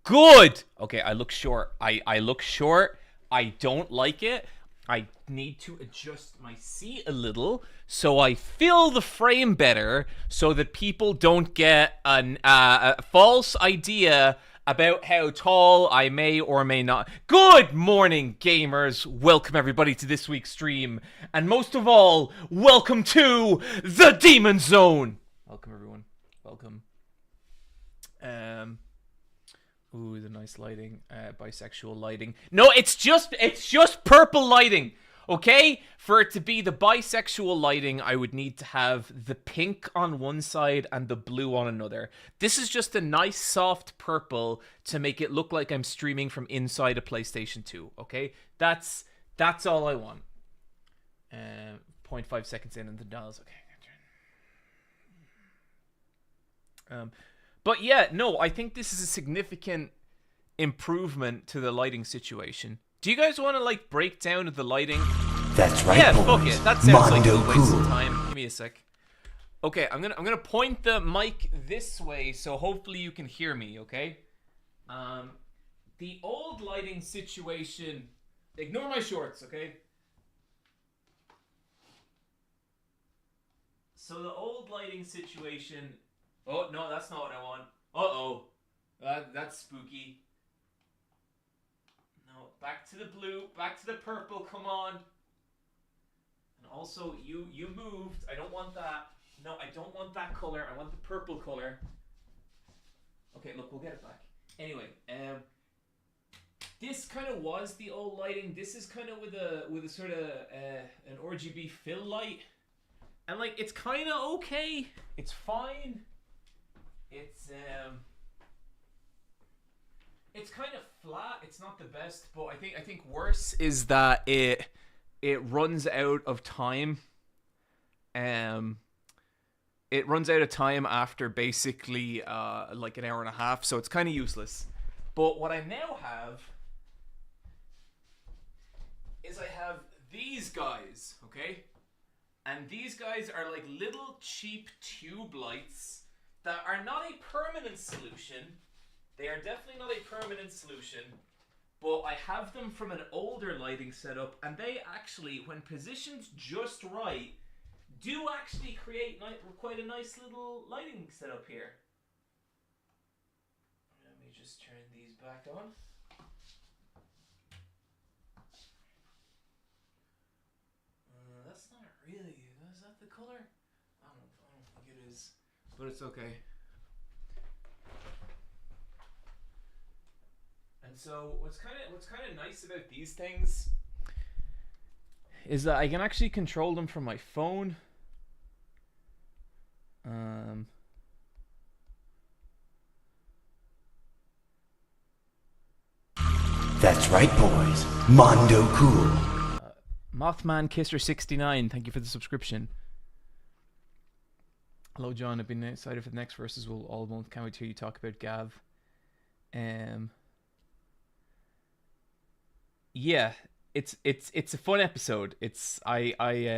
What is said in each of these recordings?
Good. Okay, I look short. I look short. I don't like it. I need to adjust my seat a little so I fill the frame better so that people don't get a false idea about how tall I may or may not. Good morning, gamers. Welcome, everybody, to this week's stream. And most of all, welcome to the Demon Zone. Welcome, everyone. Welcome. Ooh, the nice lighting. Bisexual lighting. No, it's just purple lighting. Okay? For it to be the bisexual lighting, I would need to have the pink on one side and the blue on another. This is just a nice soft purple to make it look like I'm streaming from inside a PlayStation 2. Okay? That's all I want. 0.5 seconds in and the dials. Okay. But yeah, no, I think this is a significant improvement to the lighting situation. Do you guys want to like break down the lighting? That's right, yeah, boys. fuck it. That sounds like a Mondo waste cool. of time. Give me a sec. Okay, I'm gonna point the mic this way so hopefully you can hear me. Okay. The old lighting situation. Ignore my shorts, okay? So the old lighting situation. Oh no, that's not what I want. Uh-oh. That's spooky. No, back to the blue, back to the purple, come on. And also, you moved. I don't want that. No, I don't want that color. I want the purple color. Okay, look, we'll get it back. Anyway, this kind of was the old lighting. This is kind of with a sort of an RGB fill light. And like, it's kind of okay. It's fine. It's kind of flat. It's not the best, but I think worse is that it runs out of time. It runs out of time after basically like an hour and a half, so it's kind of useless. But what I now have is I have these guys, okay? And these guys are like little cheap tube lights that are not a permanent solution. They are definitely not a permanent solution, but I have them from an older lighting setup, and they actually, when positioned just right, do actually create quite a nice little lighting setup here. Let me just turn these back on. That's not really, is that the color? I don't think it is, but it's okay. And so what's kind of nice about these things is that I can actually control them from my phone. That's right, boys. Mondo cool. Mothman Kisser 69, thank you for the subscription. Hello, John. I've been excited for the next verses. We'll all month. Can't wait to hear you talk about Gav. Yeah, it's a fun episode. I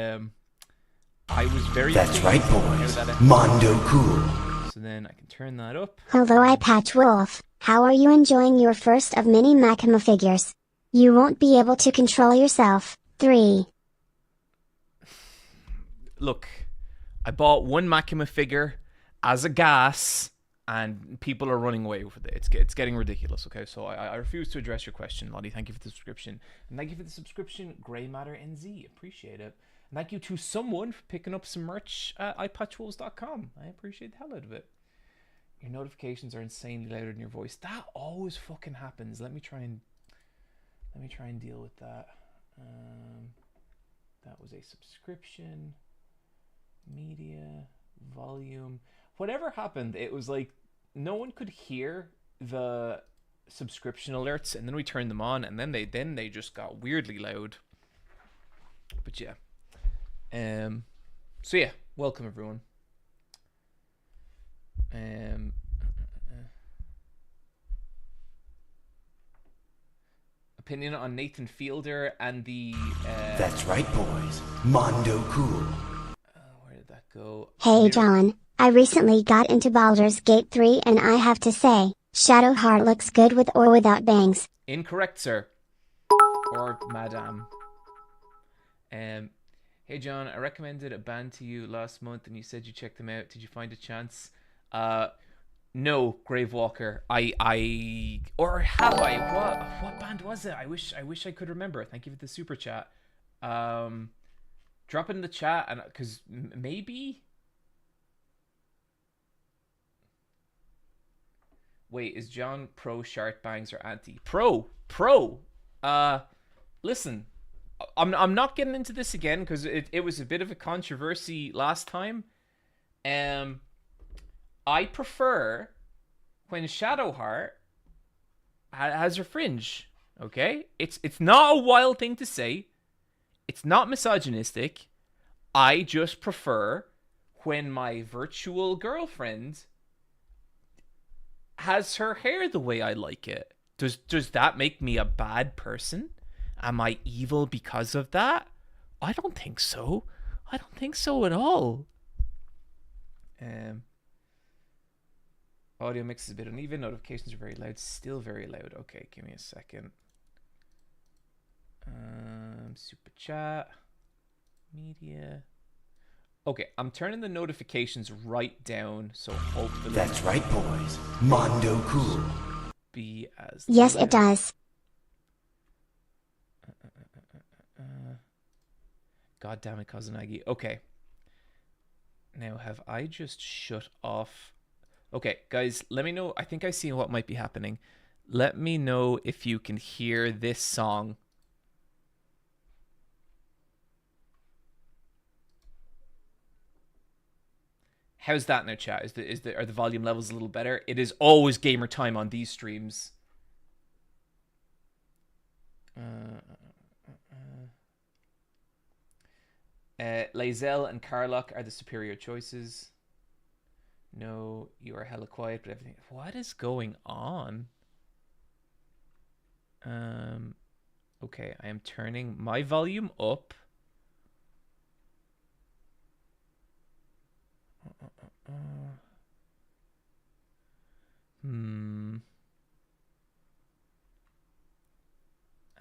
was very. That's right, boys. Mondo cool. So then I can turn that up. Hello, iPatch Wolf. How are you enjoying your first of many Makima figures? You won't be able to control yourself. 3. Look, I bought one Makima figure as a gas, and people are running away with it. It's getting ridiculous, okay? So I refuse to address your question, Lottie. Thank you for the subscription. And thank you for the subscription, Grey Matter NZ. Appreciate it. And thank you to someone for picking up some merch at iPatchWolves.com. I appreciate the hell out of it. Your notifications are insanely louder than your voice. That always fucking happens. Let me try and deal with that. That was a subscription. Media. Volume. Whatever happened, it was like no one could hear the subscription alerts, and then we turned them on, and then they just got weirdly loud. But yeah. So yeah, welcome everyone. Opinion on Nathan Fielder and the That's right, boys. Mondo cool. Where did that go? Hey John, I recently got into Baldur's Gate 3 and I have to say, Shadowheart looks good with or without bangs. Incorrect, sir. Or madam. Hey John, I recommended a band to you last month and you said you checked them out. Did you find a chance? No, Gravewalker. Or have I? What band was it? I wish I could remember. Thank you for the super chat. Drop it in the chat, and because maybe. Wait, is John pro shark bangs or anti? Pro. Listen, I'm not getting into this again because it was a bit of a controversy last time. I prefer when Shadowheart has her fringe. Okay, it's not a wild thing to say. It's not misogynistic. I just prefer when my virtual girlfriend has her hair the way I like it. Does that make me a bad person? Am I evil because of that? I don't think so. I don't think so at all. Audio mix is a bit uneven. Notifications are very loud. Still very loud. Okay, give me a second. Super chat. Media. Okay, I'm turning the notifications right down, so hopefully... That's right, boys. Mondo cool. Be as... Yes, it does. God damn it, Kazunagi. Okay. Now, have I just shut off... Okay, guys, let me know. I think I see what might be happening. Let me know if you can hear this song. How's that now, chat? Are the volume levels a little better? It is always gamer time on these streams. Lae'zel and Carlock are the superior choices. No, you are hella quiet, but everything... What is going on? Okay, I am turning my volume up.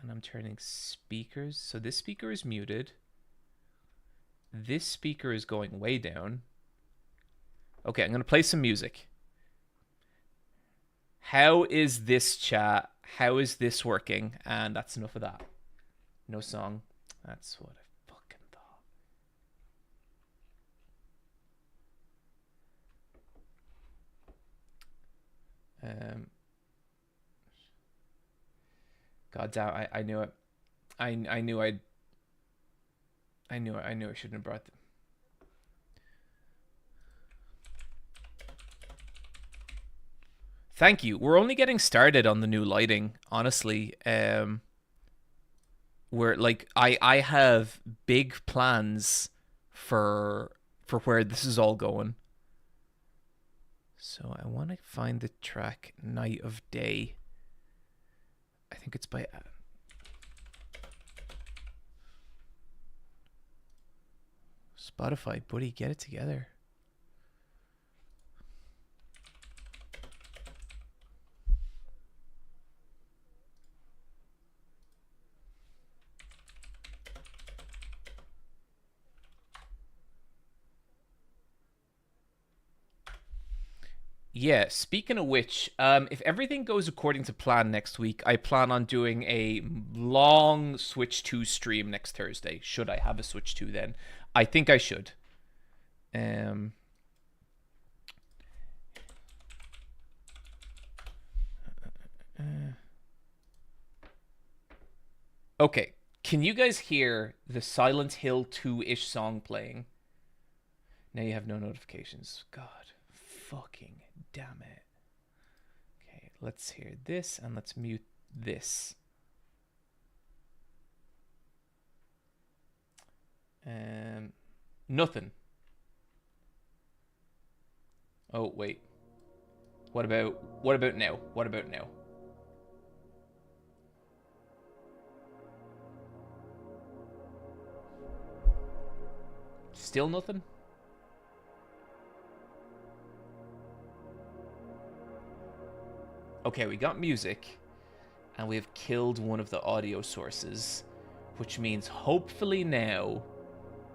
And I'm turning speakers. So this speaker is muted. This speaker is going way down. Okay, I'm going to play some music. How is this, chat? How is this working? And that's enough of that. No song. That's what I fucking thought. God damn, I knew it. I knew I shouldn't have brought them. Thank you. We're only getting started on the new lighting, honestly. We're like I have big plans for where this is all going. So I want to find the track Night of Day. I think it's by Spotify, buddy, get it together. Yeah, speaking of which, if everything goes according to plan next week, I plan on doing a long Switch 2 stream next Thursday. Should I have a Switch 2 then? I think I should. Okay, can you guys hear the Silent Hill 2-ish song playing? Now you have no notifications. God fucking damn it. Okay, let's hear this and let's mute this. Nothing. Oh, wait. What about now? What about now? Still nothing? Okay, we got music, and we have killed one of the audio sources, which means hopefully now,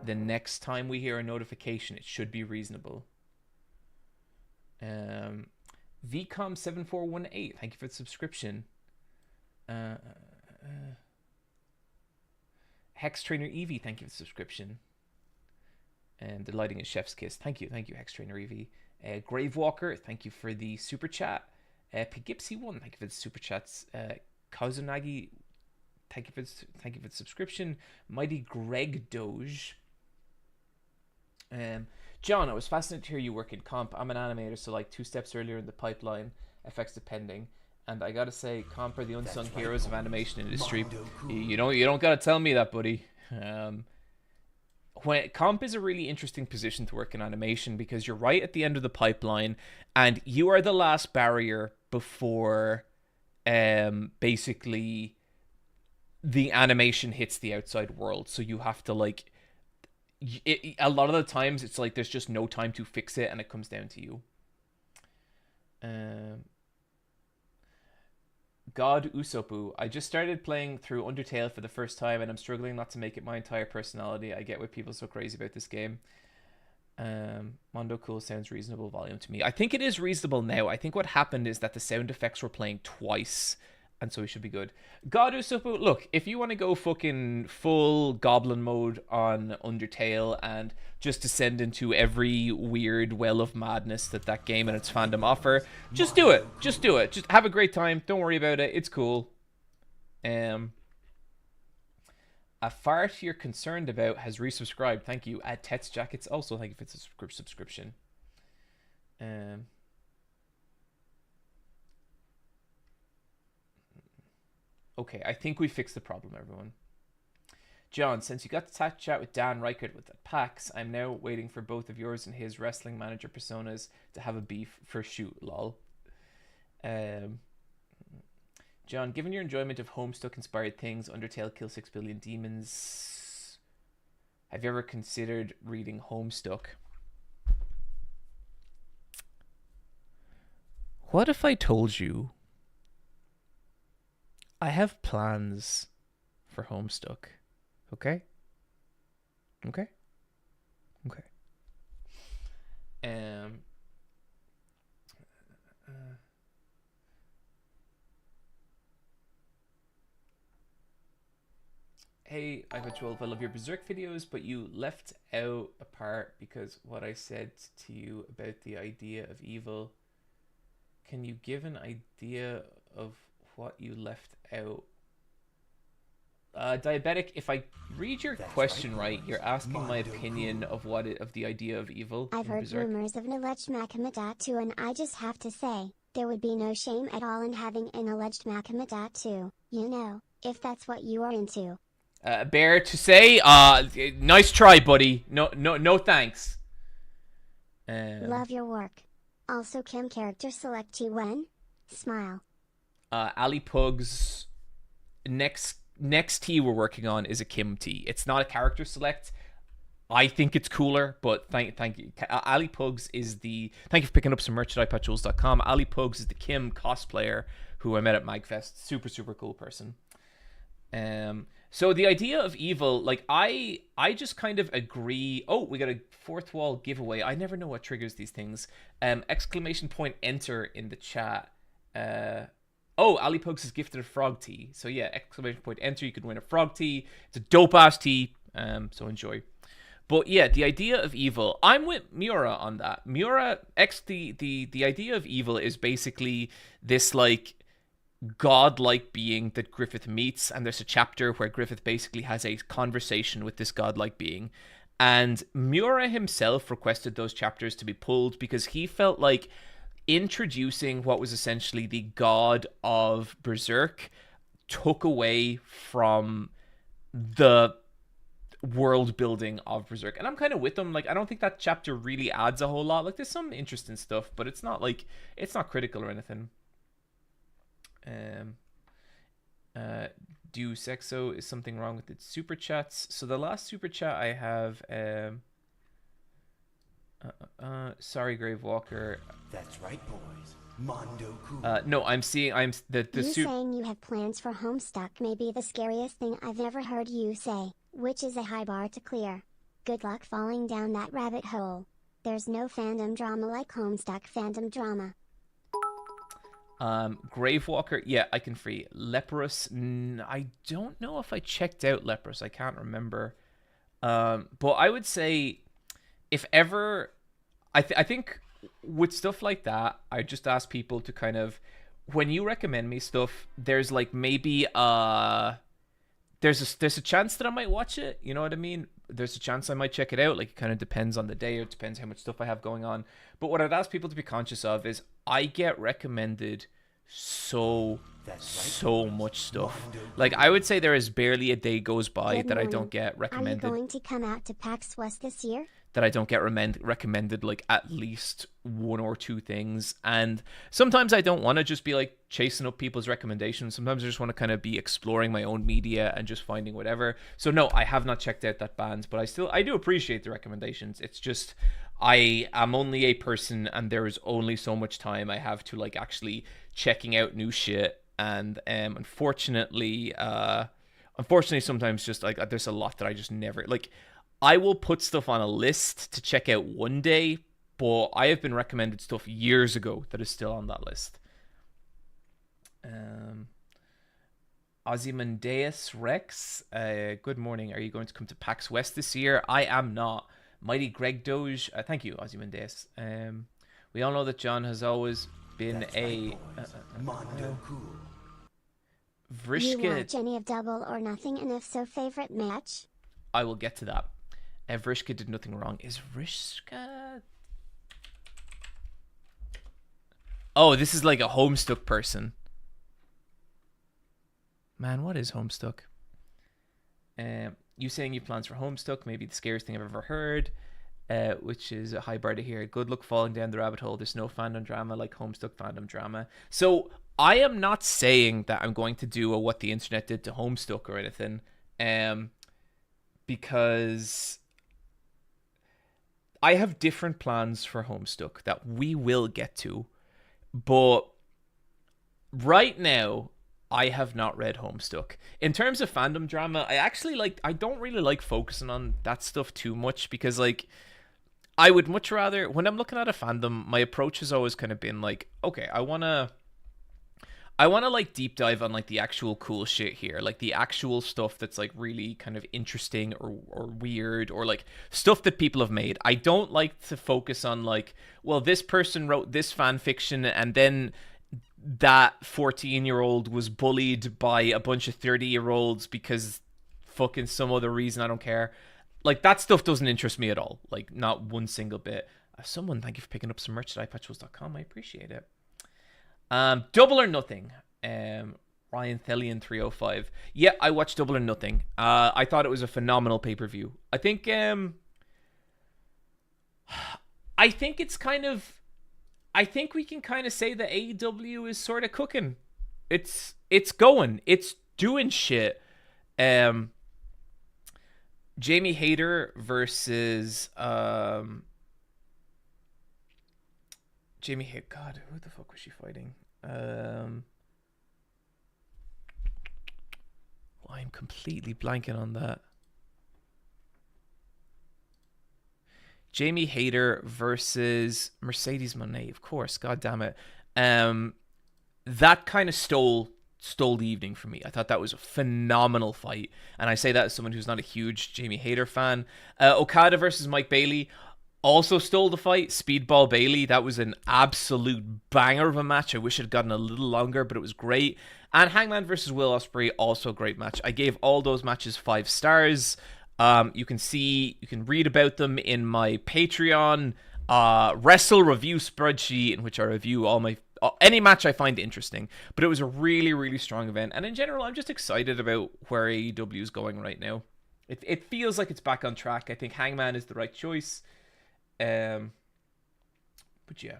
the next time we hear a notification, it should be reasonable. VCOM7418, thank you for the subscription. Hex Trainer Evie, thank you for the subscription. And the lighting is Chef's Kiss. Thank you, Hex Trainer Evie. Gravewalker, thank you for the super chat. Pigipsy1, thank you for the super chats. Kazunagi, thank you for the subscription. Mighty Greg Doge. John, I was fascinated to hear you work in comp. I'm an animator, so like 2 steps earlier in the pipeline, effects depending. And I gotta say, comp are the unsung heroes of animation industry. You don't gotta tell me that, buddy. When comp is a really interesting position to work in animation because you're right at the end of the pipeline, and you are the last barrier before, basically, the animation hits the outside world. So you have to like. A lot of the times it's like there's just no time to fix it and it comes down to you. God Usopu, I just started playing through Undertale for the first time and I'm struggling not to make it my entire personality. I get why people are so crazy about this game. Mondo Cool sounds reasonable volume to me. I think it is reasonable now. I think what happened is that the sound effects were playing twice, and so we should be good. God Usopu, look, if you want to go fucking full goblin mode on Undertale and just descend into every weird well of madness that game and its fandom offer, just do it. Just do it. Just have a great time. Don't worry about it. It's cool. A fart you're concerned about has resubscribed. Thank you. Tets Jackets also, thank you for the subscription. Okay, I think we fixed the problem, everyone. John, since you got to chat with Dan Reichert with the PAX, I'm now waiting for both of yours and his wrestling manager personas to have a beef for shoot, lol. John, given your enjoyment of Homestuck-inspired things, Undertale, Kill 6 Billion Demons, have you ever considered reading Homestuck? What if I told you I have plans for Homestuck? Okay? Okay? Okay. Hey, Iva12, I love your Berserk videos, but you left out a part because what I said to you about the idea of evil. Can you give an idea of what you left out? Diabetic, if I read your question right, you're asking my opinion of of the idea of evil. I've heard rumors of an alleged Makama tattoo, and I just have to say, there would be no shame at all in having an alleged Makama tattoo, you know, if that's what you are into. Bear to say, nice try, buddy. No thanks. Love your work. Also, Kim character select you when? Smile. Ali Pug's next tea we're working on is a Kim tea. It's not a character select. I think it's cooler, but thank you. Ali Pugs is the... Thank you for picking up some merch at iPatchUles.com. Ali Pugs is the Kim cosplayer who I met at MagFest. Super, super cool person. So the idea of evil, like, I just kind of agree. Oh, we got a fourth wall giveaway. I never know what triggers these things. Exclamation point enter in the chat. Oh, Ali Pugs is gifted a frog tea. So yeah, exclamation point enter. You could win a frog tea. It's a dope ass tea. So enjoy. But yeah, the idea of evil, I'm with Miura on that. Miura, the idea of evil is basically this like godlike being that Griffith meets, and there's a chapter where Griffith basically has a conversation with this godlike being. And Miura himself requested those chapters to be pulled because he felt like introducing what was essentially the god of Berserk took away from the world building of Berserk. And I'm kind of with them. Like, I don't think that chapter really adds a whole lot. Like, there's some interesting stuff, but it's not like, it's not critical or anything. Do Sexo, is something wrong with its super chats? So the last super chat I have, sorry, Grave Walker. That's right, boys. Mondo Cool. No, I'm the You suit. saying you have plans for Homestuck may be the scariest thing I've ever heard you say, which is a high bar to clear. Good luck falling down that rabbit hole. There's no fandom drama like Homestuck fandom drama. Gravewalker, yeah, I can free. Leprous, I don't know if I checked out Leprous. I can't remember. But I would say, if ever, I think with stuff like that, I just ask people to kind of, when you recommend me stuff, there's like maybe there's a chance that I might watch it. You know what I mean? There's a chance I might check it out. Like, it kind of depends on the day, or it depends how much stuff I have going on. But what I'd ask people to be conscious of is I get recommended so much stuff. Like, I would say there is barely a day goes by Good that I morning. don't get recommended. Are you going to come out to PAX West this year? That I don't get recommended like at least one or two things. And sometimes I don't want to just be like chasing up people's recommendations. Sometimes I just want to kind of be exploring my own media and just finding whatever. So no, I have not checked out that band, but I do appreciate the recommendations. It's just I am only a person, and there is only so much time I have to like actually checking out new shit. And unfortunately sometimes just like there's a lot that I just never like. I will put stuff on a list to check out one day, but I have been recommended stuff years ago that is still on that list. Ozymandias Rex, good morning. Are you going to come to PAX West this year? I am not. Mighty Greg Doge, thank you, Ozymandias. We all know that John has always been Mondo Cool. You Vrishka. watch any of Double or Nothing, and if so, favorite match? I will get to that. Vrishka did nothing wrong. Is Vrishka... Oh, this is like a Homestuck person. Man, what is Homestuck? You saying you have plans for Homestuck, maybe the scariest thing I've ever heard, which is a high bar to hear. Good luck falling down the rabbit hole. There's no fandom drama like Homestuck fandom drama. So I am not saying that I'm going to do a what the internet did to Homestuck or anything, because I have different plans for Homestuck that we will get to, but right now I have not read Homestuck. In terms of fandom drama, I don't really like focusing on that stuff too much, because like I would much rather, when I'm looking at a fandom, my approach has always kind of been like, okay, I want to like deep dive on like the actual cool shit here, like the actual stuff that's like really kind of interesting or weird, or like stuff that people have made. I don't like to focus on like, well, this person wrote this fan fiction and then that 14-year-old was bullied by a bunch of 30-year-olds because fucking some other reason, I don't care. Like, that stuff doesn't interest me at all. Like, not one single bit. Someone, thank you for picking up some merch at iPatchWills.com. I appreciate it. Double or Nothing. Ryan Thelian 305. Yeah, I watched Double or Nothing. I thought it was a phenomenal pay-per-view. I think it's kind of, I think we can kind of say that AEW is sort of cooking. It's going. It's doing shit. Jamie Hayter versus Jamie Hayter. God, who the fuck was she fighting? I'm completely blanking on that. Jamie Hayter versus Mercedes Moné, of course. God damn it. That kind of stole the evening for me. I thought that was a phenomenal fight, and I say that as someone who's not a huge Jamie Hayter fan. Okada versus Mike Bailey also stole the fight. Speedball Bailey, that was an absolute banger of a match. I wish it had gotten a little longer, but it was great. And Hangman versus Will Ospreay, also a great match. I gave all those matches 5 stars. You can read about them in my Patreon wrestle review spreadsheet, in which I review any match I find interesting. But it was a really, really strong event, and in general, I'm just excited about where AEW is going right now. It feels like it's back on track. I think Hangman is the right choice. But yeah,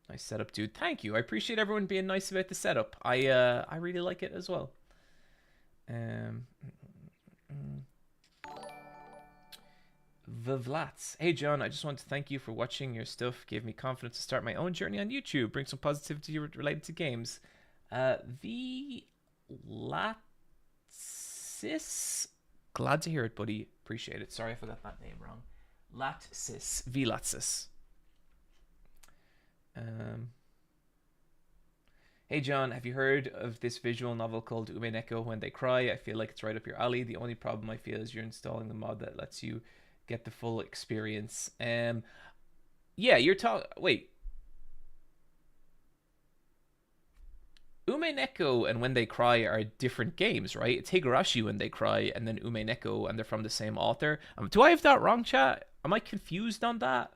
nice setup, dude. Thank you. I appreciate everyone being nice about the setup. I really like it as well. Vivlats. Hey John, I just want to thank you for watching your stuff. Gave me confidence to start my own journey on YouTube. Bring some positivity related to games. Vlatsis. Glad to hear it, buddy. Appreciate it. Sorry if I got that name wrong. Latsis. Vlatsis. Hey John, have you heard of this visual novel called Umeneko When They Cry? I feel like it's right up your alley. The only problem I feel is you're installing the mod that lets you get the full experience. Yeah, you're talking. Wait, Umeneko and When They Cry are different games, right? It's Higurashi When They Cry, and then Umeneko, and they're from the same author. Do I have that wrong, chat? Am I confused on that?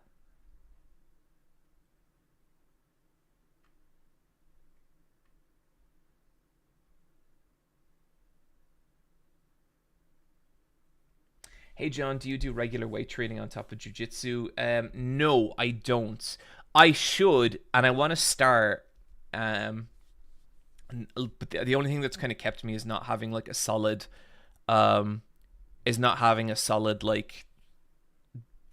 Hey John, do you do regular weight training on top of jiu-jitsu? No, I don't. I should, and I want to start. But the only thing that's kind of kept me is not having like a solid, like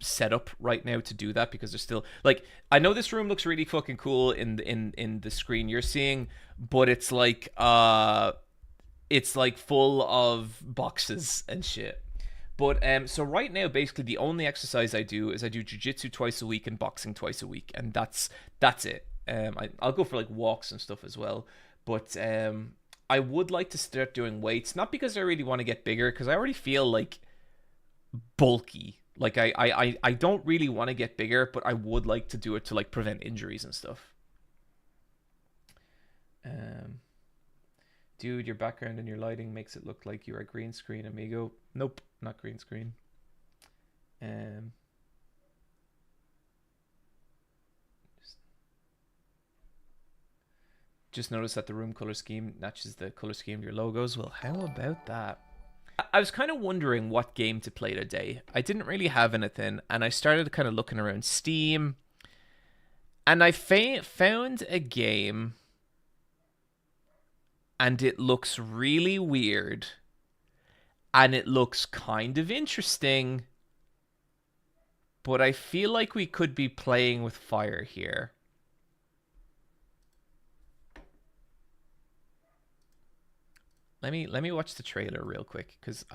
setup right now to do that, because there's still like, I know this room looks really fucking cool in the screen you're seeing, but it's like full of boxes and shit. But so right now, basically, the only exercise I do is I do jiu-jitsu twice a week and boxing twice a week, and that's it. I'll go for like walks and stuff as well, but I would like to start doing weights, not because I really want to get bigger, because I already feel like bulky. Like I don't really want to get bigger, but I would like to do it to like prevent injuries and stuff. Dude, your background and your lighting makes it look like you are green screen, amigo. Nope, not green screen. Just noticed that the room color scheme matches the color scheme of your logos. Well, how about that? I was kind of wondering what game to play today. I didn't really have anything, and I started kind of looking around Steam, and I found a game, and it looks really weird, and it looks kind of interesting, but I feel like we could be playing with fire here. Let me watch the trailer real quick, because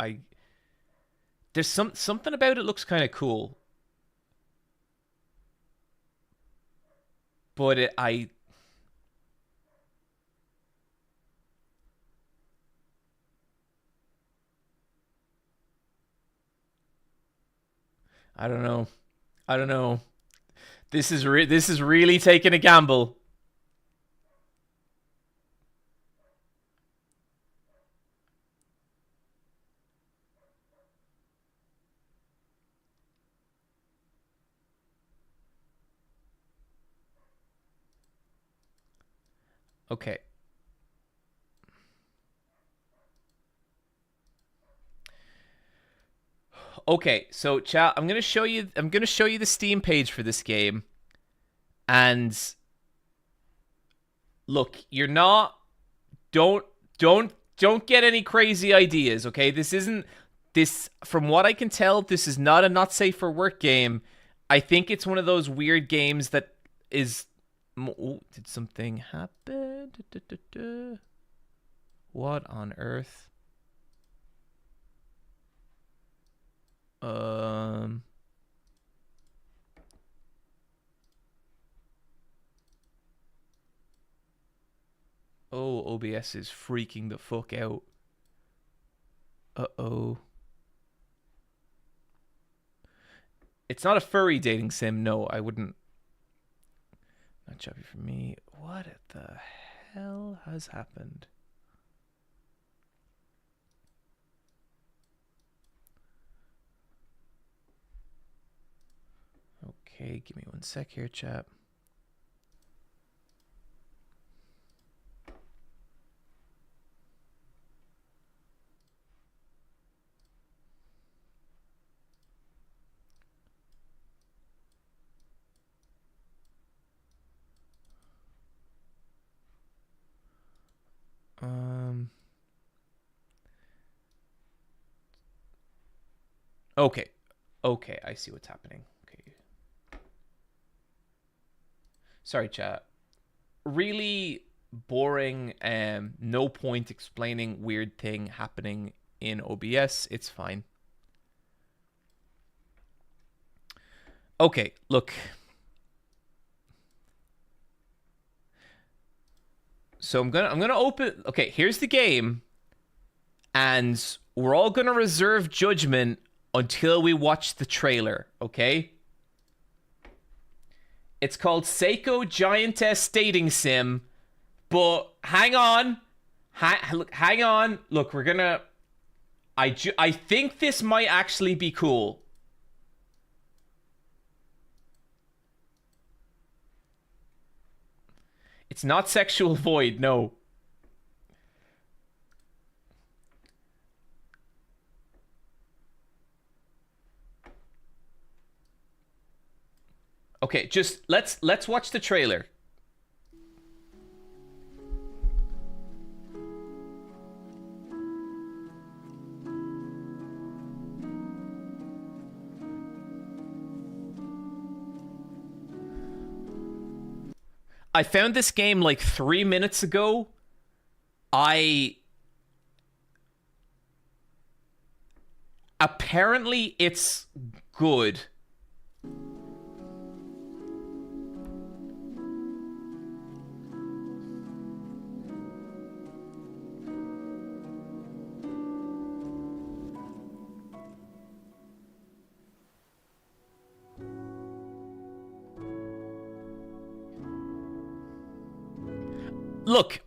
there's something about it looks kind of cool, but I don't know. I don't know. This is really taking a gamble. Okay. Okay, so chat, I'm gonna show you the Steam page for this game. And look, you're not don't get any crazy ideas, okay? This, from what I can tell, this is not a not safe for work game. I think it's one of those weird games that is did something happen? What on earth? Oh, OBS is freaking the fuck out. Uh-oh. It's not a furry dating sim. No, I wouldn't. Not chubby for me. What the hell has happened? Okay, give me one sec here, chap. Okay. Okay, I see what's happening. Okay. Sorry, chat. Really boring. No point explaining weird thing happening in OBS. It's fine. Okay, look. So I'm gonna open. Okay, here's the game, and we're all gonna reserve judgment until we watch the trailer. Okay. It's called Saeko Giantess Dating Sim, but hang on, hang on. Look, we're gonna. I think this might actually be cool. It's not sexual void, no. Okay, just let's watch the trailer. I found this game like 3 minutes ago. Apparently it's good. Look,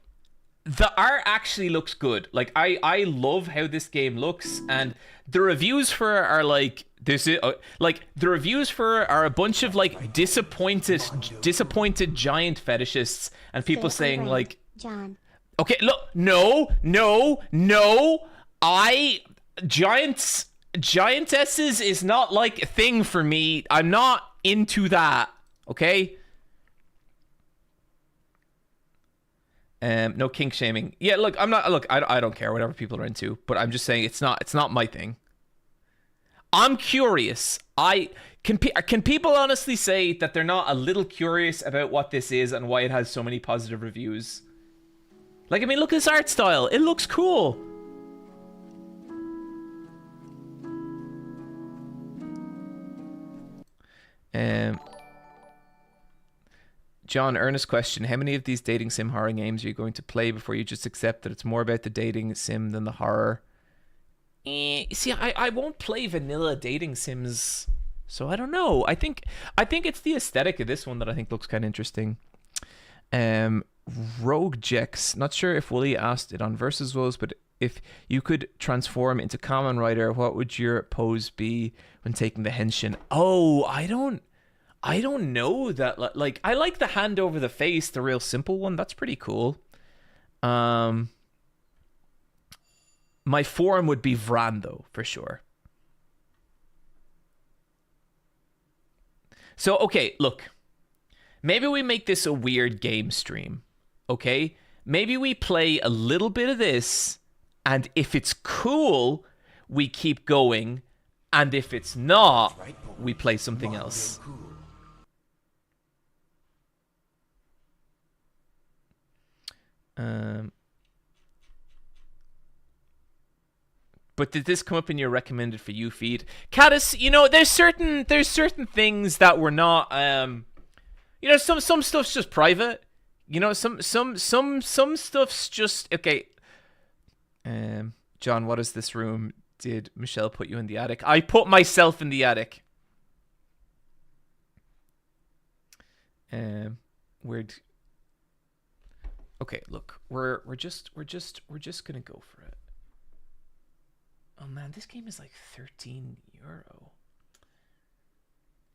the art actually looks good. Like I love how this game looks, and the reviews for are like this is like the reviews for are a bunch of like disappointed giant fetishists and people saying like John. okay, look, no, giantesses is not like a thing for me. I'm not into that. Okay. No kink shaming. Yeah, look, I'm not. Look, I don't care whatever people are into, but I'm just saying it's not my thing. I'm curious. Can people honestly say that they're not a little curious about what this is and why it has so many positive reviews? Like, I mean, look at this art style. It looks cool. John, earnest question. How many of these dating sim horror games are you going to play before you just accept that it's more about the dating sim than the horror? See, I won't play vanilla dating sims, so I don't know. I think it's the aesthetic of this one that I think looks kind of interesting. Rogue Jex. Not sure if Wooly asked it on Versus Woes, but if you could transform into Kamen Rider, what would your pose be when taking the henshin? Oh, I don't know that. Like, I like the hand over the face, the real simple one. That's pretty cool. My form would be Vran, though, for sure. So, okay, look. Maybe we make this a weird game stream, okay? Maybe we play a little bit of this, and if it's cool, we keep going, and if it's not, we play something else. But did this come up in your recommended for you feed? Caddis, you know, there's certain things that were not you know, some stuff's just private. You know, some stuff's just okay. John, what is this room? Did Michelle put you in the attic? I put myself in the attic. Weird. Okay, look, we're just gonna go for it. Oh man, this game is like €13.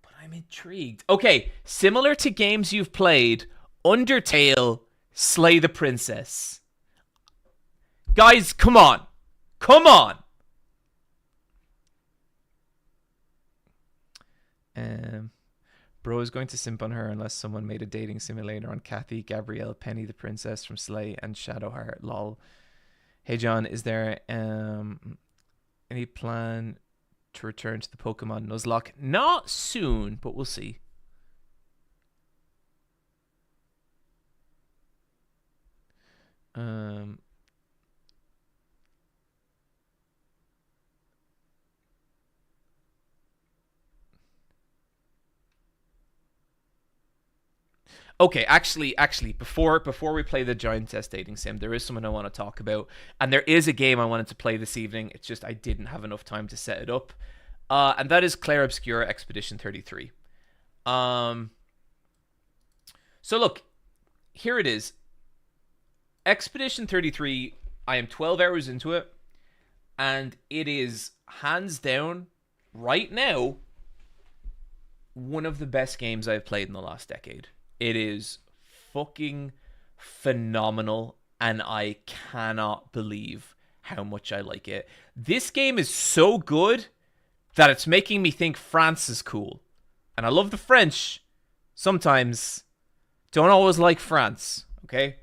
But I'm intrigued. Okay, similar to games you've played, Undertale, Slay the Princess. Guys, come on. Come on. Bro is going to simp on her unless someone made a dating simulator on Kathy, Gabrielle, Penny the Princess from Slay, and Shadowheart. Lol. Hey John, is there any plan to return to the Pokemon Nuzlocke. Not soon, but we'll see. Okay, actually, before we play the Giant Test Dating Sim, there is something I want to talk about, and there is a game I wanted to play this evening. It's just I didn't have enough time to set it up, and that is Clair Obscur Expedition 33. So look, here it is. Expedition 33. I am 12 hours into it, and it is hands down, right now, one of the best games I've played in the last decade. It is fucking phenomenal, and I cannot believe how much I like it. This game is so good that it's making me think France is cool. And I love the French. Sometimes. Don't always like France, okay?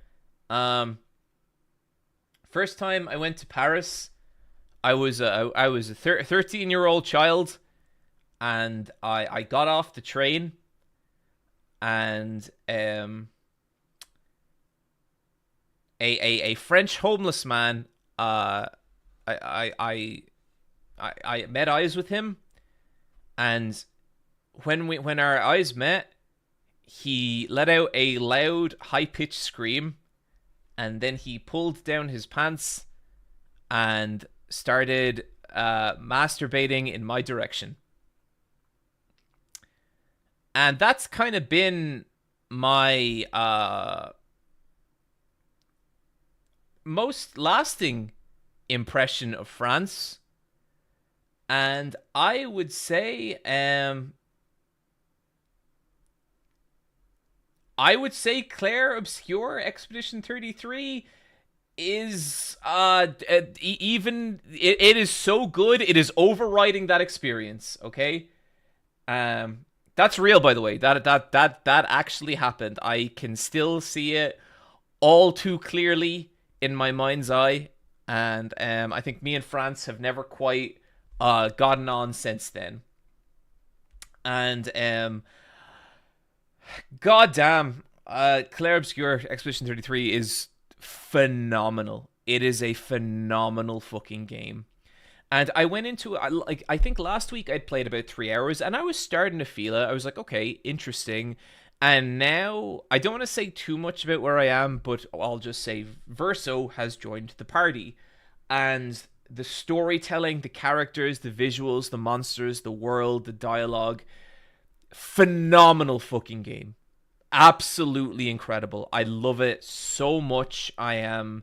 First time I went to Paris, I was a 13-year-old child, and I got off the train, and a French homeless man, I met eyes with him, and when our eyes met, he let out a loud, high-pitched scream, and then he pulled down his pants and started masturbating in my direction. And that's kind of been my most lasting impression of France. And I would say Clair Obscur Expedition 33 is even it is so good, it is overriding that experience, okay? That's real, by the way. That actually happened. I can still see it all too clearly in my mind's eye, and I think me and France have never quite gotten on since then. And goddamn, Clair Obscur Expedition 33 is phenomenal. It is a phenomenal fucking game. And I went into I think last week I'd played about 3 hours, and I was starting to feel it. I was like, okay, interesting. And now I don't want to say too much about where I am, but I'll just say Verso has joined the party, and the storytelling, the characters, the visuals, the monsters, the world, the dialogue, phenomenal fucking game. Absolutely incredible. I love it so much. I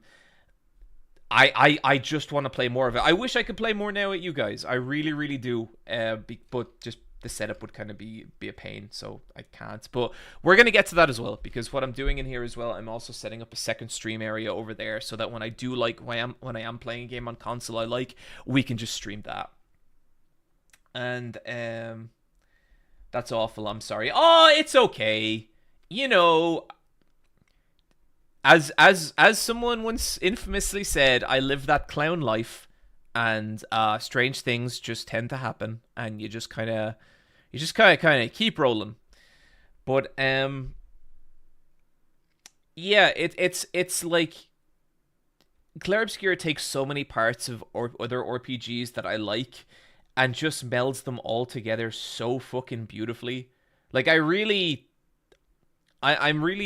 just want to play more of it. I wish I could play more now at you guys. I really, really do. But just the setup would kind of be a pain, so I can't. But we're going to get to that as well, because what I'm doing in here as well, I'm also setting up a second stream area over there, so that when I am playing a game on console I like, we can just stream that. And that's awful. I'm sorry. Oh, it's okay. You know, as someone once infamously said, I live that clown life, and strange things just tend to happen, and you just kind of keep rolling. But yeah, it's like Clair Obscur takes so many parts of other RPGs that I like, and just melds them all together so fucking beautifully. Like, I'm really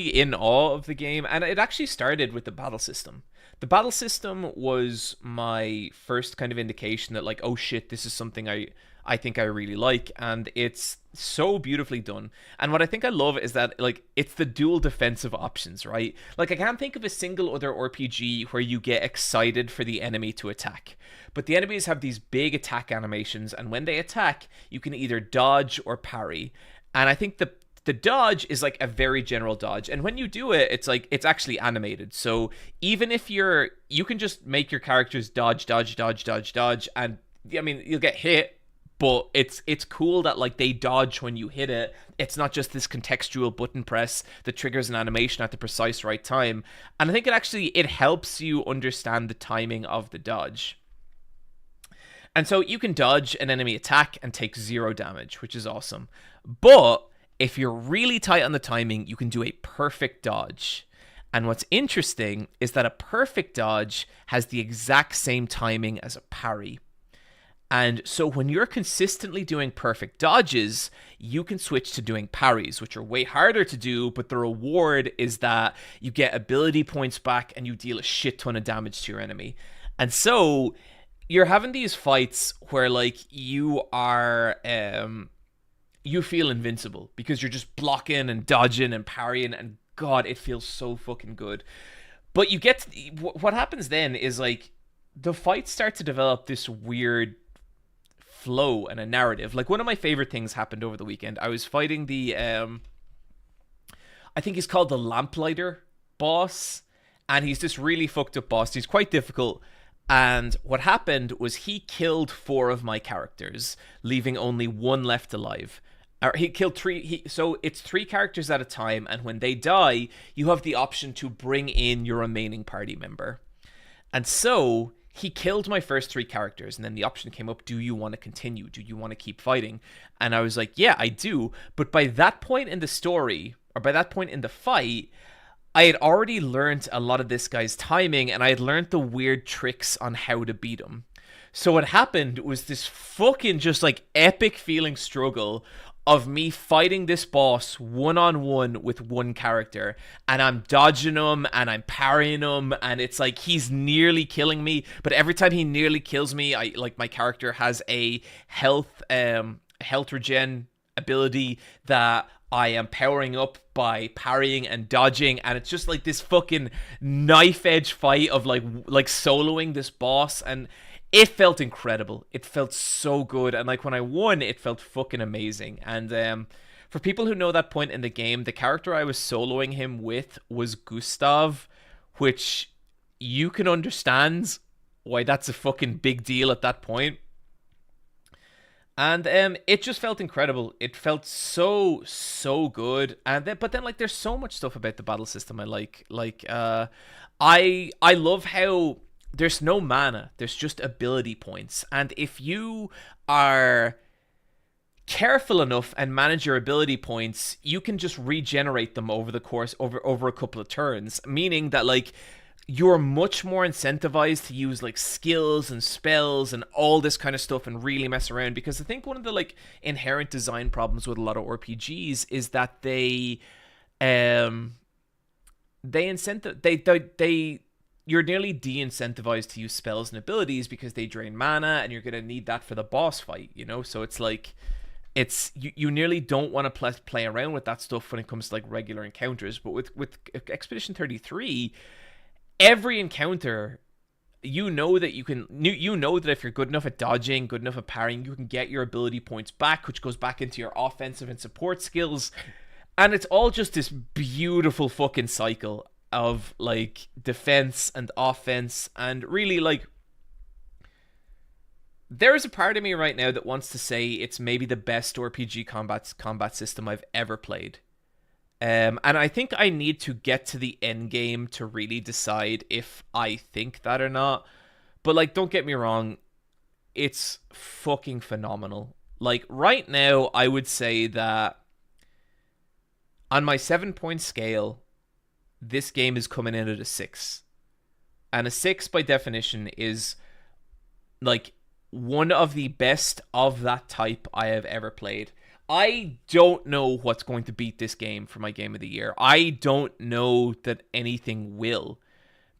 in awe of the game, and it actually started with the battle system. The battle system was my first kind of indication that, like, oh shit, this is something I think I really like, and it's so beautifully done. And what I think I love is that, like, it's the dual defensive options, right? Like, I can't think of a single other RPG where you get excited for the enemy to attack. But the enemies have these big attack animations, and when they attack, you can either dodge or parry. And I think the dodge is like a very general dodge, and when you do it, it's like it's actually animated. So even if you can just make your characters dodge, and I mean, you'll get hit, but it's cool that, like, they dodge when you hit it. It's not just this contextual button press that triggers an animation at the precise right time. And I think it helps you understand the timing of the dodge. And so you can dodge an enemy attack and take 0 damage, which is awesome. But if you're really tight on the timing, you can do a perfect dodge. And what's interesting is that a perfect dodge has the exact same timing as a parry. And so when you're consistently doing perfect dodges, you can switch to doing parries, which are way harder to do, but the reward is that you get ability points back and you deal a shit ton of damage to your enemy. And so you're having these fights where like you are you feel invincible because you're just blocking and dodging and parrying, and God, it feels so fucking good. But you get what happens then is like the fights start to develop this weird flow and a narrative. Like one of my favorite things happened over the weekend. I was fighting the I think he's called the Lamplighter boss, and he's this really fucked up boss. He's quite difficult. And what happened was he killed 4 of my characters, leaving only 1 left alive. Or he killed 3. So it's 3 characters at a time, and when they die, you have the option to bring in your remaining party member. And so he killed my first 3 characters, and then the option came up, do you want to continue? Do you want to keep fighting? And I was like, yeah, I do. But by that point in the story, or by that point in the fight, I had already learned a lot of this guy's timing, and I had learned the weird tricks on how to beat him. So what happened was this fucking just like epic feeling struggle of me fighting this boss one-on-one with 1 character, and I'm dodging him and I'm parrying him, and it's like he's nearly killing me, but every time he nearly kills me, I like my character has a health regen ability that I am powering up by parrying and dodging, and it's just like this fucking knife edge fight of like soloing this boss, and it felt incredible. It felt so good, and like when I won, it felt fucking amazing. And for people who know that point in the game, the character I was soloing him with was Gustav, which you can understand why that's a fucking big deal at that point. And it just felt incredible. It felt so good. And then, but then like there's so much stuff about the battle system I like. I love how there's no mana. There's just ability points. And if you are careful enough and manage your ability points, you can just regenerate them over the course over a couple of turns, meaning that like you're much more incentivized to use like skills and spells and all this kind of stuff and really mess around. Because I think one of the like inherent design problems with a lot of RPGs is that they you're nearly de-incentivized to use spells and abilities because they drain mana, and you're going to need that for the boss fight, you know? So it's like you nearly don't want to play around with that stuff when it comes to like regular encounters. But with Expedition 33, every encounter, you know that if you're good enough at dodging, good enough at parrying, you can get your ability points back, which goes back into your offensive and support skills. And it's all just this beautiful fucking cycle of like defense and offense. And really, like, there is a part of me right now that wants to say it's maybe the best RPG combat system I've ever played. And I think I need to get to the end game to really decide if I think that or not. But like, don't get me wrong, it's fucking phenomenal. Like right now, I would say that on my 7-point scale, this game is coming in at a 6. And a 6 by definition is like one of the best of that type I have ever played. I don't know what's going to beat this game for my game of the year. I don't know that anything will,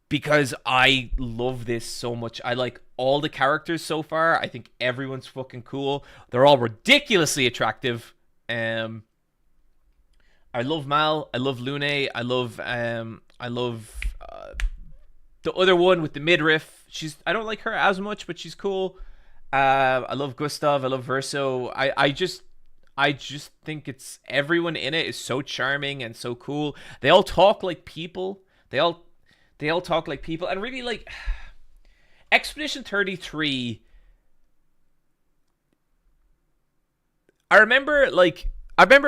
because I love this so much. I like all the characters so far. I think everyone's fucking cool. They're all ridiculously attractive. I love Mal. I love Lune. I love the other one with the midriff. I don't like her as much, but she's cool. I love Gustav. I love Verso. I just think everyone in it is so charming and so cool. They all talk like people. They all talk like people. And really, like, Expedition 33, I remember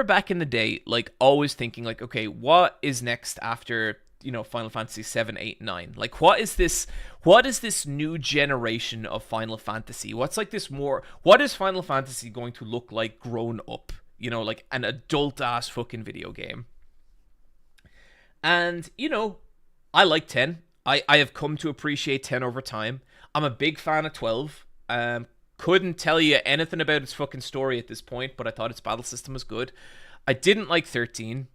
back in the day, like, always thinking, like, okay, what is next after you know, Final Fantasy 7, 8, 9. Like, what is this new generation of Final Fantasy? What's like this more, what is Final Fantasy going to look like grown up? You know, like an adult ass fucking video game. And, you know, I like 10. I have come to appreciate 10 over time. I'm a big fan of 12. Couldn't tell you anything about its fucking story at this point, but I thought its battle system was good. I didn't like 13.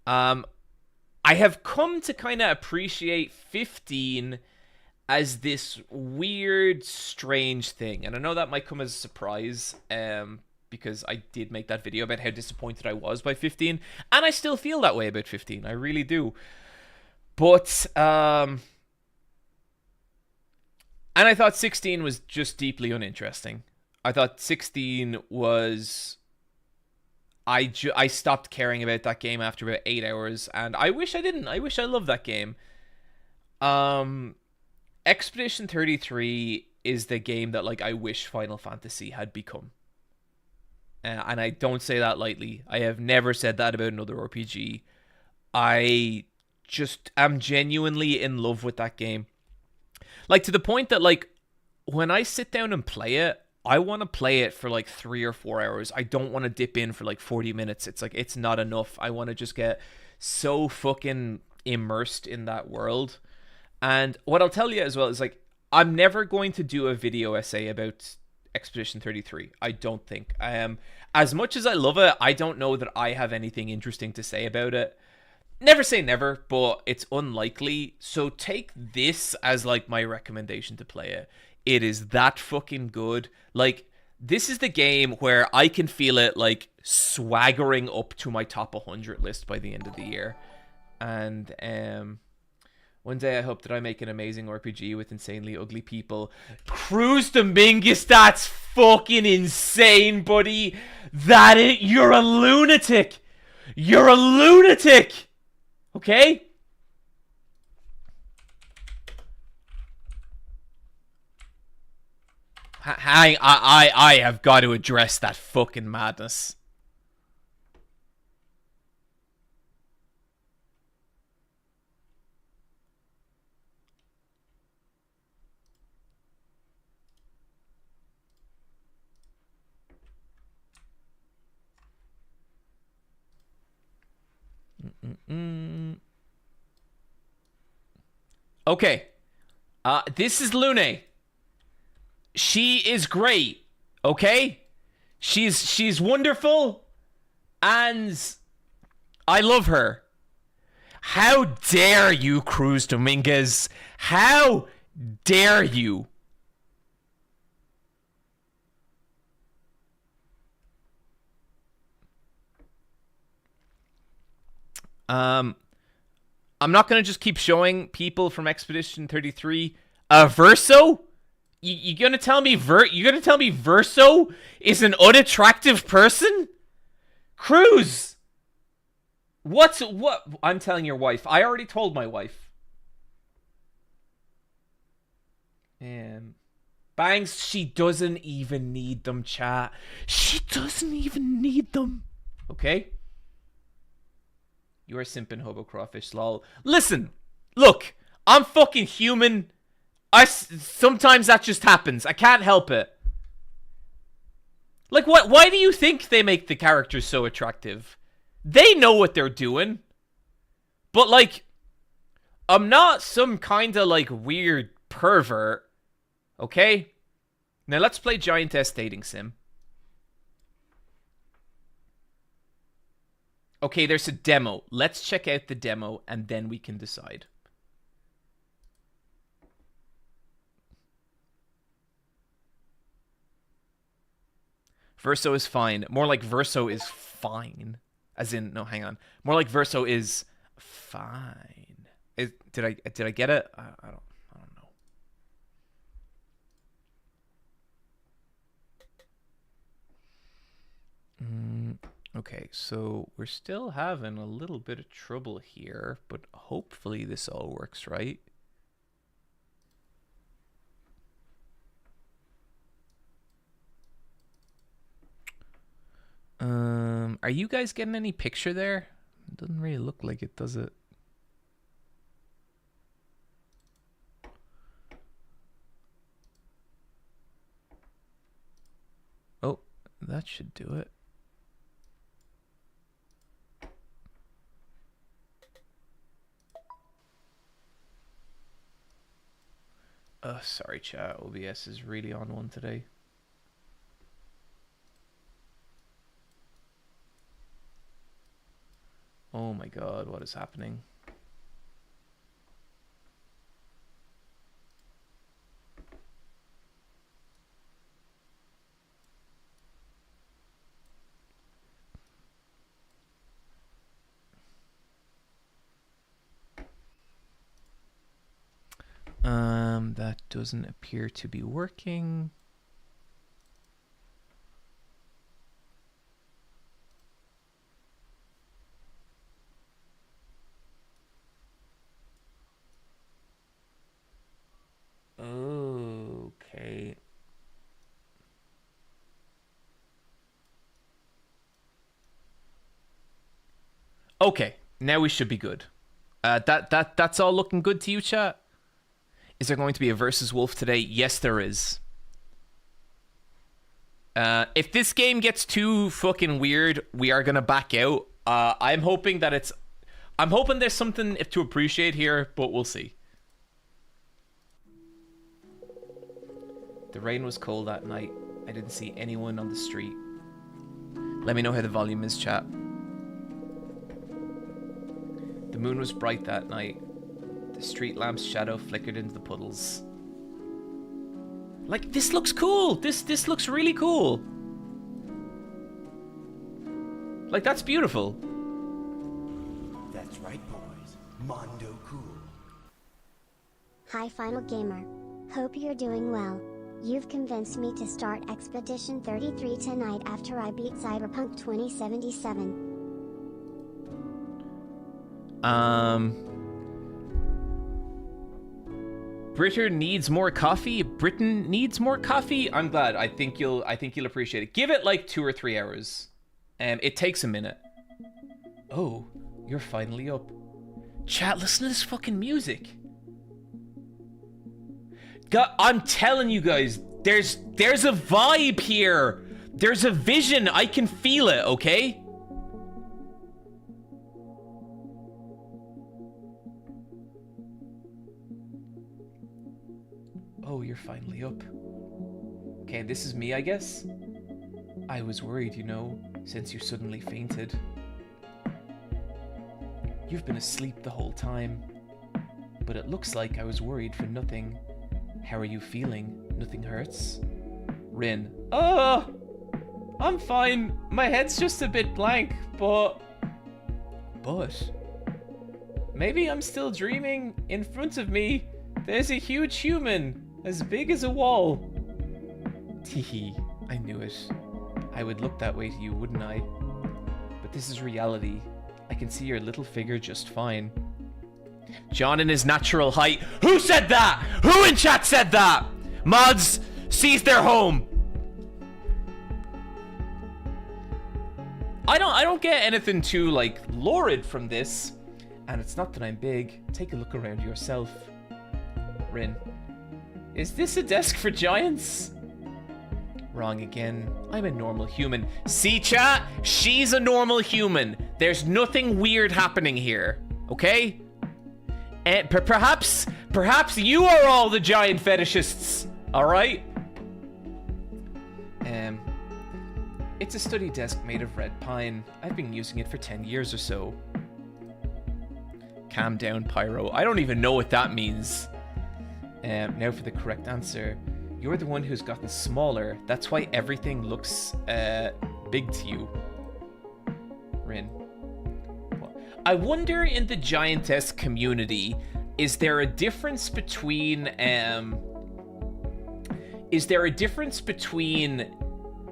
I have come to kind of appreciate 15 as this weird, strange thing. And I know that might come as a surprise, because I did make that video about how disappointed I was by 15. And I still feel that way about 15. I really do. But, and I thought 16 was just deeply uninteresting. I thought 16 was... I stopped caring about that game after about 8 hours, and I wish I didn't. I wish I loved that game. Expedition 33 is the game that, like, I wish Final Fantasy had become. And I don't say that lightly. I have never said that about another RPG. I just am genuinely in love with that game. Like, to the point that, like, when I sit down and play it, I want to play it for like 3 or 4 hours. I don't want to dip in for like 40 minutes. It's like, it's not enough. I want to just get so fucking immersed in that world. And what I'll tell you as well is, like, I'm never going to do a video essay about Expedition 33. I don't think. As much as I love it, I don't know that I have anything interesting to say about it. Never say never, but it's unlikely. So take this as like my recommendation to play it. It is that fucking good. Like, this is the game where I can feel it, like, swaggering up to my top 100 list by the end of the year. And, one day I hope that I make an amazing RPG with insanely ugly people. Cruz Dominguez, that's fucking insane, buddy. You're a lunatic. You're a lunatic. Okay? I have got to address that fucking madness. Okay. This is Lune. She is great, okay? She's wonderful, and I love her. How dare you, Cruz Dominguez? How dare you? I'm not gonna just keep showing people from Expedition 33. Verso? You gonna tell me Verso is an unattractive person? Cruz! What? I'm telling your wife. I already told my wife. Bangs, she doesn't even need them, chat. She doesn't even need them. Okay? You are simping hobo crawfish, lol. Listen! Look! I'm fucking human. Sometimes that just happens. I can't help it. Like, what? Why do you think they make the characters so attractive? They know what they're doing. But, like, I'm not some kind of, like, weird pervert. Okay? Now, let's play Giantess Dating Sim. Okay, there's a demo. Let's check out the demo, and then we can decide. Verso is fine. More like Verso is fine. As in, no, hang on. More like Verso is fine. Did I get it? I don't know. Okay, so we're still having a little bit of trouble here, but hopefully this all works right. Are you guys getting any picture there? It doesn't really look like it, does it? That should do it. Oh, sorry, chat. OBS is really on one today. Oh my god, what is happening? That doesn't appear to be working. Okay. Okay, now we should be good. That's all looking good to you, chat? Is there going to be a versus Wolf today? Yes, there is. If this game gets too fucking weird, we are gonna back out. I'm hoping there's something to appreciate here, but we'll see. The rain was cold that night. I didn't see anyone on the street. Let me know how the volume is, chat. The moon was bright that night. The street lamp's shadow flickered into the puddles. Like, this looks cool. This looks really cool. Like, that's beautiful. That's right, boys. Mondo cool. Hi Final Gamer. Hope you're doing well. You've convinced me to start Expedition 33 tonight after I beat Cyberpunk 2077. Britain needs more coffee. Britain needs more coffee. I'm glad. I think you'll appreciate it. Give it like 2 or 3 hours. It takes a minute. Oh, you're finally up. Chat, listen to this fucking music. God, I'm telling you guys, there's a vibe here. There's a vision. I can feel it, okay? Oh, you're finally up. Okay, this is me, I guess. I was worried, you know, since you suddenly fainted. You've been asleep the whole time. But it looks like I was worried for nothing. How are you feeling? Nothing hurts? Rin. Oh! I'm fine. My head's just a bit blank, but... Maybe I'm still dreaming. In front of me, there's a huge human. As big as a wall. Teehee, I knew it. I would look that way to you, wouldn't I? But this is reality. I can see your little figure just fine. John in his natural height. Who said that? Who in chat said that? Mods, seize their home. I don't get anything too, like, lurid from this. And it's not that I'm big. Take a look around yourself. Rin. Is this a desk for giants? Wrong again. I'm a normal human. See, chat? She's a normal human. There's nothing weird happening here. Okay? And perhaps you are all the giant fetishists. Alright? It's a study desk made of red pine. I've been using it for 10 years or so. Calm down, Pyro. I don't even know what that means. Now for the correct answer. You're the one who's gotten smaller. That's why everything looks big to you. Rin. I wonder in the giantess community, is there a difference between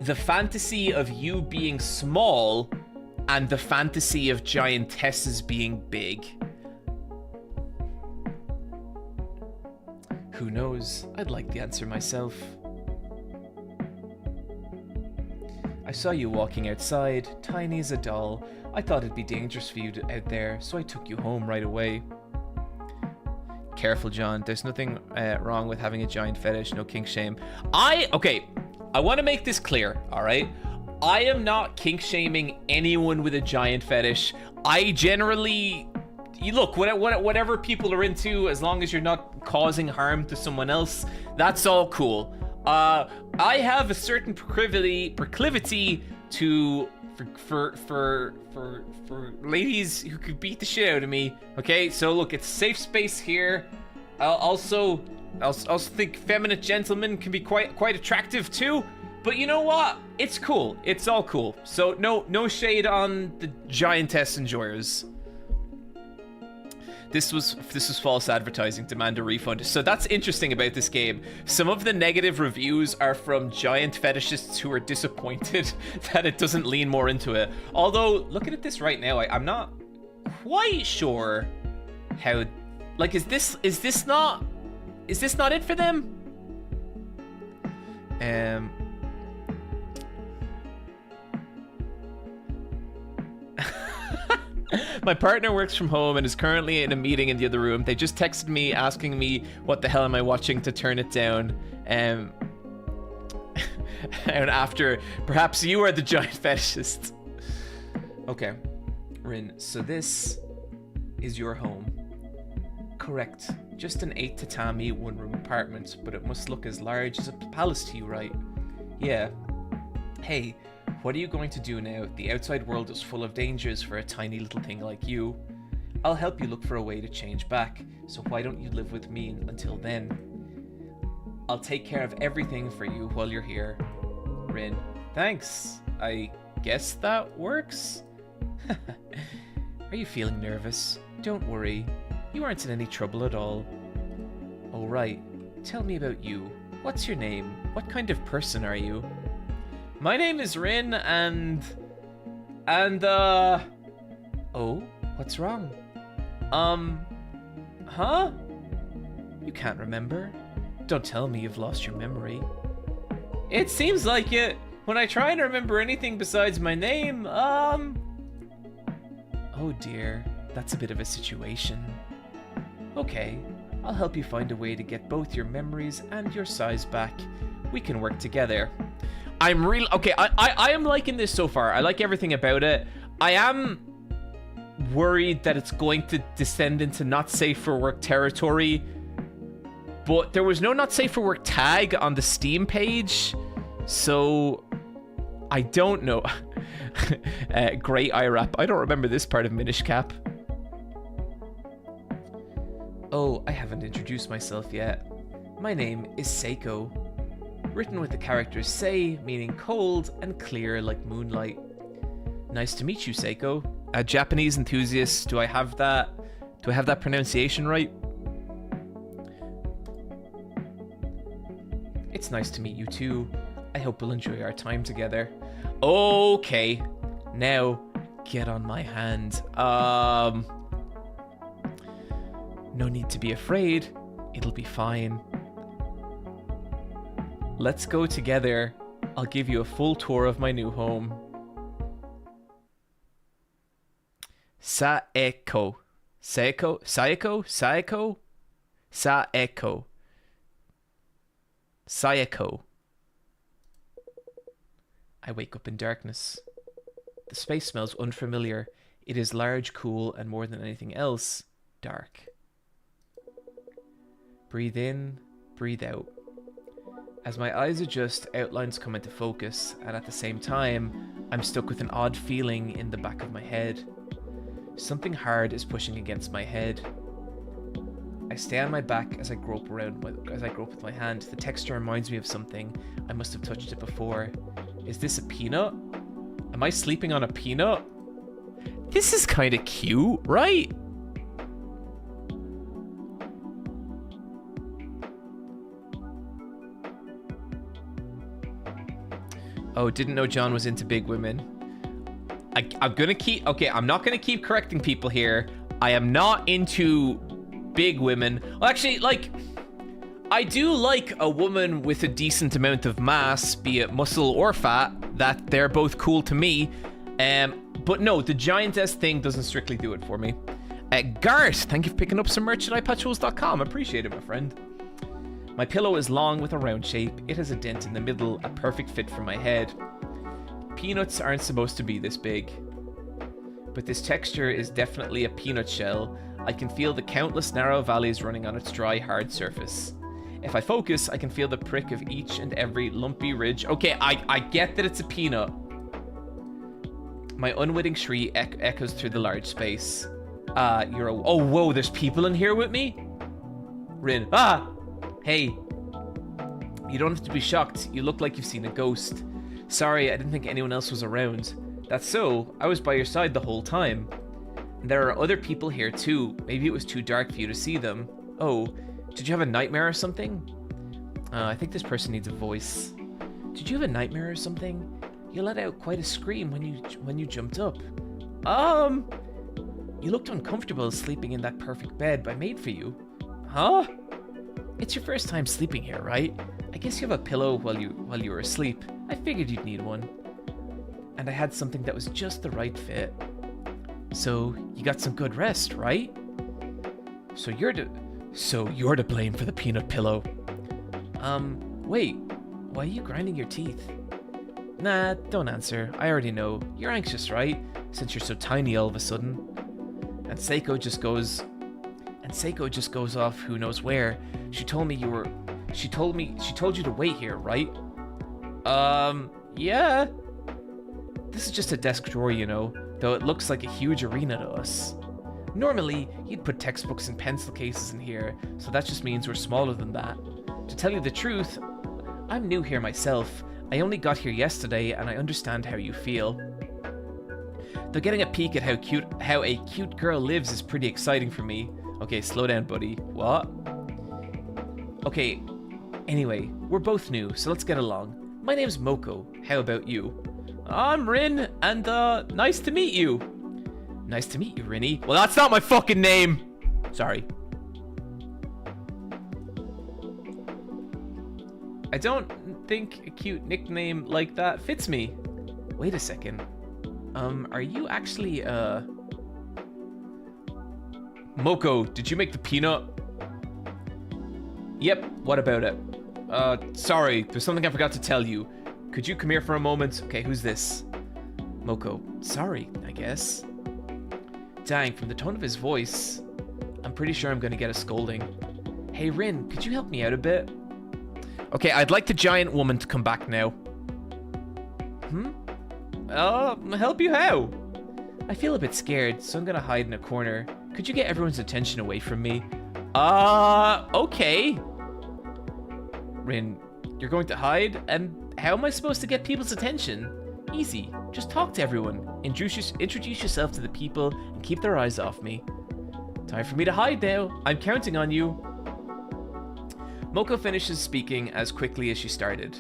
the fantasy of you being small and the fantasy of giantesses being big? Who knows? I'd like the answer myself. I saw you walking outside, tiny as a doll. I thought it'd be dangerous for you out there, so I took you home right away. Careful, John. There's nothing wrong with having a giant fetish, no kink shame. Okay, I want to make this clear, alright? I am not kink shaming anyone with a giant fetish. I generally, you look, whatever people are into, as long as you're not causing harm to someone else, that's all cool. I have a certain proclivity to for ladies who could beat the shit out of me. Okay, so look, it's a safe space here. I also think feminine gentlemen can be quite attractive too. But you know what? It's cool. It's all cool. So no shade on the giantess enjoyers. This was false advertising. Demand a refund. So that's interesting about this game. Some of the negative reviews are from giant fetishists who are disappointed that it doesn't lean more into it. Although, looking at this right now, I'm not quite sure how. Like, is this not it for them? My partner works from home and is currently in a meeting in the other room. They just texted me asking me what the hell am I watching to turn it down. And after, perhaps you are the giant fetishist. Okay, Rin, so this is your home. Correct. Just an 8 tatami, 1-room apartment, but it must look as large as a palace to you, right? Yeah. Hey, what are you going to do now? The outside world is full of dangers for a tiny little thing like you. I'll help you look for a way to change back, so why don't you live with me until then? I'll take care of everything for you while you're here. Rin. Thanks. I guess that works? Are you feeling nervous? Don't worry. You aren't in any trouble at all. Alright, tell me about you. What's your name? What kind of person are you? My name is Rin, and oh, what's wrong? Huh? You can't remember? Don't tell me you've lost your memory. It seems like it. When I try and remember anything besides my name, oh dear, that's a bit of a situation. Okay, I'll help you find a way to get both your memories and your size back. We can work together. I'm really okay. I am liking this so far. I like everything about it. I am worried that it's going to descend into not safe for work territory, but there was no not safe for work tag on the Steam page, so I don't know. Great IRAP. I don't remember this part of Minish Cap. Oh, I haven't introduced myself yet. My name is Saeko. Written with the characters Sei, meaning cold, and clear like moonlight. Nice to meet you, Saeko. A Japanese enthusiast. Do I have that pronunciation right? It's nice to meet you too. I hope we'll enjoy our time together. Okay. Now, get on my hand. No need to be afraid. It'll be fine. Let's go together. I'll give you a full tour of my new home. Saeko. Saeko? Saeko? Saeko? Saeko. Saeko. I wake up in darkness. The space smells unfamiliar. It is large, cool, and more than anything else, dark. Breathe in, breathe out. As my eyes adjust, outlines come into focus, and at the same time, I'm stuck with an odd feeling in the back of my head. Something hard is pushing against my head. I stay on my back as I grope with my hand. The texture reminds me of something. I must have touched it before. Is this a peanut? Am I sleeping on a peanut? This is kind of cute, right? Oh, didn't know John was into big women. I'm gonna keep... Okay, I'm not gonna keep correcting people here. I am not into big women. Well, actually, like... I do like a woman with a decent amount of mass, be it muscle or fat. That they're both cool to me. But no, the giantess thing doesn't strictly do it for me. Garth, thank you for picking up some merch at iPatchholes.com. Appreciate it, my friend. My pillow is long with a round shape. It has a dent in the middle, a perfect fit for my head. Peanuts aren't supposed to be this big. But this texture is definitely a peanut shell. I can feel the countless narrow valleys running on its dry, hard surface. If I focus, I can feel the prick of each and every lumpy ridge. Okay, I get that it's a peanut. My unwitting shriek echoes through the large space. Oh, whoa, there's people in here with me? Rin. Hey. You don't have to be shocked. You look like you've seen a ghost. Sorry, I didn't think anyone else was around. That's so. I was by your side the whole time. And there are other people here too. Maybe it was too dark for you to see them. Oh, did you have a nightmare or something? I think this person needs a voice. Did you have a nightmare or something? You let out quite a scream when you jumped up. You looked uncomfortable sleeping in that perfect bed I made for you. Huh? It's your first time sleeping here, right? I guess you have a pillow while you were asleep. I figured you'd need one. And I had something that was just the right fit. So you got some good rest, right? So you're to blame for the peanut pillow. Wait, why are you grinding your teeth? Nah, don't answer. I already know. You're anxious, right? Since you're so tiny all of a sudden. And Saeko just goes off who knows where. She told you to wait here, right? Yeah. This is just a desk drawer, you know, though it looks like a huge arena to us. Normally, you'd put textbooks and pencil cases in here, so that just means we're smaller than that. To tell you the truth, I'm new here myself. I only got here yesterday, and I understand how you feel. Though getting a peek at how a cute girl lives is pretty exciting for me. Okay, slow down, buddy. What? Okay, anyway, we're both new, so let's get along. My name's Moko. How about you? I'm Rin, and nice to meet you. Nice to meet you, Rinny. Well, that's not my fucking name. Sorry. I don't think a cute nickname like that fits me. Wait a second. Are you actually, Moko, did you make the peanut? Yep, what about it? Sorry, there's something I forgot to tell you. Could you come here for a moment? Okay, who's this? Moko, sorry, I guess. Dang, from the tone of his voice, I'm pretty sure I'm gonna get a scolding. Hey, Rin, could you help me out a bit? Okay, I'd like the giant woman to come back now. Help you how? I feel a bit scared, so I'm gonna hide in a corner. Could you get everyone's attention away from me? Okay. Rin, you're going to hide? And how am I supposed to get people's attention? Easy. Just talk to everyone. Introduce yourself to the people and keep their eyes off me. Time for me to hide now. I'm counting on you. Moko finishes speaking as quickly as she started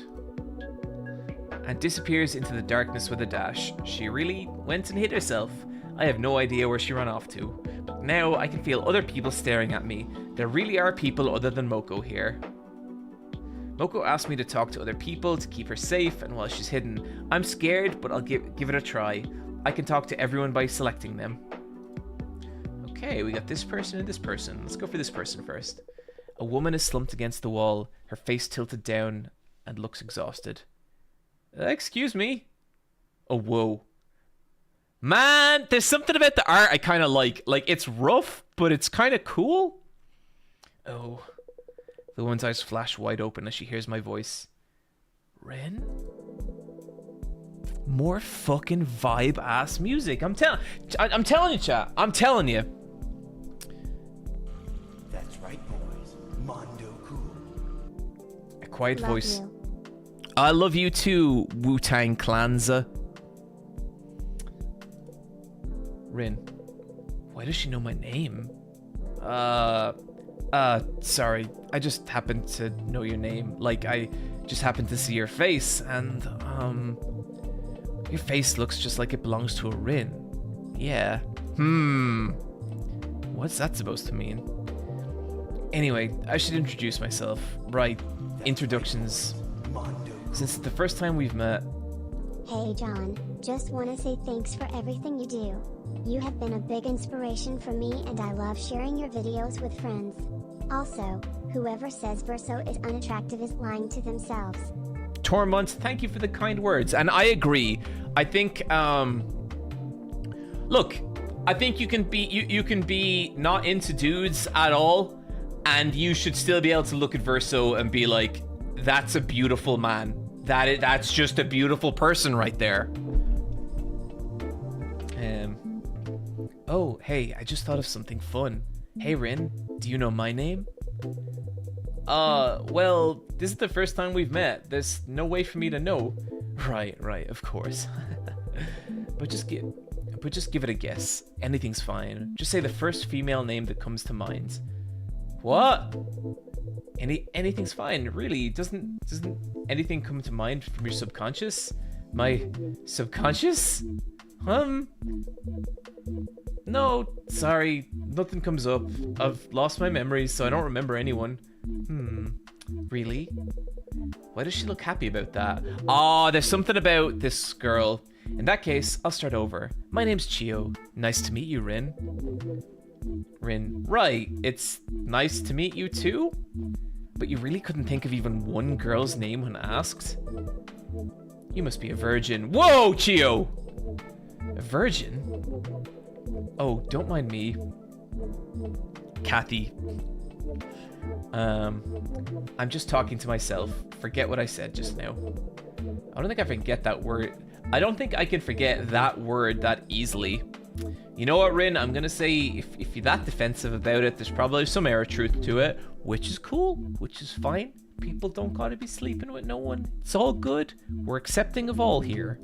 and disappears into the darkness with a dash. She really went and hid herself. I have no idea where she ran off to, but now I can feel other people staring at me. There really are people other than Moko here. Moko asked me to talk to other people to keep her safe, and while she's hidden, I'm scared, but I'll give it a try. I can talk to everyone by selecting them. Okay, we got this person and this person. Let's go for this person first. A woman is slumped against the wall, her face tilted down, and looks exhausted. Excuse me? Oh, whoa. Man, there's something about the art I kind of like. Like, it's rough, but it's kind of cool. Oh. The woman's eyes flash wide open as she hears my voice. Ren? More fucking vibe-ass music. I'm telling you, chat. I'm telling you. That's right, boys. Mondo cool. A quiet Love voice. you. I love you too, Wu-Tang Clanza. Rin. Why does she know my name? Sorry. I just happened to know your name. Like, I just happened to see your face, and, your face looks just like it belongs to a Rin. Yeah. What's that supposed to mean? Anyway, I should introduce myself. Right. Introductions. Since the first time we've met. Hey John, just wanna say thanks for everything you do. You have been a big inspiration for me and I love sharing your videos with friends. Also, whoever says Verso is unattractive is lying to themselves. Tormont, thank you for the kind words, and I agree. I think, look, I think you can be not into dudes at all, and you should still be able to look at Verso and be like, that's a beautiful man. That's just a beautiful person right there. Oh, hey, I just thought of something fun. Hey, Rin, do you know my name? Well, this is the first time we've met. There's no way for me to know. Right, of course. But just give it a guess. Anything's fine. Just say the first female name that comes to mind. What? Anything's fine, really. Doesn't anything come to mind from your subconscious? My subconscious? No, sorry, nothing comes up. I've lost my memories, so I don't remember anyone. Really? Why does she look happy about that? Oh, there's something about this girl. In that case, I'll start over. My name's Chio. Nice to meet you, Rin. Rin, right, it's nice to meet you too? But you really couldn't think of even one girl's name when asked? You must be a virgin. Whoa, Chio! A virgin? Oh, don't mind me. Kathy. I'm just talking to myself. Forget what I said just now. I don't think I forget that word. I don't think I can forget that word that easily. You know what, Rin? I'm gonna say if you're that defensive about it, there's probably some air of truth to it, which is cool, which is fine. People don't gotta be sleeping with no one. It's all good. We're accepting of all here.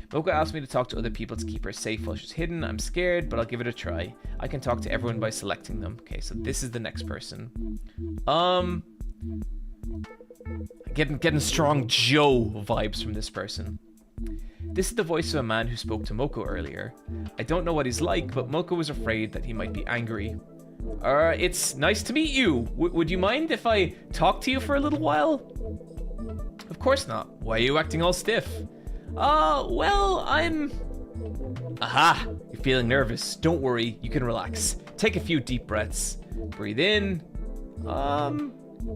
Moko asked me to talk to other people to keep her safe while she's hidden. I'm scared, but I'll give it a try. I can talk to everyone by selecting them. Okay, so this is the next person. Getting strong Joe vibes from this person. This is the voice of a man who spoke to Moko earlier. I don't know what he's like, but Moko was afraid that he might be angry. It's nice to meet you. Would you mind if I talk to you for a little while? Of course not. Why are you acting all stiff? Well, I'm... Aha! You're feeling nervous. Don't worry, you can relax. Take a few deep breaths. Breathe in.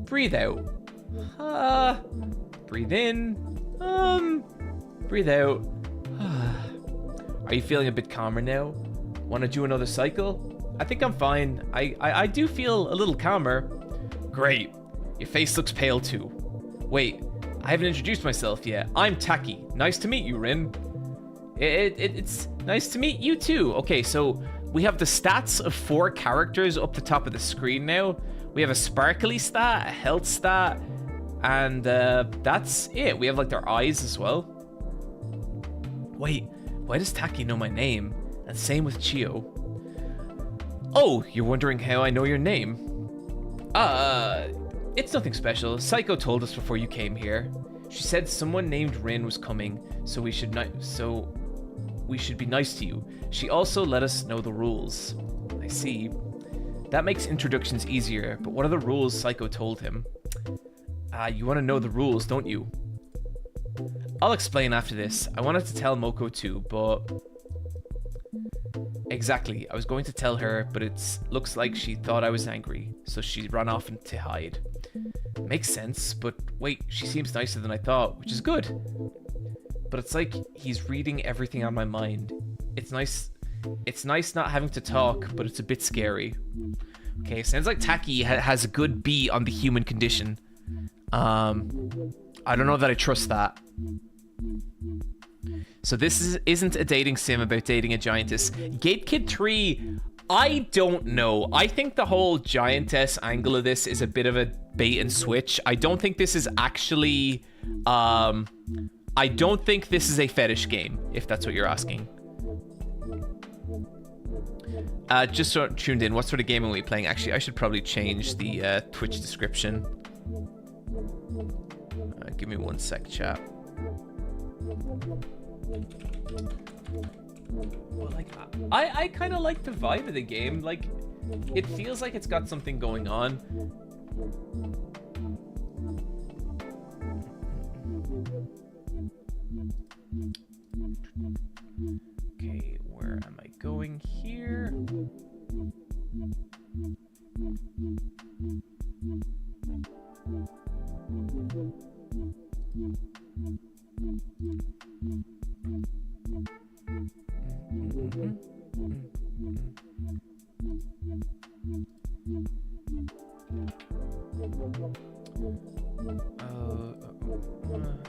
Breathe out. Breathe in. Breathe out. Are you feeling a bit calmer now? Want to do another cycle? I think I'm fine. I do feel a little calmer. Great. Your face looks pale too. Wait, I haven't introduced myself yet. I'm Taki. Nice to meet you, Rin. It's nice to meet you too. Okay, so we have the stats of 4 characters up the top of the screen now. We have a sparkly stat, a health stat, and that's it. We have like their eyes as well. Wait, why does Taki know my name? And same with Chio. Oh, you're wondering how I know your name? It's nothing special. Saeko told us before you came here. She said someone named Rin was coming, so we should be nice to you. She also let us know the rules. I see. That makes introductions easier, but what are the rules Saeko told him? You want to know the rules, don't you? I'll explain after this. I wanted to tell Moko too, but... Exactly, I was going to tell her, but it looks like she thought I was angry, so she ran off to hide. Makes sense, but wait, she seems nicer than I thought, which is good. But it's like he's reading everything on my mind. It's nice not having to talk, but it's a bit scary. Okay, sounds like Taki has a good beat on the human condition. I don't know that I trust that. So this isn't a dating sim about dating a giantess. Gate Kid 3, I don't know. I think the whole giantess angle of this is a bit of a bait and switch. I don't think this is actually... I don't think this is a fetish game, if that's what you're asking. Just so tuned in, what sort of game are we playing? Actually, I should probably change the Twitch description. Give me 1 sec, chat. Well, like, I kind of like the vibe of the game. Like, it feels like it's got something going on. Okay, where am I going here?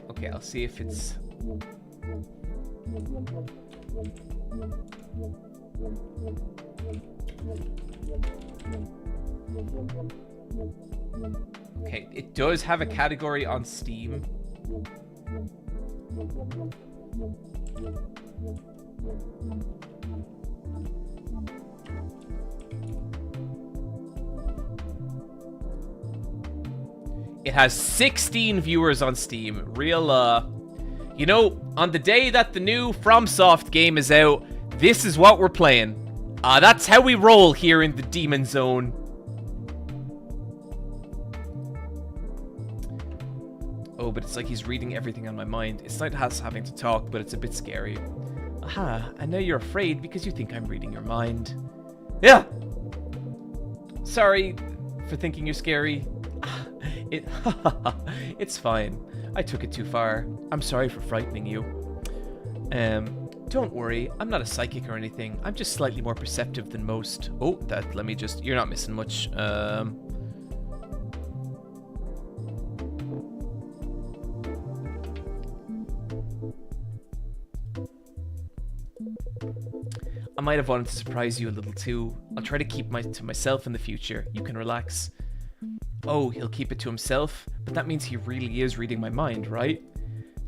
Okay, I'll see if it's... Okay, it does have a category on Steam. It has 16 viewers on Steam. Real, you know, on the day that the new FromSoft game is out, this is what we're playing. That's how we roll here in the Demon Zone. Oh, but it's like he's reading everything on my mind. It's not us having to talk, but it's a bit scary. Aha, I know you're afraid because you think I'm reading your mind. Yeah! Sorry for thinking you're scary. It's fine. I took it too far. I'm sorry for frightening you. Don't worry. I'm not a psychic or anything. I'm just slightly more perceptive than most. Oh, let me just... You're not missing much. I might have wanted to surprise you a little too. I'll try to keep to myself in the future. You can relax. Oh, he'll keep it to himself? But that means he really is reading my mind, right?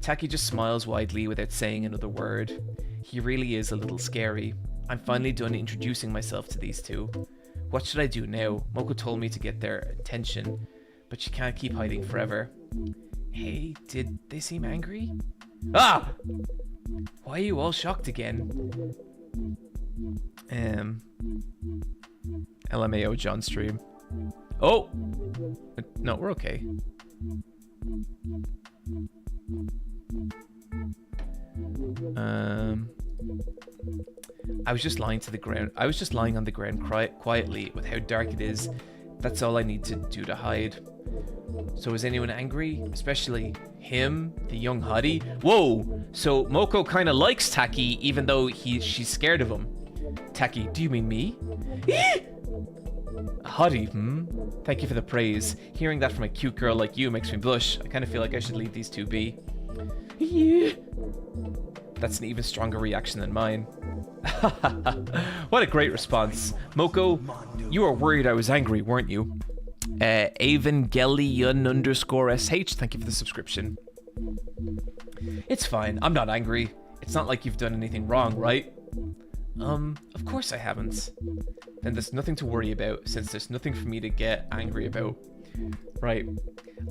Taki just smiles widely without saying another word. He really is a little scary. I'm finally done introducing myself to these two. What should I do now? Moko told me to get their attention, but she can't keep hiding forever. Hey, did they seem angry? Ah! Why are you all shocked again? LMAO John stream. Oh! No, we're okay. I was just lying to the ground. I was just lying on the ground quietly with how dark it is. That's all I need to do to hide. So is anyone angry? Especially him, the young hottie? Whoa! So Moko kind of likes Taki even though she's scared of him. Taki, do you mean me? Hottie, Thank you for the praise. Hearing that from a cute girl like you makes me blush. I kind of feel like I should leave these two be. That's an even stronger reaction than mine. What a great response. Moko, you were worried I was angry, weren't you? Evangelion_SH, thank you for the subscription. It's fine, I'm not angry. It's not like you've done anything wrong, right? Of course I haven't. Then there's nothing to worry about, since there's nothing for me to get angry about. Right.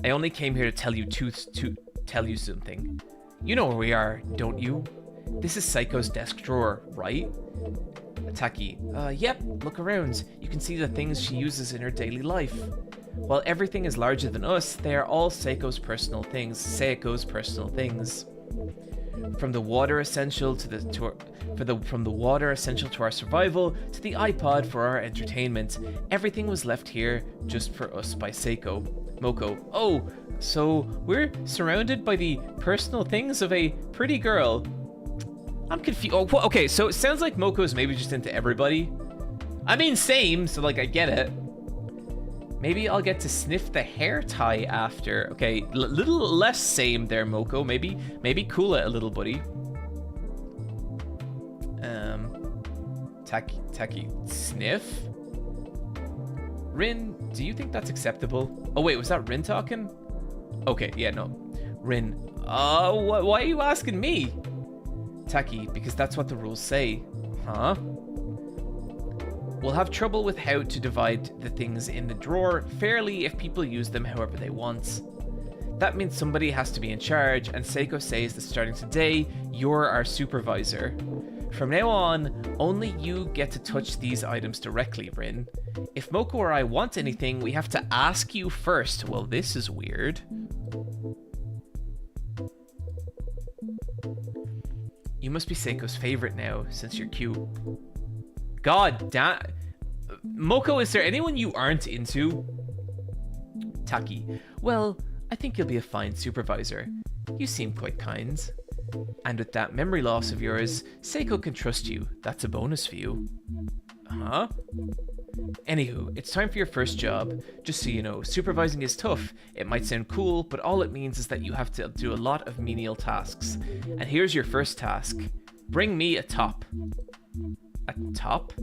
I only came here to tell you something. You know where we are, don't you? This is Saeko's desk drawer, right? Taki, yep, look around. You can see the things she uses in her daily life. While everything is larger than us, they are all Saeko's personal things. From the water essential from the water essential to our survival to the iPod for our entertainment, everything was left here just for us by Saeko. Moko, oh, so we're surrounded by the personal things of a pretty girl. I'm confused. Oh, okay, so it sounds like Moko's maybe just into everybody. I mean, same, so like I get it. Maybe I'll get to sniff the hair tie after. Okay, little less same there, Moko. Maybe cool it a little, buddy. Taki, sniff? Rin, do you think that's acceptable? Oh wait, was that Rin talking? Okay, yeah, no. Rin, why are you asking me? Taki, because that's what the rules say. Huh? We'll have trouble with how to divide the things in the drawer fairly if people use them however they want. That means somebody has to be in charge, and Saeko says that starting today, you're our supervisor. From now on, only you get to touch these items directly, Rin. If Moko or I want anything, we have to ask you first. Well, this is weird. You must be Seiko's favorite now, since you're cute. God damn. Moko, is there anyone you aren't into? Taki, well, I think you'll be a fine supervisor. You seem quite kind. And with that memory loss of yours, Saeko can trust you. That's a bonus for you. Huh? Anywho, it's time for your first job. Just so you know, supervising is tough. It might sound cool, but all it means is that you have to do a lot of menial tasks. And here's your first task. Bring me a top. A top?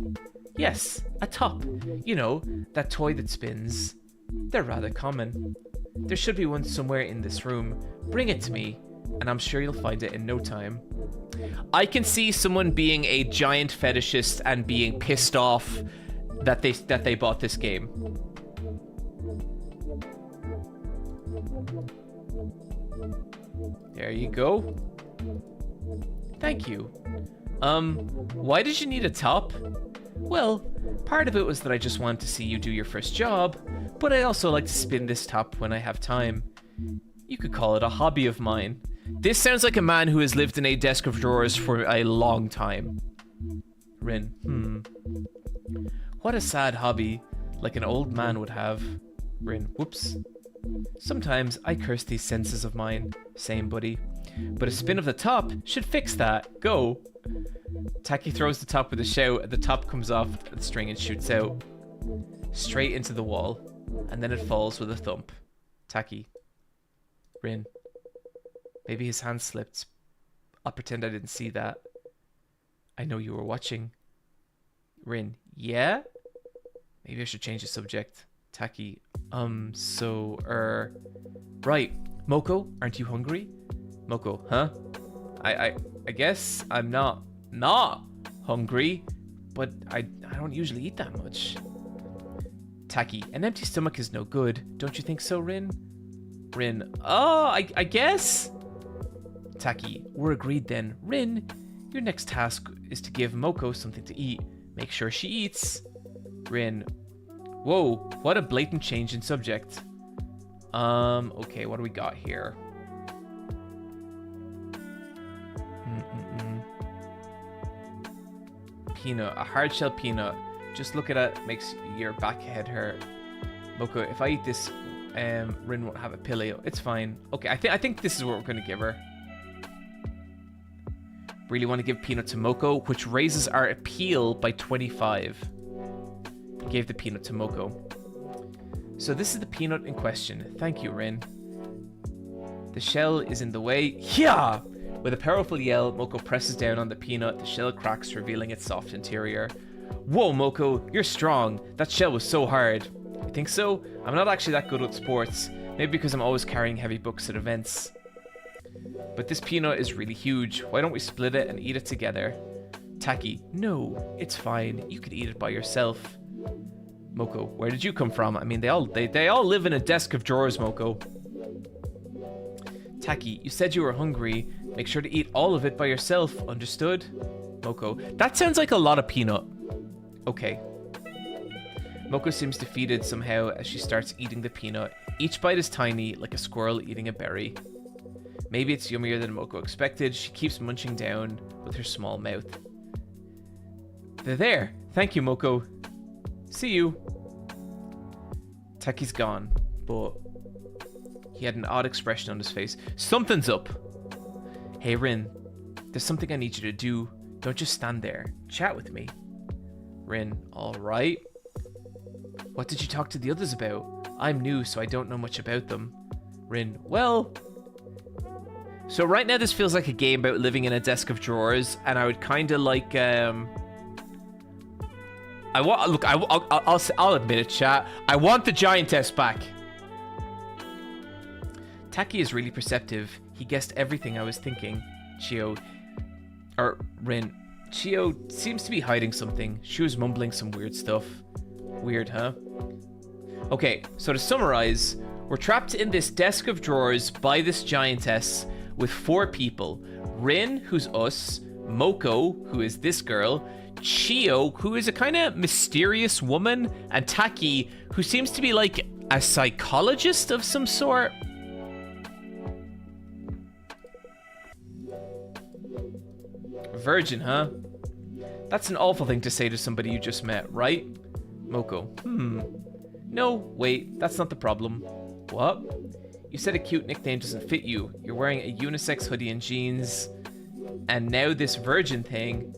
Yes, a top. You know, that toy that spins. They're rather common. There should be one somewhere in this room. Bring it to me, and I'm sure you'll find it in no time. I can see someone being a giant fetishist and being pissed off that they bought this game. There you go. Thank you. Why did you need a top? Well, part of it was that I just wanted to see you do your first job, but I also like to spin this top when I have time. You could call it a hobby of mine. This sounds like a man who has lived in a desk of drawers for a long time. Rin, What a sad hobby, like an old man would have. Rin, whoops. Sometimes I curse these senses of mine. Same, buddy. But a spin of the top should fix that. Go. Taki throws the top with a shout, and the top comes off the string and shoots out. Straight into the wall. And then it falls with a thump. Taki. Rin. Maybe his hand slipped. I'll pretend I didn't see that. I know you were watching. Rin. Yeah? Maybe I should change the subject. Taki. Right. Moko, aren't you hungry? Moko, huh? I guess I'm not hungry, but I don't usually eat that much. Taki, an empty stomach is no good. Don't you think so, Rin? Rin, oh, I guess? Taki, we're agreed then. Rin, your next task is to give Moko something to eat. Make sure she eats. Rin, whoa, what a blatant change in subject. Okay, what do we got here? Peanut, a hard shell peanut. Just look at it, makes your back head hurt. Moko, if I eat this, Rin won't have a pillow. It's fine. Okay, I think this is what we're gonna give her. Really want to give peanut to Moko, which raises our appeal by 25. Gave the peanut to Moko. So this is the peanut in question. Thank you, Rin. The shell is in the way. Yeah! With a powerful yell, Moko presses down on the peanut. The shell cracks, revealing its soft interior. Whoa, Moko, you're strong. That shell was so hard. You think so? I'm not actually that good with sports. Maybe because I'm always carrying heavy books at events. But this peanut is really huge. Why don't we split it and eat it together? Taki, no, it's fine. You could eat it by yourself. Moko, where did you come from? I mean, they all live in a desk of drawers, Moko. Taki, you said you were hungry. Make sure to eat all of it by yourself, understood? Moko, that sounds like a lot of peanut. Okay. Moko seems defeated somehow as she starts eating the peanut. Each bite is tiny, like a squirrel eating a berry. Maybe it's yummier than Moko expected. She keeps munching down with her small mouth. They're there. Thank you, Moko. See you. Taki's gone, but he had an odd expression on his face. Something's up. Hey, Rin. There's something I need you to do. Don't just stand there. Chat with me. Rin, alright. What did you talk to the others about? I'm new, so I don't know much about them. Rin, well... So right now this feels like a game about living in a desk of drawers, and I would kind of like, I'll admit it, chat. I want the giantess back. Taki is really perceptive. He guessed everything I was thinking. Rin. Chio seems to be hiding something. She was mumbling some weird stuff. Weird, huh? Okay, so to summarize, we're trapped in this desk of drawers by this giantess with 4 people. Rin, who's us, Moko, who is this girl, Chio, who is a kind of mysterious woman, and Taki, who seems to be like a psychologist of some sort. Virgin, huh? That's an awful thing to say to somebody you just met, right? Moko, No, wait, that's not the problem. What? You said a cute nickname doesn't fit you. You're wearing a unisex hoodie and jeans, and now this virgin thing.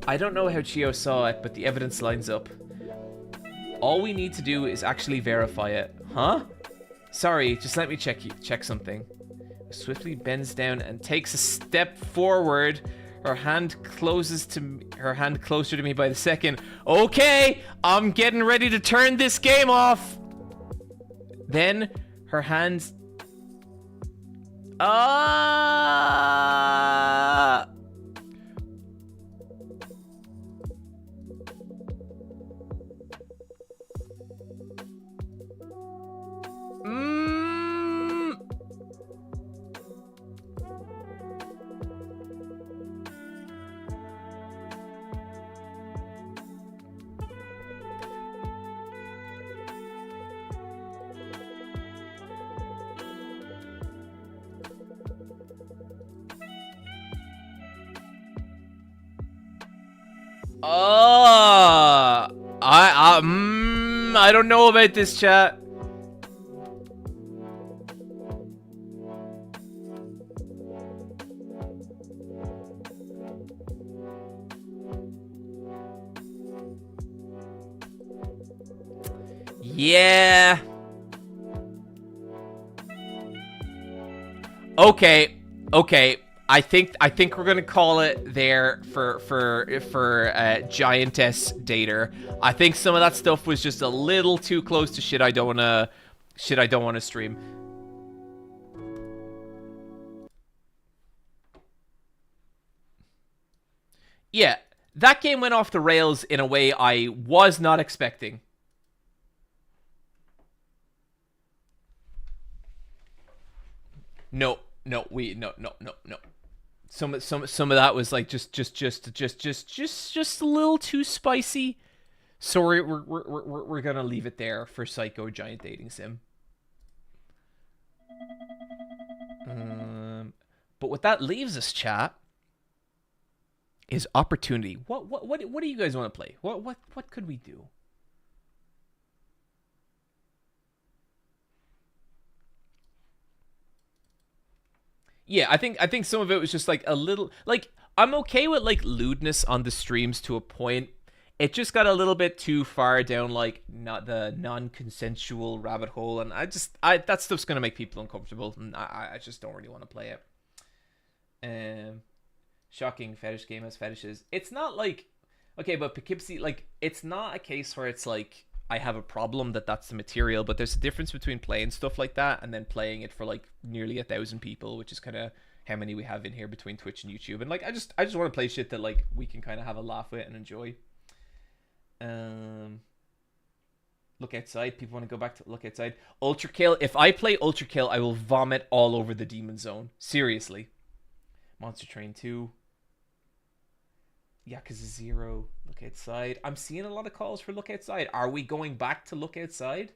I don't know how Chio saw it, but the evidence lines up. All we need to do is actually verify it. Huh? Sorry, just let me check something. Swiftly bends down and takes a step forward. Her hand closer to me by the second. Okay, I'm getting ready to turn this game off. Then her hands. I don't know about this, chat. Yeah. Okay. I think we're gonna call it there for Giantess Dater. I think some of that stuff was just a little too close to shit I don't wanna stream. Yeah, that game went off the rails in a way I was not expecting. No. Some of that was like just a little too spicy. So we're gonna leave it there for Saeko Giant Dating Sim. But what that leaves us, chat, is opportunity. What do you guys want to play? What could we do? Yeah, I think some of it was just like a little, like, I'm okay with like lewdness on the streams to a point. It just got a little bit too far down like not the non-consensual rabbit hole, and that stuff's gonna make people uncomfortable, and I just don't really want to play it. Shocking fetish game has fetishes. It's not like, okay, but Poughkeepsie, like, it's not a case where it's like I have a problem that's the material, but there's a difference between playing stuff like that and then playing it for like nearly 1,000 people, which is kind of how many we have in here between Twitch and YouTube. And like, I just want to play shit that like we can kind of have a laugh with and enjoy. Look Outside. People want to go back to Look Outside. Ultra Kill. If I play Ultra Kill, I will vomit all over the Demon Zone. Seriously. Monster Train 2. Yakuza 0, Look Outside. I'm seeing a lot of calls for Look Outside. Are we going back to Look Outside?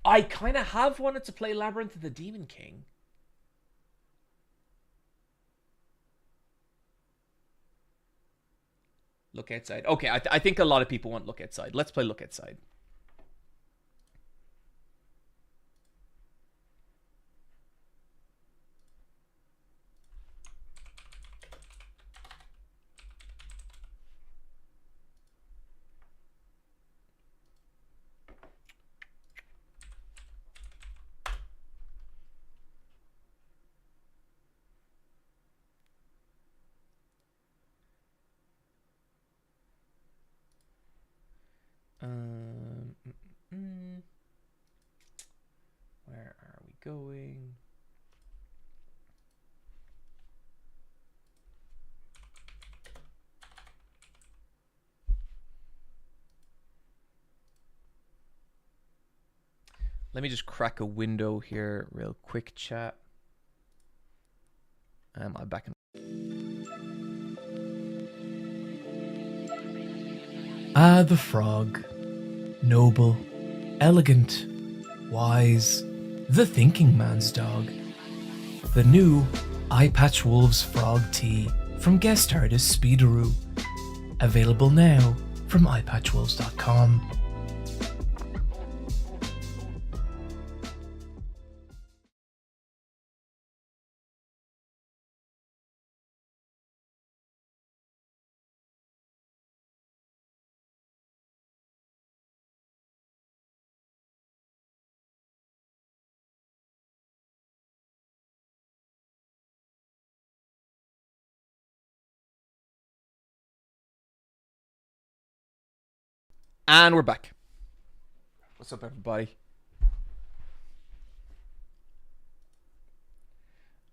I kind of have wanted to play Labyrinth of the Demon King. Look Outside. Okay, I think a lot of people want Look Outside. Let's play Look Outside. Where are we going? Let me just crack a window here real quick, chat. I'm back in. The frog. Noble, elegant, wise, the thinking man's dog. The new Eye Patch Wolves Frog Tea from guest artist Speederoo. Available now from eyepatchwolves.com. And we're back. What's up, everybody?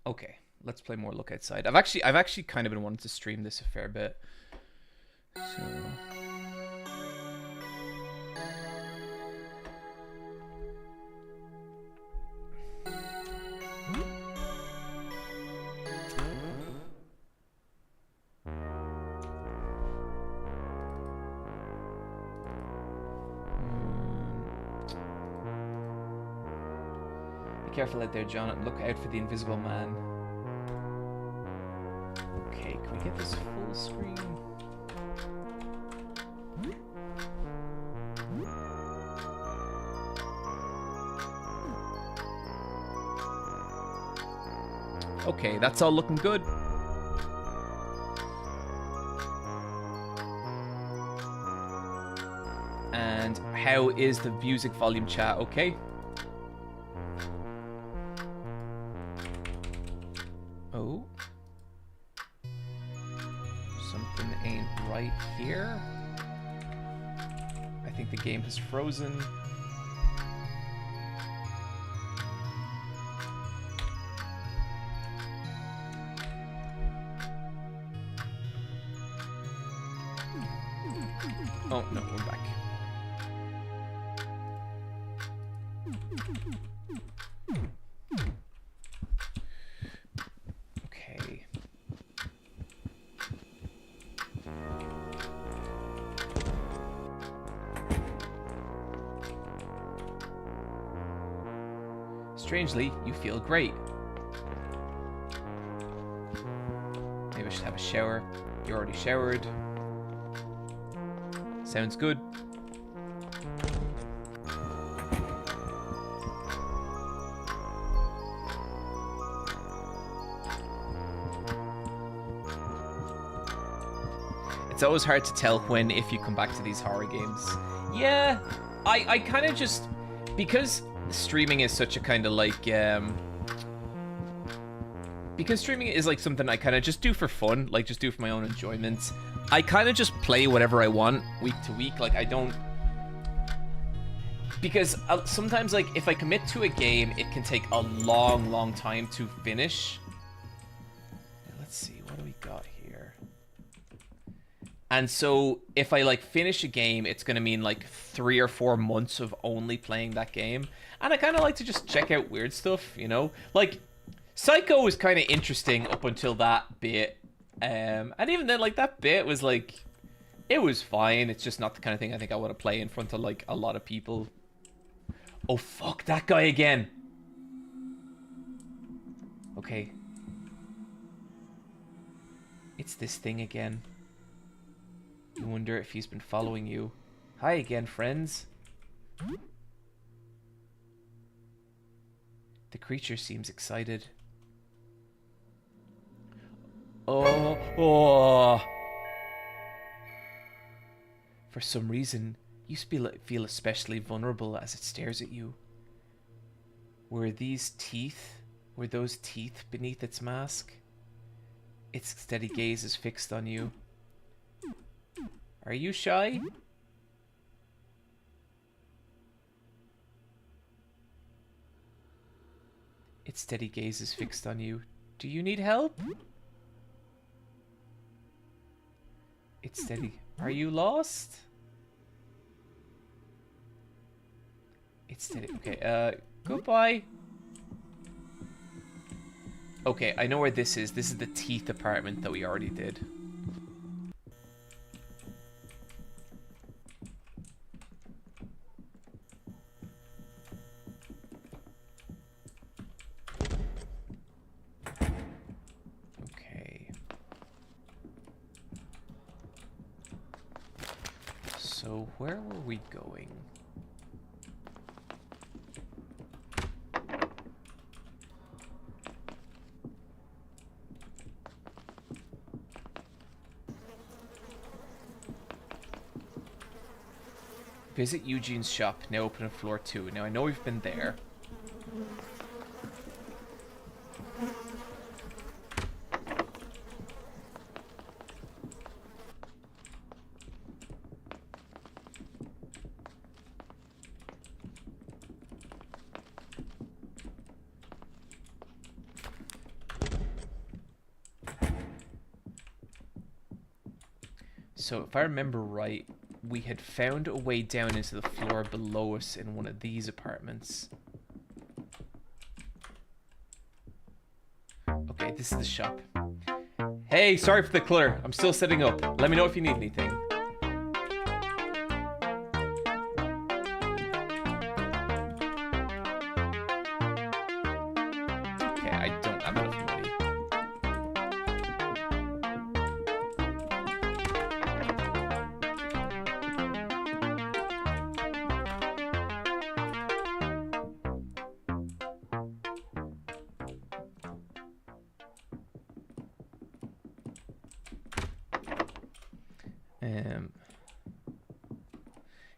Okay, let's play more Look Outside. I've actually kind of been wanting to stream this a fair bit. So be careful out there, John, and look out for the invisible man. Okay, can we get this full screen? Okay, that's all looking good. And how is the music volume, chat? Okay. Oh. Something ain't right here. I think the game has frozen. Oh, no, we're back. Okay. Strangely, you feel great. Maybe I should have a shower. You're already showered. Sounds good. It's always hard to tell when, if you come back to these horror games. Yeah, I kind of just, because streaming is such a kind of like, because streaming is like something I kind of just do for fun, like just do for my own enjoyment. I kind of just play whatever I want week to week. Like I don't, because sometimes like if I commit to a game, it can take a long time to finish. Let's see, what do we got here? And so if I like finish a game, it's gonna mean like 3 or 4 months of only playing that game. And I kind of like to just check out weird stuff, you know? Like Saeko was kind of interesting up until that bit. And even then, like, that bit was, like, it was fine. It's just not the kind of thing I think I want to play in front of, like, a lot of people. Oh, fuck, that guy again. Okay. It's this thing again. You wonder if he's been following you. Hi again, friends. The creature seems excited. Oh. For some reason, you feel especially vulnerable as it stares at you. Were those teeth beneath its mask? Its steady gaze is fixed on you. Are you shy? Its steady gaze is fixed on you. Do you need help? It's steady. Are you lost? It's steady. Okay, goodbye. Okay, I know where this is. This is the teeth apartment that we already did. So where were we going? Visit Eugene's shop, now open on floor 2. Now I know we've been there. So if I remember right, we had found a way down into the floor below us in one of these apartments. Okay, this is the shop. Hey, sorry for the clutter. I'm still setting up. Let me know if you need anything. Okay, I don't have enough money.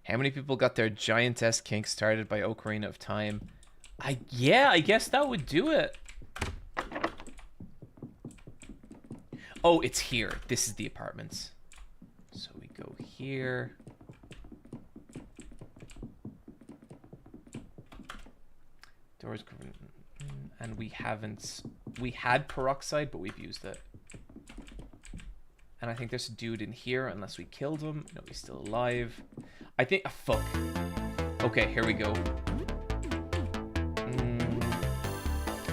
How many people got their giantess kink started by Ocarina of Time? Yeah, I guess that would do it. Oh, it's here. This is the apartments. So we go here. Doors, and we haven't. We had peroxide, but we've used it. And I think there's a dude in here, unless we killed him. No, he's still alive. I think. Oh, fuck. Okay, here we go.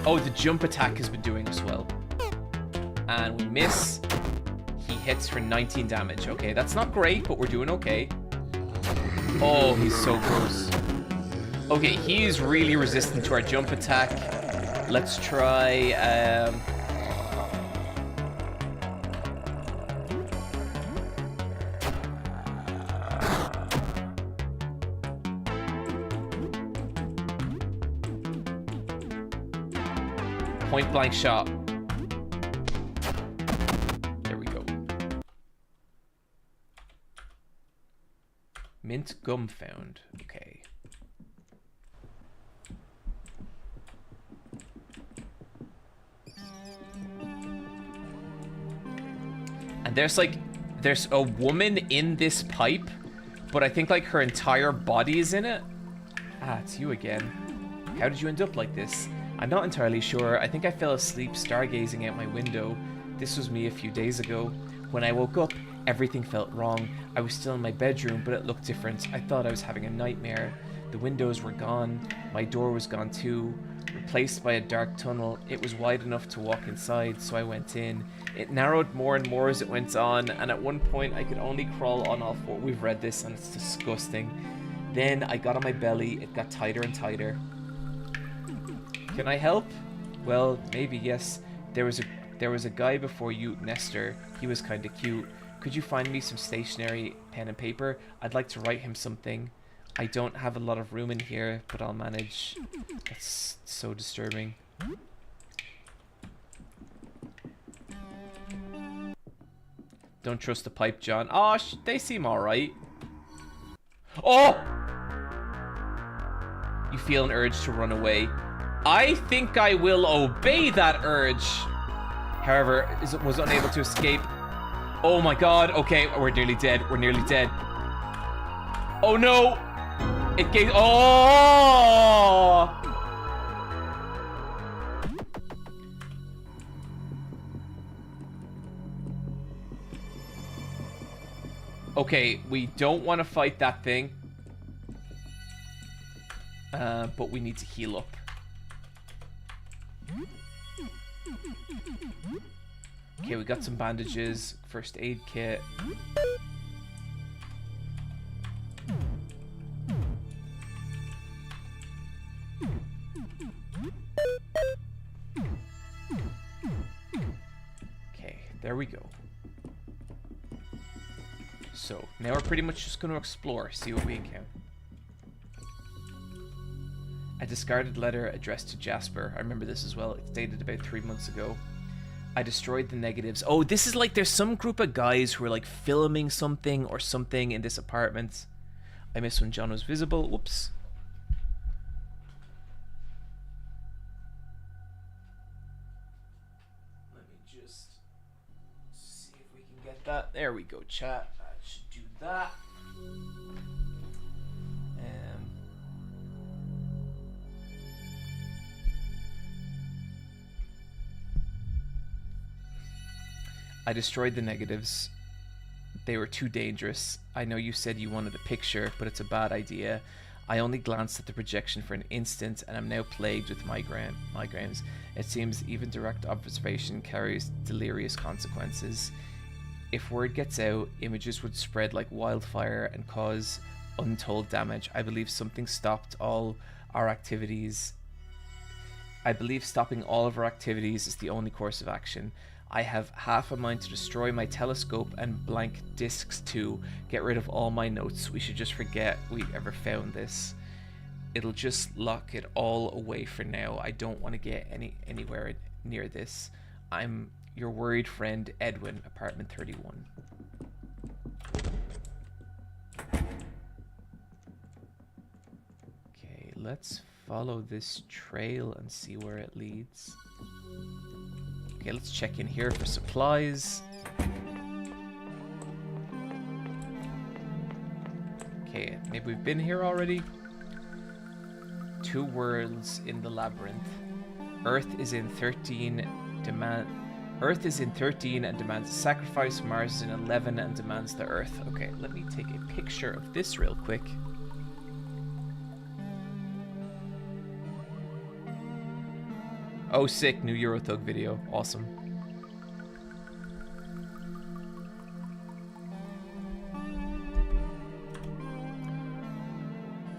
Oh, the jump attack has been doing us well. And we miss. He hits for 19 damage. Okay, that's not great, but we're doing okay. Oh, he's so close. Okay, he's really resistant to our jump attack. Let's try. Point blank shot. There we go. Mint gum found. Okay. And there's a woman in this pipe, but I think like her entire body is in it. Ah, it's you again. How did you end up like this? I'm not entirely sure. I think I fell asleep stargazing out my window. This was me a few days ago. When I woke up, everything felt wrong. I was still in my bedroom, but it looked different. I thought I was having a nightmare. The windows were gone. My door was gone too. Replaced by a dark tunnel. It was wide enough to walk inside, so I went in. It narrowed more and more as it went on, and at one point I could only crawl on all four. We've read this and it's disgusting. Then I got on my belly. It got tighter and tighter. Can I help? Well, maybe yes. There was a guy before you, Nestor. He was kind of cute. Could you find me some stationery, pen and paper? I'd like to write him something. I don't have a lot of room in here, but I'll manage. That's so disturbing. Don't trust the pipe, John. Oh, they seem alright. Oh! You feel an urge to run away. I think I will obey that urge. However, was unable to escape. Oh my god. Okay, we're nearly dead. We're nearly dead. Oh no! It gave. Oh! Okay, we don't want to fight that thing. But we need to heal up. Okay, we got some bandages, first aid kit. Okay, there we go. So, now we're pretty much just going to explore, see what we encounter. A discarded letter addressed to Jasper. I remember this as well. It's dated about 3 months ago. I destroyed the negatives. Oh, this is like there's some group of guys who are like filming something or something in this apartment. I missed when John was visible. Whoops. Let me just see if we can get that. There we go, chat. I should do that. I destroyed the negatives. They were too dangerous. I know you said you wanted a picture, but it's a bad idea. I only glanced at the projection for an instant, and I'm now plagued with migraines. It seems even direct observation carries delirious consequences. If word gets out, images would spread like wildfire and cause untold damage. I believe stopping all of our activities is the only course of action. I have half a mind to destroy my telescope and blank discs too. Get rid of all my notes. We should just forget we ever found this. It'll just lock it all away for now. I don't want to get anywhere near this. I'm your worried friend, Edwin, apartment 31. Okay, let's follow this trail and see where it leads. Okay, let's check in here for supplies. Okay, maybe we've been here already. 2 worlds in the labyrinth. Earth is in 13 and demands a sacrifice. Mars is in 11 and demands the Earth. Okay, let me take a picture of this real quick. Oh, sick, new Eurothug video. Awesome.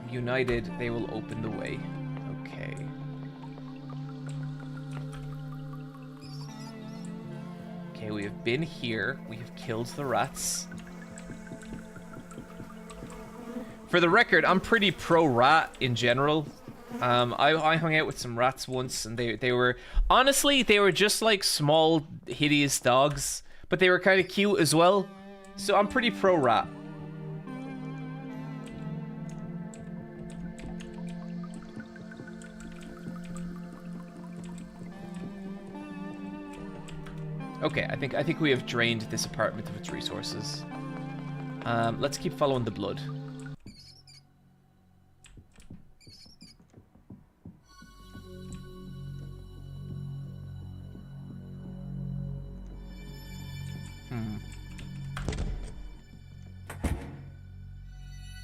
United, they will open the way. Okay. Okay, we have been here. We have killed the rats. For the record, I'm pretty pro-rat in general. I hung out with some rats once, and they were... Honestly, they were just like small, hideous dogs. But they were kind of cute as well. So I'm pretty pro-rat. Okay, I think we have drained this apartment of its resources. Let's keep following the blood.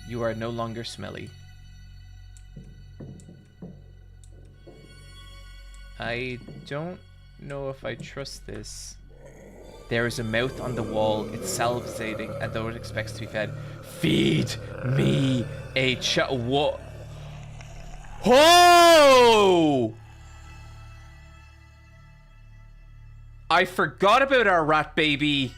You are no longer smelly. I don't know if I trust this. There is a mouth on the wall. It's salivating and though it expects to be fed. Feed me a what? Whoa! I forgot about our rat baby.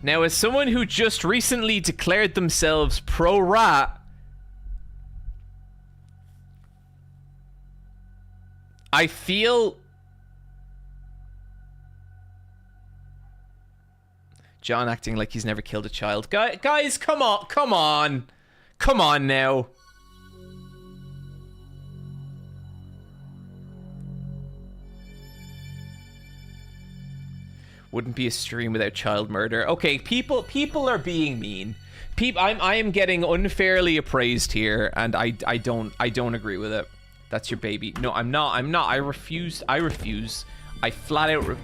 Now, as someone who just recently declared themselves pro-rat, I feel... John acting like he's never killed a child. Guys, come on, come on. Come on now. Wouldn't be a stream without child murder. Okay, people are being mean. I am getting unfairly appraised here, and I don't agree with it. That's your baby. No, I'm not. I refuse. I flat out.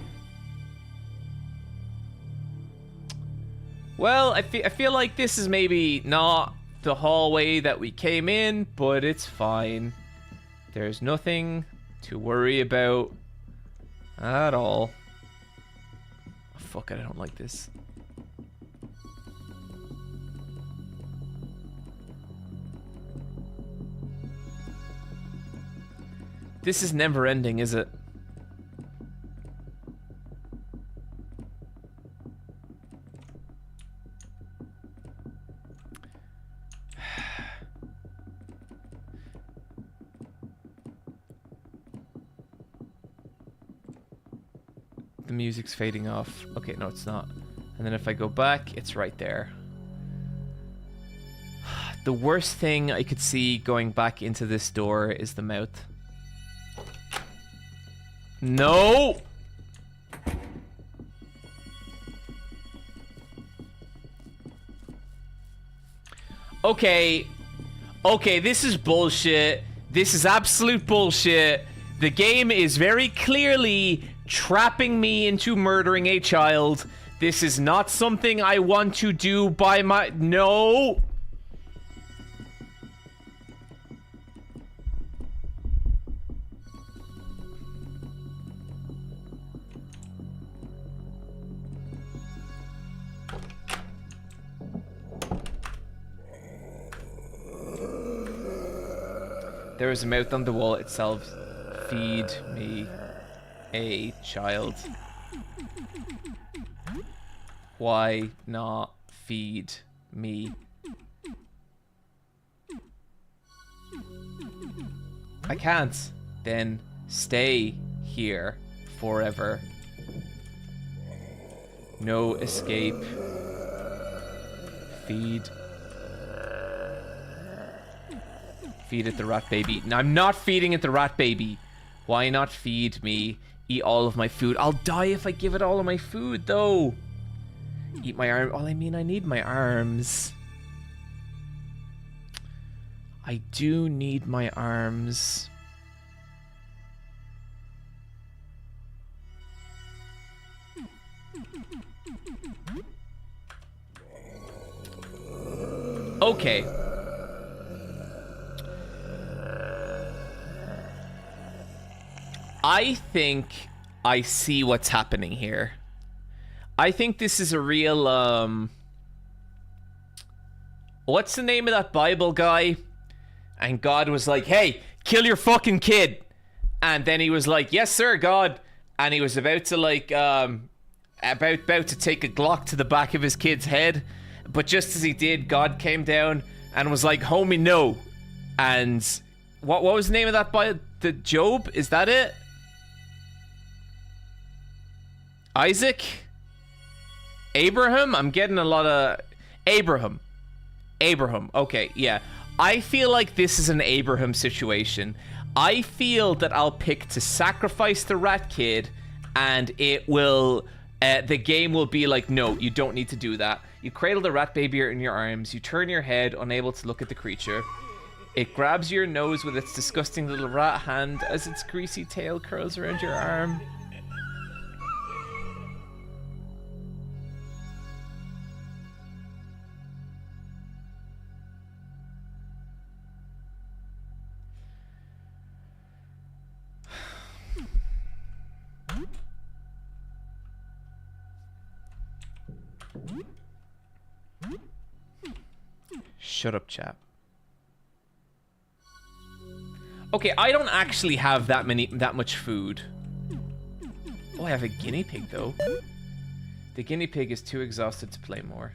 Well, I feel like this is maybe not the hallway that we came in, but it's fine. There's nothing to worry about at all. Fuck it, I don't like this. This is never ending, is it? The music's fading off. Okay, no, it's not. And then if I go back, it's right there. The worst thing I could see going back into this door is the mouth. No! Okay. Okay, this is bullshit. This is absolute bullshit. The game is very clearly trapping me into murdering a child. This is not something I want to do by my... No! There is a mouth on the wall itself. Feed me a child. Why not feed me? I can't. Then stay here forever. No escape. Feed. Feed it the rat baby. No, I'm not feeding it the rat baby. Why not feed me? Eat all of my food. I'll die if I give it all of my food, though. Eat my arm. Well, I mean, I need my arms. I do need my arms. Okay. I think I see what's happening here. I think this is a real, what's the name of that Bible guy? And God was like, hey, kill your fucking kid. And then he was like, yes, sir, God. And he was about to, like, about to take a Glock to the back of his kid's head. But just as he did, God came down and was like, homie, no. And what was the name of that Bible? The Job? Is that it? Isaac? Abraham? I'm getting a lot of... Abraham. Okay, yeah. I feel like this is an Abraham situation. I feel that I'll pick to sacrifice the rat kid, and it will... the game will be like, no, you don't need to do that. You cradle the rat baby in your arms. You turn your head, unable to look at the creature. It grabs your nose with its disgusting little rat hand as its greasy tail curls around your arm. Shut up, chap. Okay, I don't actually have that much food. Oh, I have a guinea pig though. The guinea pig is too exhausted to play more.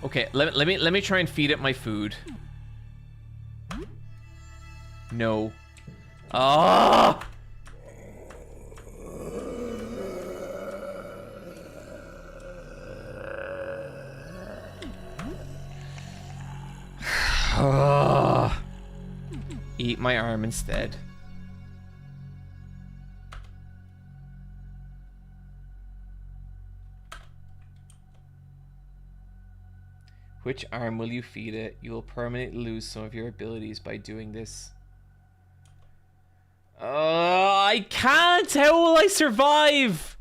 Okay, let me try and feed it my food. No. Ah! Eat my arm instead. Which arm will you feed it? You will permanently lose some of your abilities by doing this. I can't! How will I survive?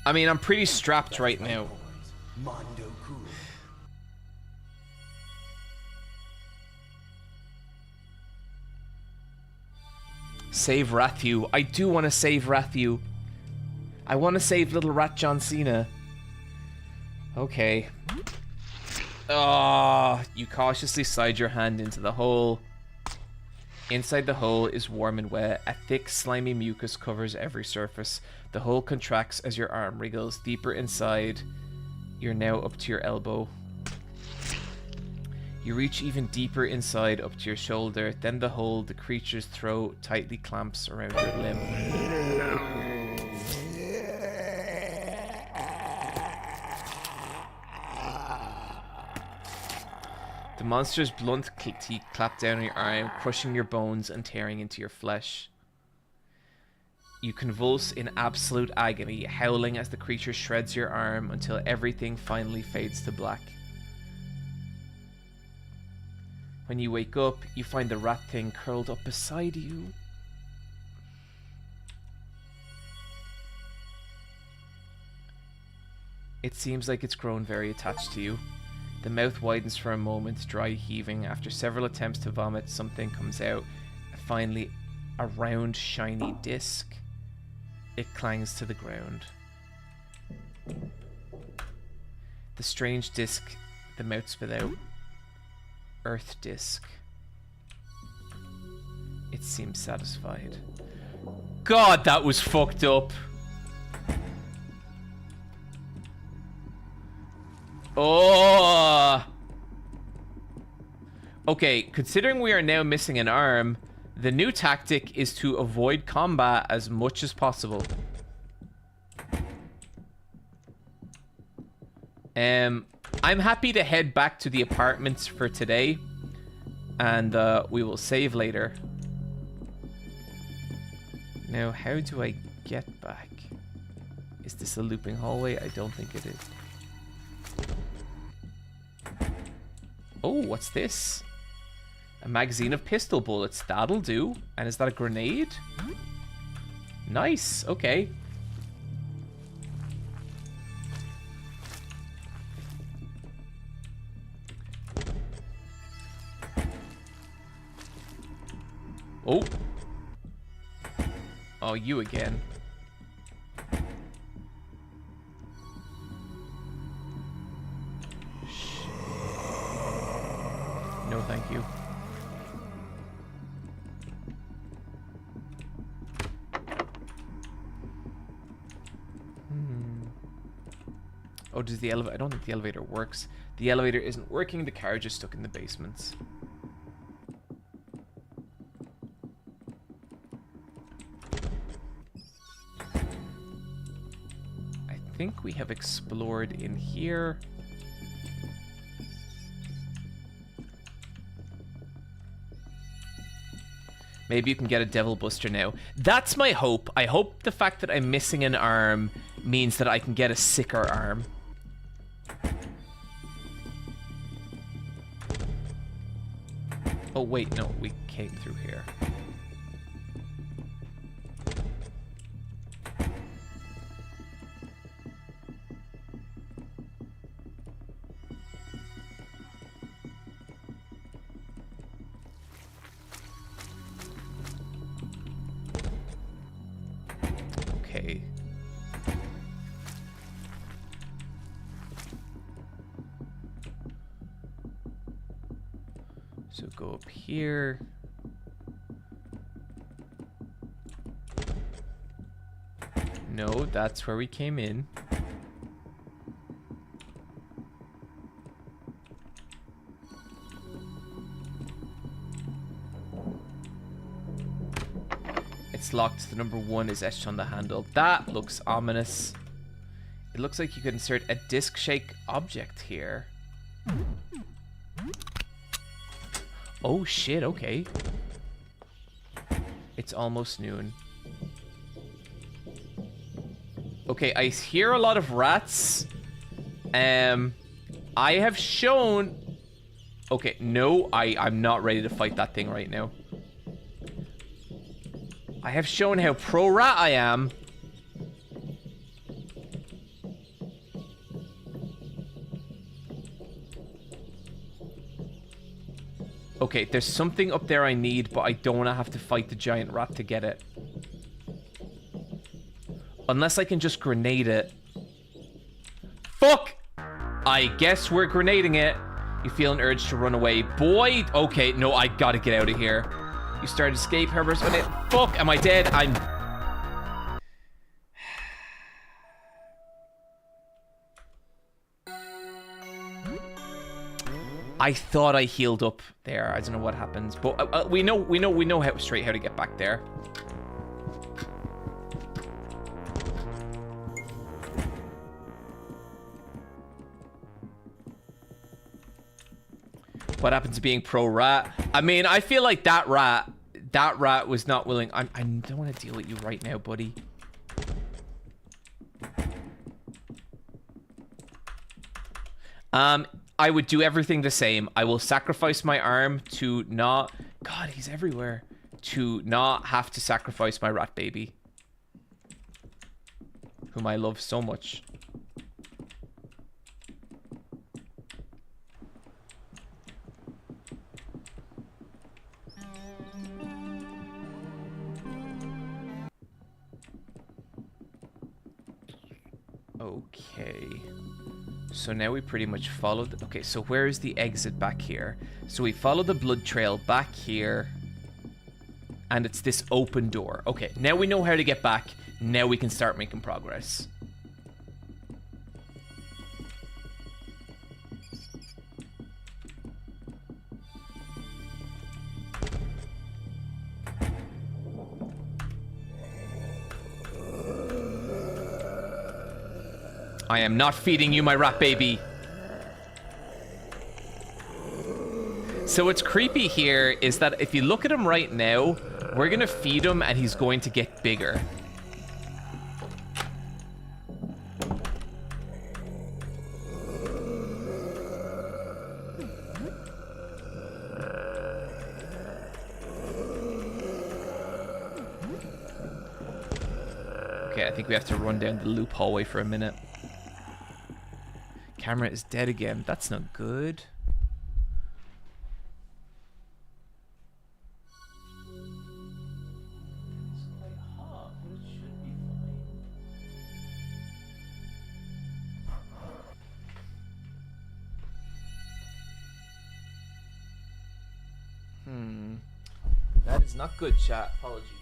I mean, I'm pretty strapped right now. Save Rathu. I do want to save Rathu. I want to save little rat John Cena. Okay. You cautiously slide your hand into the hole. Inside the hole is warm and wet. A thick, slimy mucus covers every surface. The hole contracts as your arm wriggles deeper inside. You're now up to your elbow. You reach even deeper inside up to your shoulder, then behold, the creature's throat tightly clamps around your limb. The monster's blunt teeth clap down on your arm, crushing your bones and tearing into your flesh. You convulse in absolute agony, howling as the creature shreds your arm until everything finally fades to black. When you wake up, you find the rat thing curled up beside you. It seems like it's grown very attached to you. The mouth widens for a moment, dry heaving. After several attempts to vomit, something comes out. Finally, a round, shiny disc. It clangs to the ground. The strange disc the mouth spit out. Earth disc. It seems satisfied. God, that was fucked up. Oh. Okay, considering we are now missing an arm, the new tactic is to avoid combat as much as possible. I'm happy to head back to the apartments for today, and we will save later. Now, how do I get back? Is this a looping hallway? I don't think it is. Oh, what's this? A magazine of pistol bullets. That'll do. And is that a grenade? Nice. Okay. Oh. Oh, you again. No, thank you. Oh, does the elevator... I don't think the elevator works. The elevator isn't working. The carriage is stuck in the basements. I think we have explored in here. Maybe you can get a Devil Buster now. That's my hope. I hope the fact that I'm missing an arm means that I can get a sicker arm. Oh, wait, no, we came through here. Okay. So go up here. No, that's where we came in. It's locked. The number 1 is etched on the handle. That looks ominous. It looks like you could insert a disc-shaped object here. Oh shit, okay. It's almost noon. Okay, I hear a lot of rats. I have shown... Okay, no, I'm not ready to fight that thing right now. I have shown how pro-rat I am. Okay, there's something up there I need, but I don't want to have to fight the giant rat to get it. Unless I can just grenade it. Fuck! I guess we're grenading it. You feel an urge to run away. Boy! Okay, no, I gotta get out of here. You start to escape, Herbert's on it. Fuck, am I dead? I'm... I thought I healed up there. I don't know what happens, but we know how to get back there. What happened to being pro rat? I mean, I feel like that rat was not willing. I don't want to deal with you right now, buddy. I would do everything the same. I will sacrifice my arm to not... God, he's everywhere. To not have to sacrifice my rat baby. Whom I love so much. Okay. So now we pretty much followed... Okay, so where is the exit back here? So we follow the blood trail back here. And it's this open door. Okay, now we know how to get back. Now we can start making progress. I am not feeding you my rat baby. So what's creepy here is that if you look at him right now, we're gonna feed him and he's going to get bigger. Okay, I think we have to run down the loop hallway for a minute. Camera is dead again. That's not good. That is not good, chat. Apologies.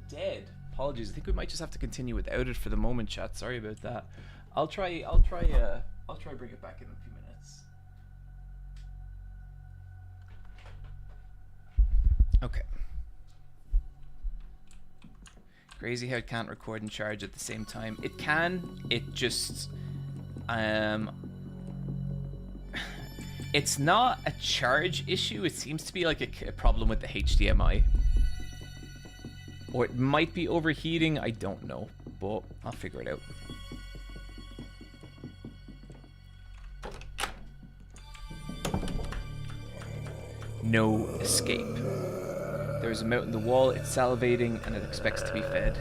Dead. Apologies. I think we might just have to continue without it for the moment, chat. Sorry about that. I'll try bring it back in a few minutes. Okay. Crazy how it can't record and charge at the same time. It can. It just it's not a charge issue. It seems to be like a problem with the HDMI. Or it might be overheating, I don't know, but I'll figure it out. No escape. There's a mouse in the wall, it's salivating, and it expects to be fed.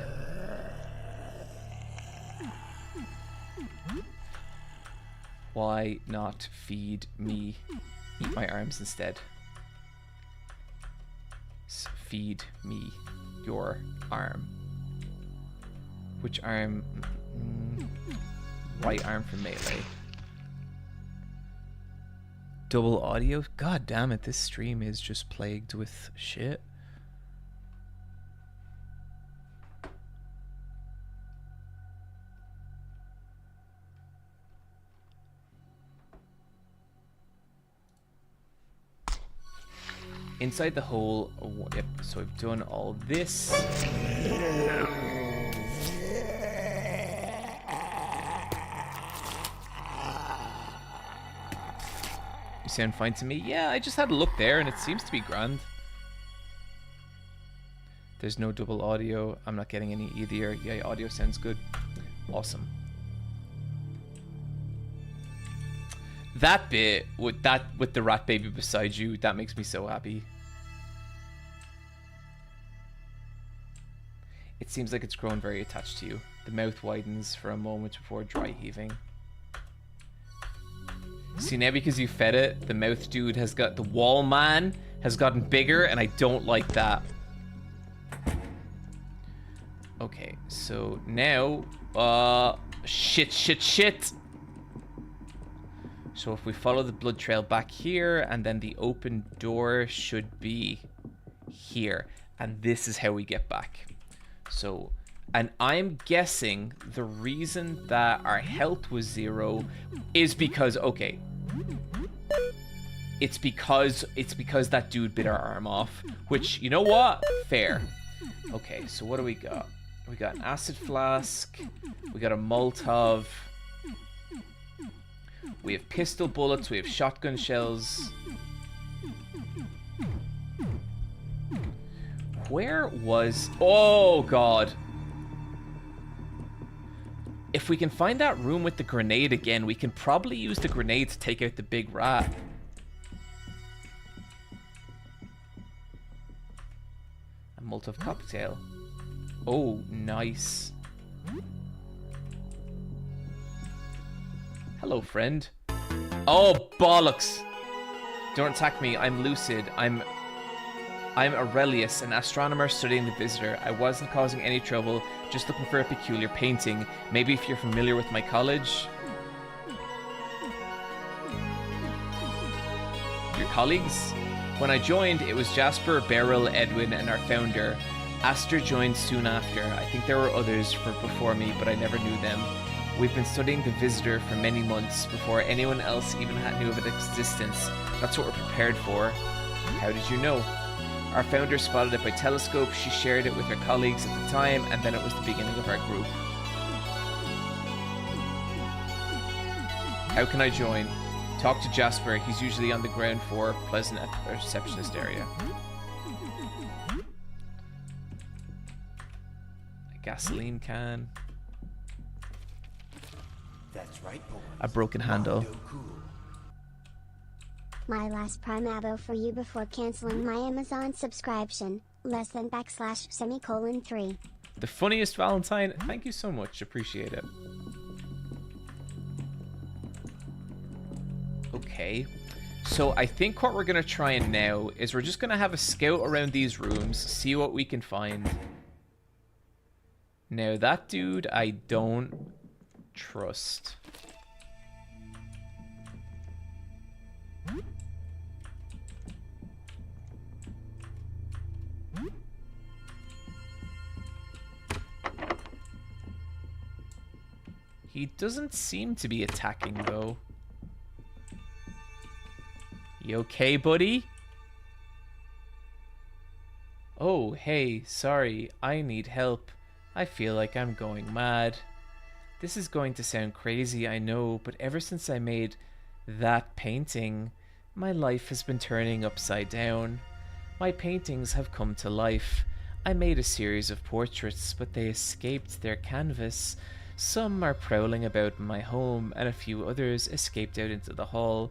Why not feed me? Eat my arms instead. Feed me your arm. Which arm? Right arm for melee. Double audio? God damn it, this stream is just plagued with shit. Inside the hole, oh, yep, so I've done all this. You sound fine to me? Yeah, I just had a look there and it seems to be grand. There's no double audio. I'm not getting any either. Yeah, audio sounds good. Awesome. That bit with the rat baby beside you, that makes me so happy. It seems like it's grown very attached to you. The mouth widens for a moment before dry heaving. See, now because you fed it, the mouth dude has got... The wall man has gotten bigger, and I don't like that. Okay, so now... shit. So if we follow the blood trail back here, and then the open door should be here. And this is how we get back. So... And I'm guessing the reason that our health was 0 is because, okay, it's because that dude bit our arm off, which, you know what? Fair. Okay, so what do we got? We got an acid flask, we got a Molotov, we have pistol bullets, we have shotgun shells. Where was... Oh, God. If we can find that room with the grenade again, we can probably use the grenade to take out the big rat. A Molotov cocktail. Oh, nice. Hello, friend. Oh, bollocks. Don't attack me. I'm lucid. I'm Aurelius, an astronomer studying the visitor. I wasn't causing any trouble, just looking for a peculiar painting. Maybe if you're familiar with my college? Your colleagues? When I joined, it was Jasper, Beryl, Edwin, and our founder. Aster joined soon after. I think there were others before me, but I never knew them. We've been studying the visitor for many months, before anyone else even knew of its existence. That's what we're prepared for. How did you know? Our founder spotted it by telescope, she shared it with her colleagues at the time, and then it was the beginning of our group. How can I join? Talk to Jasper, he's usually on the ground floor, Pleasant at the receptionist area. A gasoline can. That's right, boys. A broken handle. Mondo cool. My last Prime abo for you before canceling my Amazon subscription, >3. The funniest Valentine, thank you so much, appreciate it. Okay, so I think what we're gonna try now is we're just gonna have a scout around these rooms, see what we can find. Now that dude I don't trust. He doesn't seem to be attacking, though. You okay, buddy? Oh, hey, sorry, I need help. I feel like I'm going mad. This is going to sound crazy, I know, but ever since I made that painting, my life has been turning upside down. My paintings have come to life. I made a series of portraits, but they escaped their canvas. Some are prowling about my home, and a few others escaped out into the hall.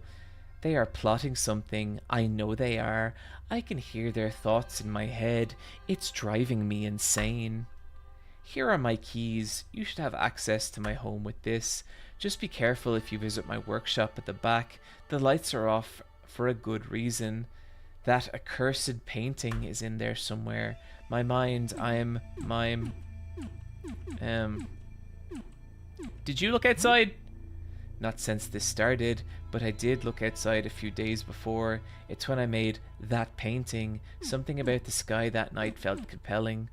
They are plotting something, I know they are. I can hear their thoughts in my head. It's driving me insane. Here are my keys. You should have access to my home with this. Just be careful if you visit my workshop at the back. The lights are off for a good reason. That accursed painting is in there somewhere. My mind, Did you look outside? Not since this started, but I did look outside a few days before. It's when I made that painting. Something about the sky that night felt compelling.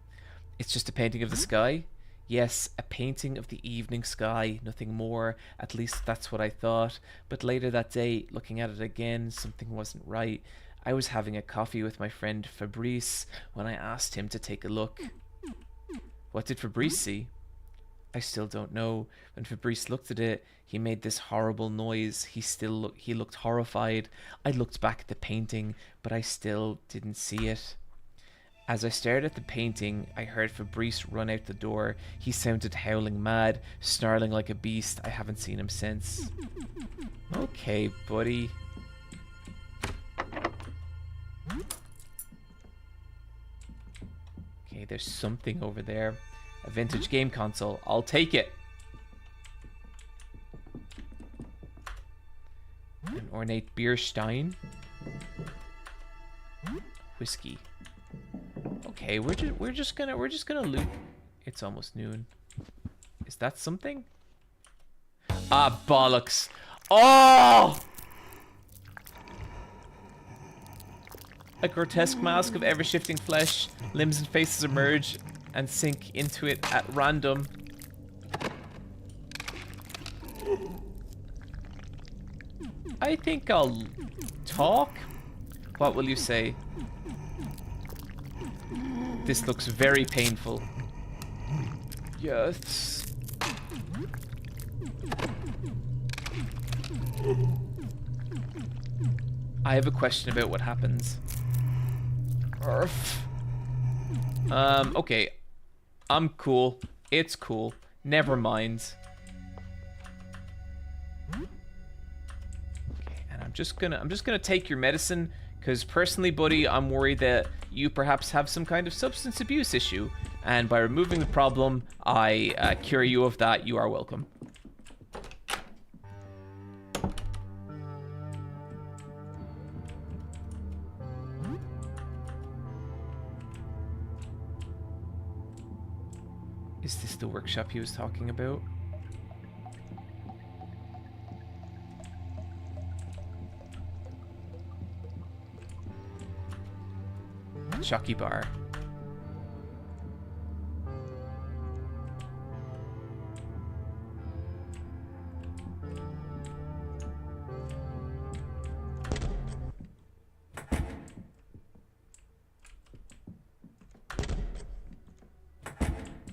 It's just a painting of the sky? Yes, a painting of the evening sky, nothing more. At least that's what I thought. But later that day, looking at it again, something wasn't right. I was having a coffee with my friend Fabrice when I asked him to take a look. What did Fabrice see? I still don't know. When Fabrice looked at it, he made this horrible noise. He looked horrified. I looked back at the painting, but I still didn't see it. As I stared at the painting, I heard Fabrice run out the door. He sounded howling mad, snarling like a beast. I haven't seen him since. Okay, buddy. Okay, there's something over there. A vintage game console. I'll take it. ornate beer stein. Whiskey. Okay, we're just gonna loot. It's almost noon. Is that something? Ah, bollocks. Oh! A grotesque mask of ever-shifting flesh. Limbs and faces emerge and sink into it at random. I think I'll talk. What will you say? This looks very painful. Yes. I have a question about what happens. Okay. I'm cool. It's cool. Never mind. Okay, and I'm just gonna take your medicine, because personally, buddy, I'm worried that you perhaps have some kind of substance abuse issue, and by removing the problem, I cure you of that. You are welcome. Is this the workshop he was talking about? Chucky bar.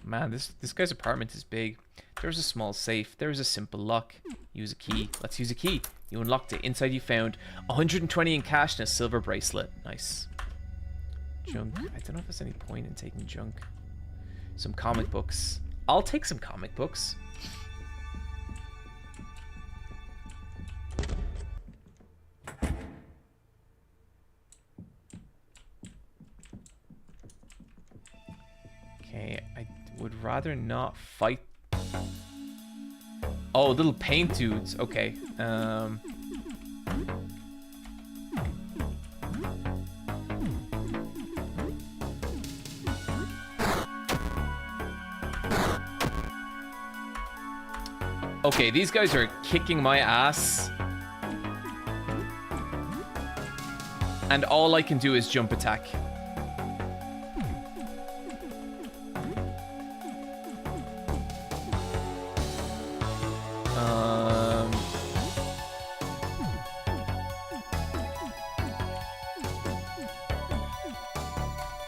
Man, this guy's apartment is big. There's a small safe. There's a simple lock. Use a key. Let's use a key. You unlocked it. Inside you found 120 in cash and a silver bracelet. Nice. Junk. I don't know if there's any point in taking junk. Some comic books. I'll take some comic books. Okay, I would rather not fight. Oh, little paint dudes. Okay. Okay, these guys are kicking my ass. And all I can do is jump attack.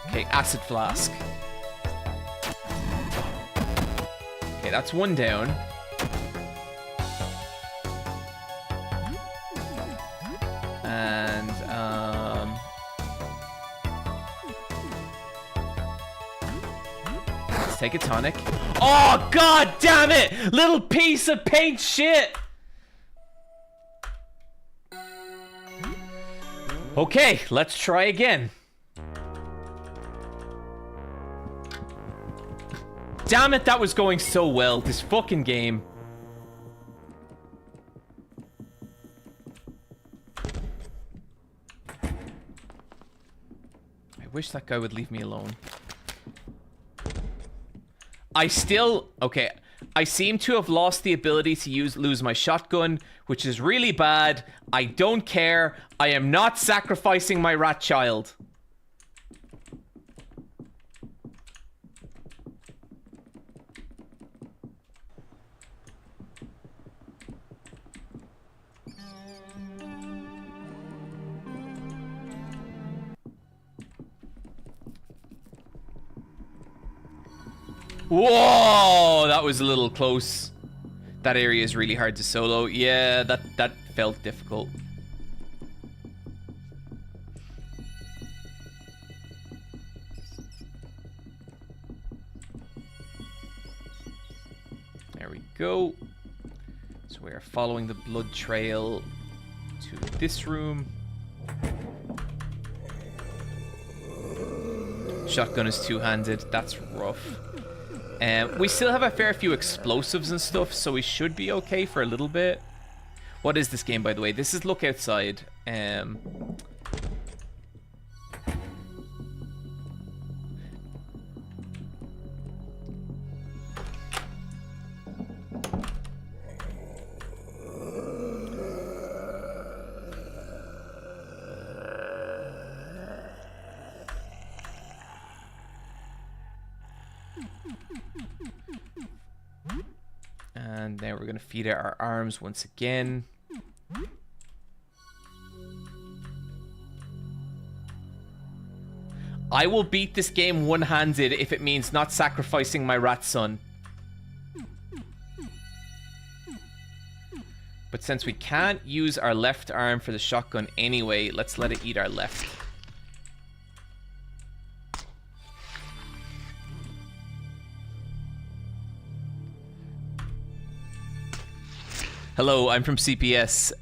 Okay, acid flask. Okay, that's one down. And let's take a tonic. Oh, god damn it! Little piece of paint shit! Okay, let's try again. Damn it, that was going so well, this fucking game. I wish that guy would leave me alone. Okay, I seem to have lost the ability to lose my shotgun, which is really bad. I don't care. I am not sacrificing my rat child. Whoa, that was a little close. That area is really hard to solo. Yeah, that felt difficult. There we go. So we are following the blood trail to this room. Shotgun is two-handed. That's rough. We still have a fair few explosives and stuff, so we should be okay for a little bit. What is this game, by the way? This is Look Outside. And now we're going to feed out our arms once again. I will beat this game one-handed if it means not sacrificing my rat son. But since we can't use our left arm for the shotgun anyway, let's let it eat our left. Hello, I'm from CPS.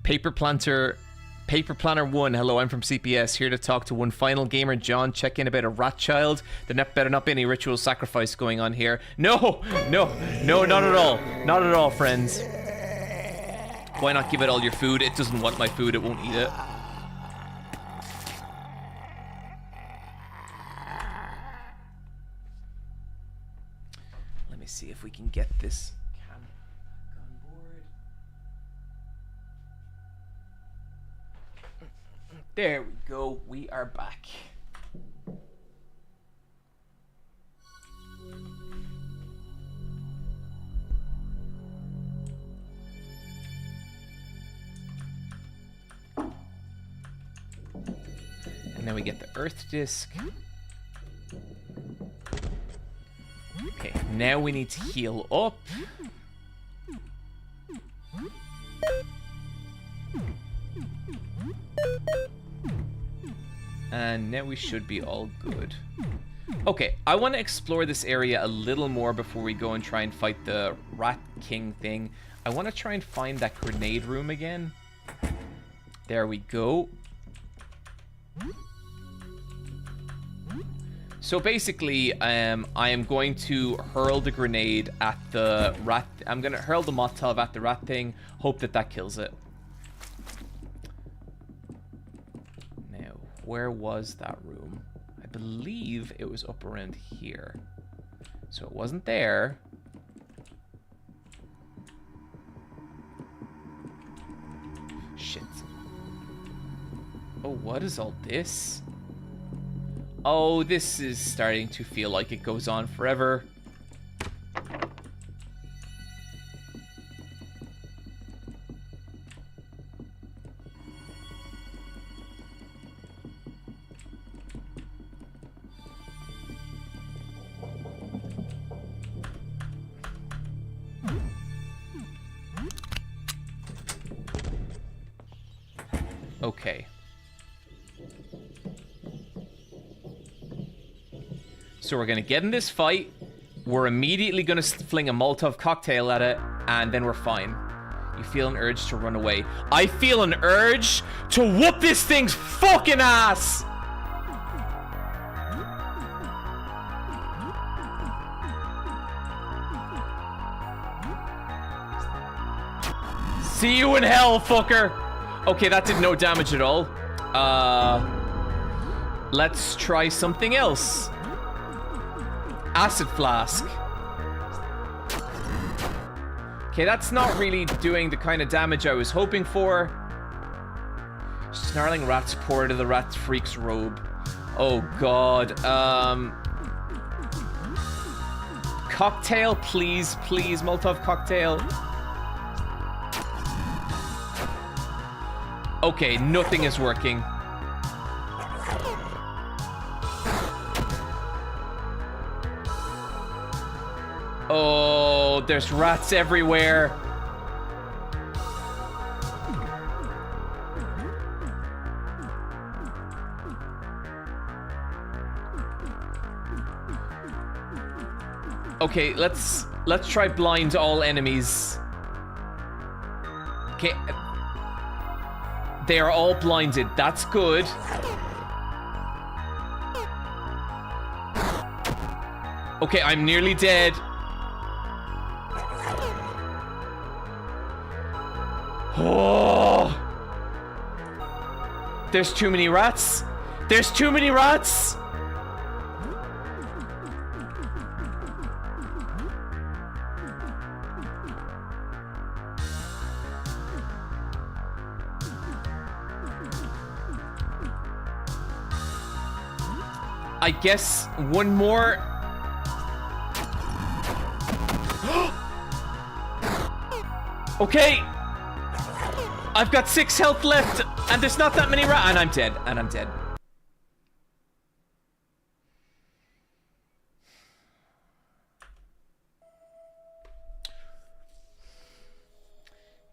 Paper Planner 1. Hello, I'm from CPS. Here to talk to one final gamer, John. Check in about a rat child. There better not be any ritual sacrifice going on here. No, not at all. Not at all, friends. Why not give it all your food? It doesn't want my food. It won't eat it. Let me see if we can get this. There we go, we are back. And then we get the Earth Disc. Okay, now we need to heal up. And now we should be all good. Okay, I want to explore this area a little more before we go and try and fight the Rat King thing. I want to try and find that grenade room again. There we go. So basically, I am going to hurl the grenade at the rat. I'm going to hurl the Molotov at the rat thing. Hope that kills it. Where was that room? I believe it was up around here. So it wasn't there. Shit. Oh, what is all this? Oh, this is starting to feel like it goes on forever. Okay. So we're gonna get in this fight. We're immediately gonna fling a Molotov cocktail at it, and then we're fine. You feel an urge to run away. I feel an urge to whoop this thing's fucking ass! See you in hell, fucker! Okay, that did no damage at all. Let's try something else. Acid flask. Okay, that's not really doing the kind of damage I was hoping for. Snarling rats pour into the rat freak's robe. Oh god. Cocktail, please, please, Molotov cocktail. Okay, nothing is working. Oh, there's rats everywhere. Okay, let's try blind all enemies. Okay. They are all blinded. That's good. Okay, I'm nearly dead. Oh! There's too many rats. There's too many rats. I guess one more. Okay. I've got 6 health left, and there's not that many and I'm dead, and I'm dead.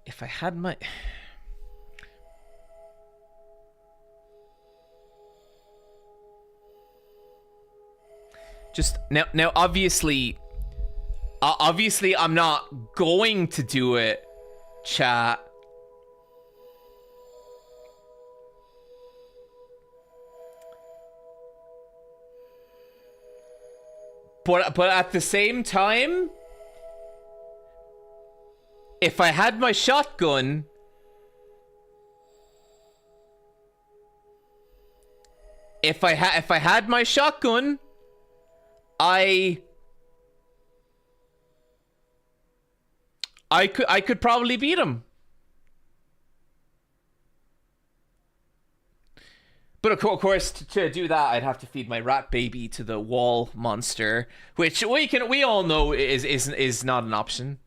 If I had my... Just now obviously I'm not going to do it, chat. But at the same time, if I had my shotgun, if I had my shotgun, I could probably beat him. But of course, to do that, I'd have to feed my rat baby to the wall monster, which we all know is not an option.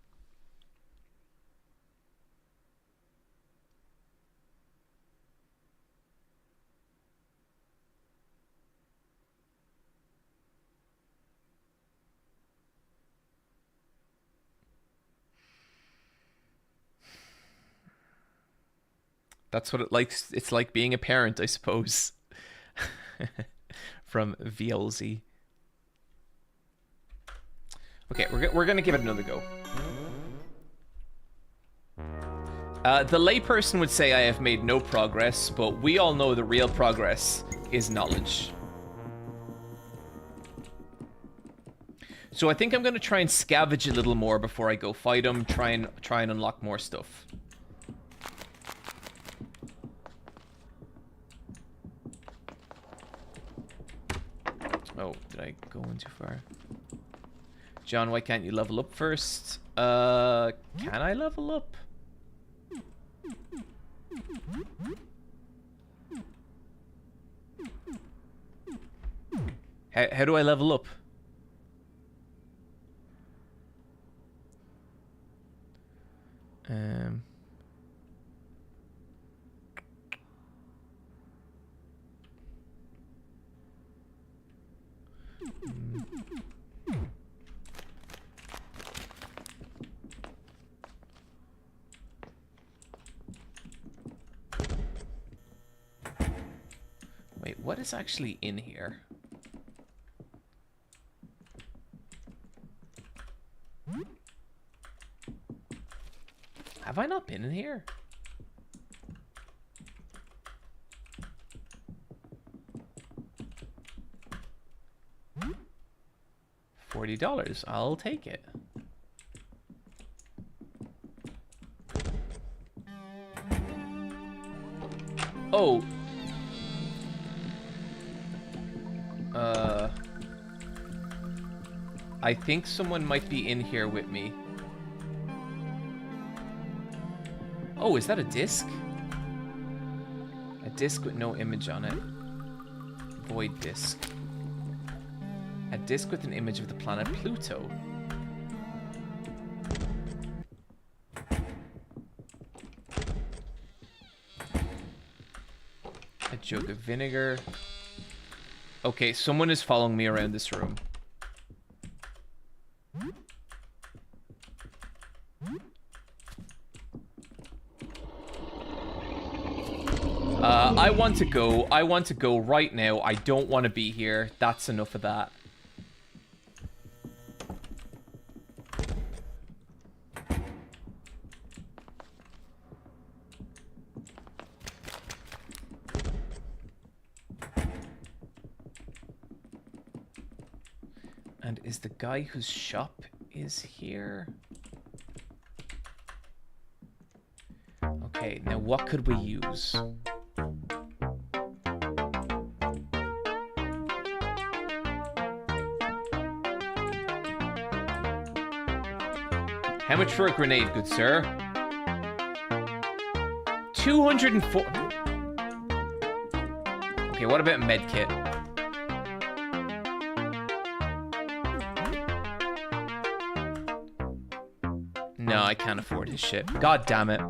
That's what it's like being a parent, I suppose. From VLZ. Okay, we're gonna give it another go. The layperson would say I have made no progress, but we all know the real progress is knowledge. So I think I'm gonna try and scavenge a little more before I go fight him. Try and unlock more stuff. Oh, did I go in too far? John, why can't you level up first? Can I level up? How do I level up? Wait, what is actually in here? Have I not been in here? $40. I'll take it. Oh. I think someone might be in here with me. Oh, is that a disc? A disc with no image on it. Void disc. A disc with an image of the planet Pluto. A jug of vinegar. Okay, someone is following me around this room. I want to go. I want to go right now. I don't want to be here. That's enough of that. And is the guy whose shop is here? Okay. Okay, now what could we use? How much for a grenade, good sir? 204. Okay, what about medkit? No, I can't afford his shit. God damn it.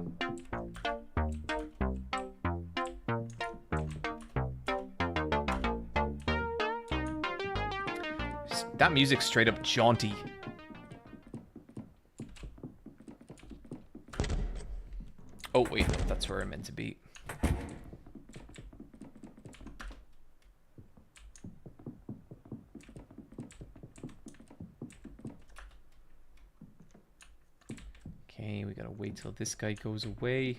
That music's straight up jaunty. Oh, wait, that's where I'm meant to be. Okay, we gotta wait till this guy goes away.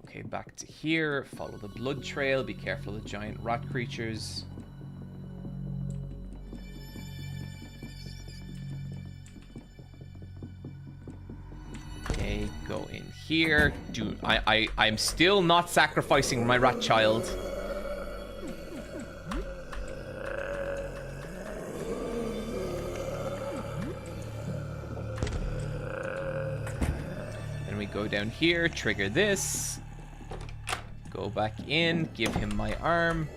Okay, back to here. Follow the blood trail. Be careful of the giant rat creatures. Okay, go in here. Dude, I'm still not sacrificing my rat child. Then we go down here, trigger this. Go back in, give him my arm.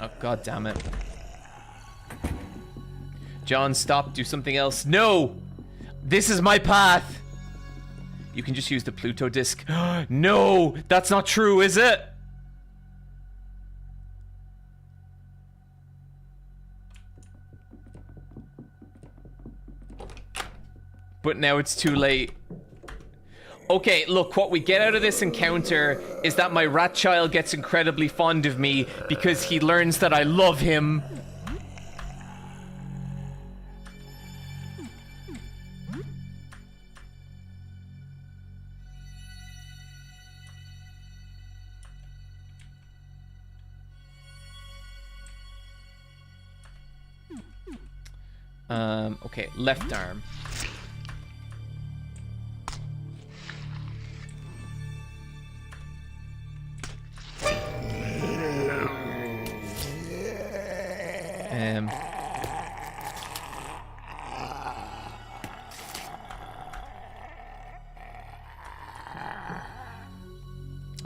Oh, god damn it. John, stop, do something else. No! This is my path! You can just use the Pluto disc. No! That's not true, is it? But now it's too late. Okay, look, what we get out of this encounter is that my rat child gets incredibly fond of me because he learns that I love him. Okay, left arm.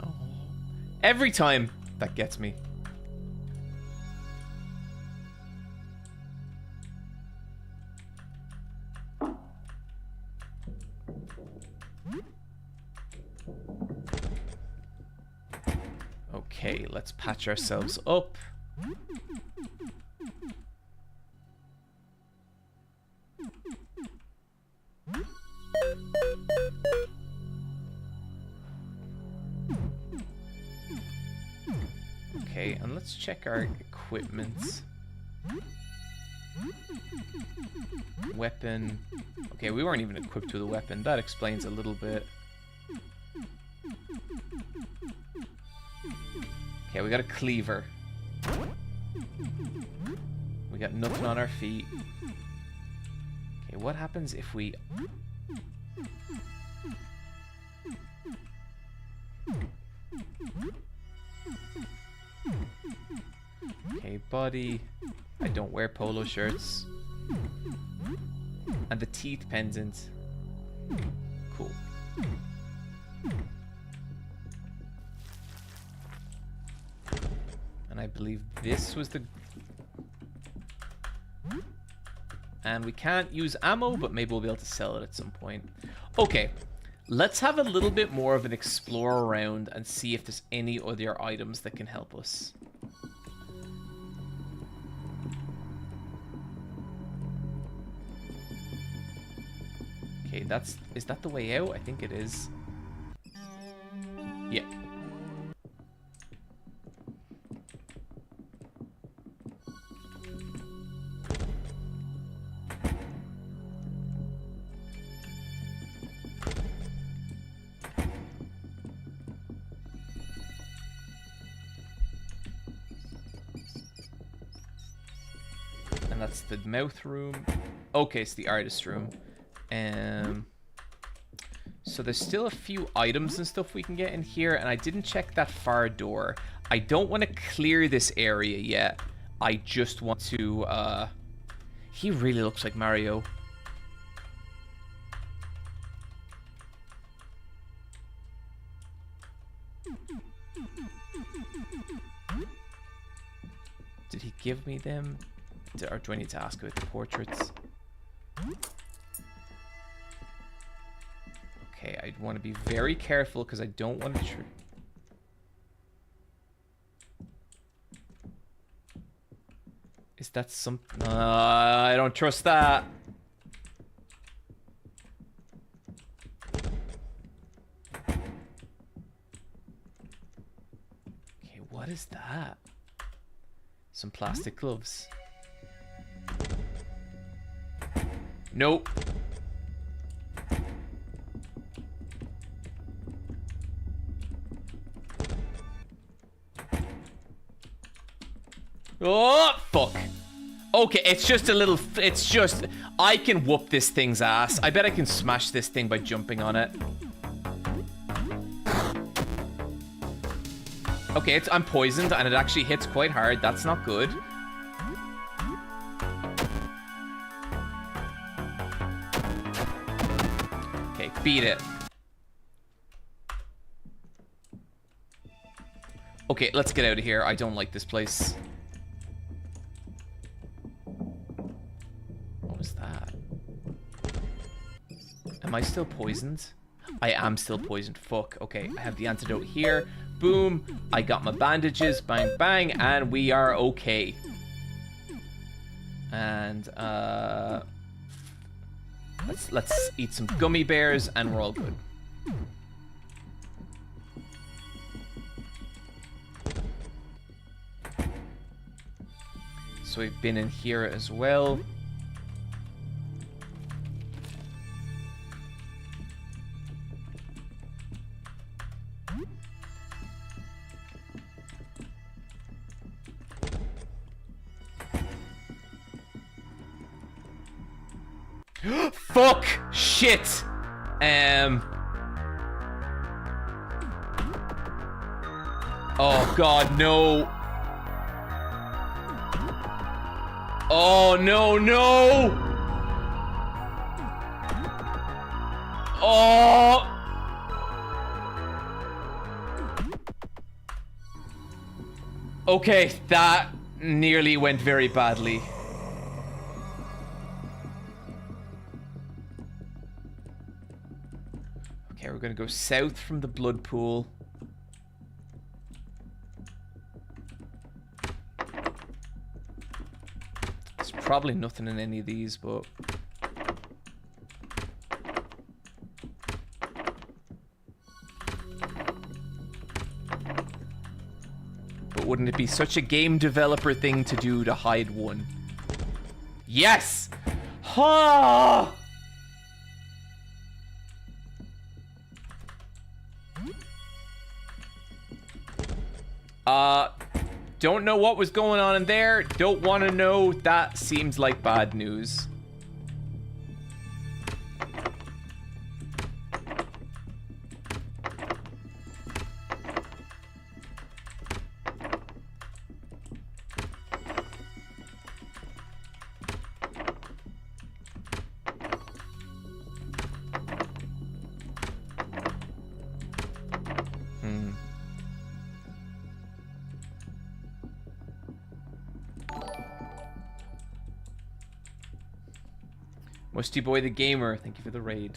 Oh. Every time that gets me. Okay, let's patch ourselves up. Okay, and let's check our equipment. Weapon. Okay, we weren't even equipped with a weapon. That explains a little bit. Okay, we got a cleaver. We got nothing on our feet. Okay, what happens if we... Okay, body. I don't wear polo shirts. And the teeth pendant. Cool. And I believe this was the... And we can't use ammo, but maybe we'll be able to sell it at some point. Okay, let's have a little bit more of an explore around and see if there's any other items that can help us. Okay, is that the way out? I think it is. Yeah. That's the mouth room. Okay, it's the artist room. So there's still a few items and stuff we can get in here, and I didn't check that far door. I don't want to clear this area yet. I just want to, he really looks like Mario. Did he give me them? Or do I need to ask about the portraits? Okay, I want to be very careful because I don't want to... Is that some... I don't trust that. Okay, what is that? Some plastic gloves. Nope. Oh, fuck. Okay, it's just a little... It's just... I can whoop this thing's ass. I bet I can smash this thing by jumping on it. Okay, I'm poisoned and it actually hits quite hard. That's not good. Okay, beat it. Okay, let's get out of here. I don't like this place. What was that? Am I still poisoned? I am still poisoned. Fuck. Okay, I have the antidote here. Boom. I got my bandages. Bang, bang. And we are okay. And, let's eat some gummy bears and we're all good. So we've been in here as well. Fuck! Shit! Oh god, no! Oh no, no! Oh! Okay, that nearly went very badly. Okay, we're gonna go south from the blood pool. There's probably nothing in any of these, but... But wouldn't it be such a game developer thing to do to hide one? Yes! Ha! Don't know what was going on in there. Don't want to know. That seems like bad news. Musty Boy the Gamer, thank you for the raid.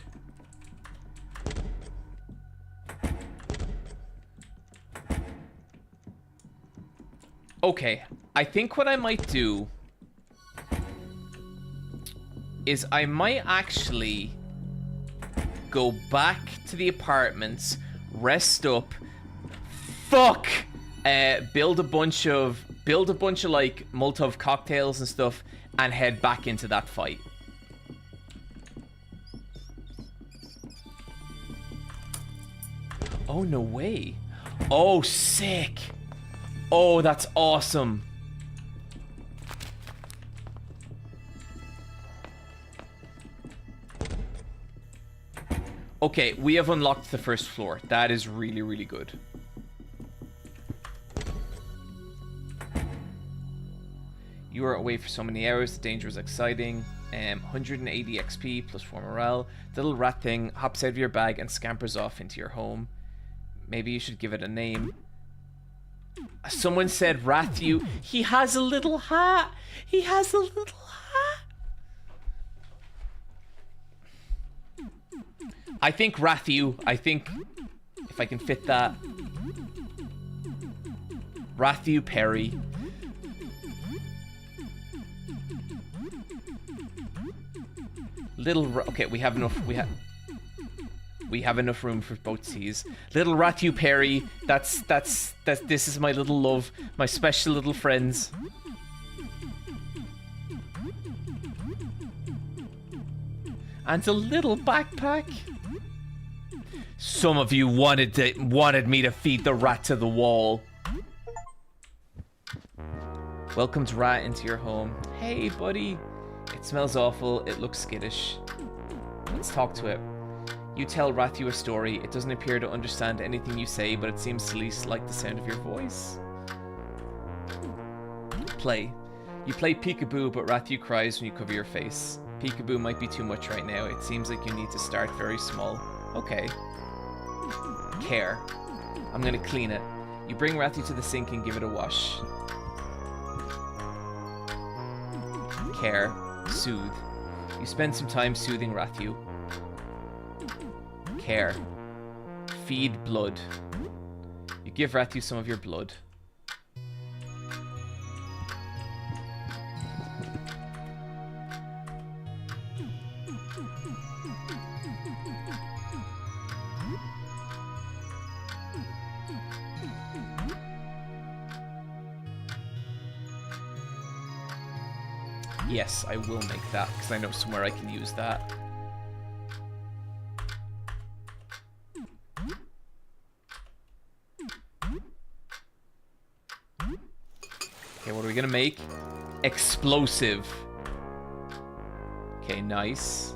Okay, I think what I might do is I might actually go back to the apartments, rest up, build a bunch of like Molotov cocktails and stuff, and head back into that fight. Oh, no way. Oh, sick. Oh, that's awesome. Okay, we have unlocked the first floor. That is really, really good. You are away for so many hours. The danger is exciting. 180 XP plus 4 morale. The little rat thing hops out of your bag and scampers off into your home. Maybe you should give it a name. Someone said Rathu. He has a little hat. He has a little hat. I think Rathu. I think if I can fit that. Rathu Perry. Okay, we have enough. We have enough room for both C's. Little Rathu Perry. That's this is my little love, my special little friends. And a little backpack. Some of you wanted me to feed the rat to the wall. Welcomes rat into your home. Hey, buddy. It smells awful. It looks skittish. Let's talk to it. You tell Rathu a story. It doesn't appear to understand anything you say, but it seems to least like the sound of your voice. Play. You play peekaboo, but Rathu cries when you cover your face. Peekaboo might be too much right now. It seems like you need to start very small. Okay. Care. I'm gonna clean it. You bring Rathu to the sink and give it a wash. Care. Soothe. You spend some time soothing Rathu. Care. Feed blood. You give Rathu some of your blood. Yes, I will make that, because I know somewhere I can use that. Okay, what are we gonna make? Explosive. Okay, nice.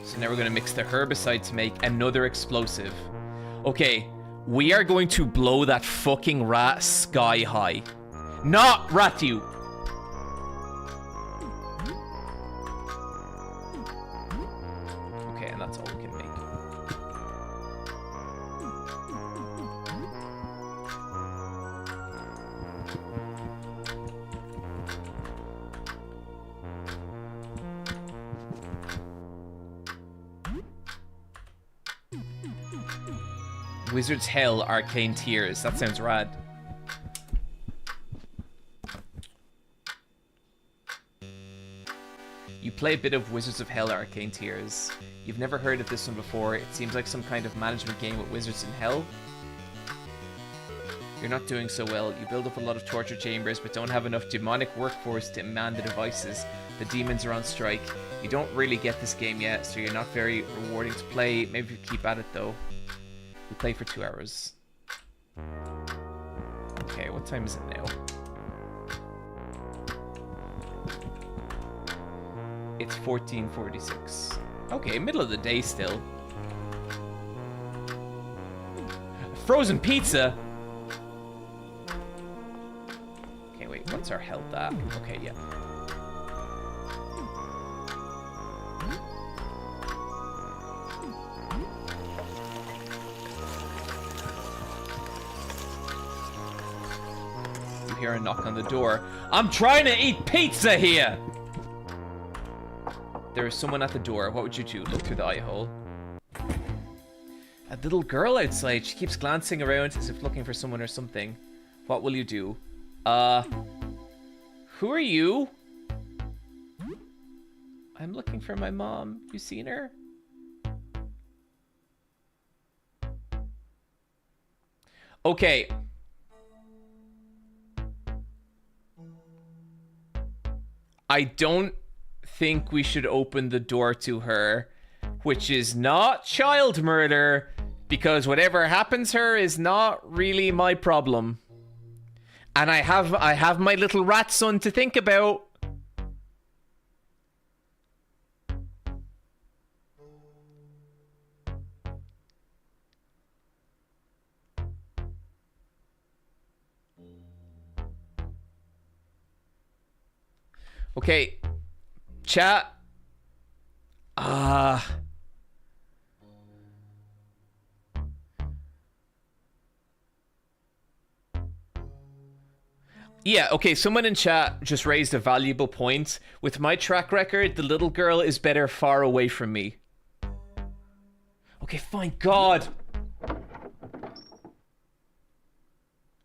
So now we're gonna mix the herbicide to make another explosive. Okay. We are going to blow that fucking rat sky high. Not Rathu! Okay, and that's all we can make. Wizard's Hell, Arcane Tears. That sounds rad. You play a bit of Wizards of Hell, Arcane Tears. You've never heard of this one before. It seems like some kind of management game with wizards in hell. You're not doing so well. You build up a lot of torture chambers, but don't have enough demonic workforce to man the devices. The demons are on strike. You don't really get this game yet, so you're not very rewarding to play. Maybe you keep at it, though. We play for 2 hours. Okay, what time is it now? It's 14:46. Okay, middle of the day still. Frozen pizza? Okay, wait, what's our health at? Okay, yeah. Hear a knock on the door. I'm trying to eat pizza here! There is someone at the door. What would you do? Look through the eye hole. A little girl outside. She keeps glancing around as if looking for someone or something. What will you do? Who are you? I'm looking for my mom. You seen her? Okay. I don't think we should open the door to her, which is not child murder, because whatever happens to her is not really my problem. And I have my little rat son to think about. Okay, chat. Yeah, okay, someone in chat just raised a valuable point. With my track record, the little girl is better far away from me. Okay, fine, God.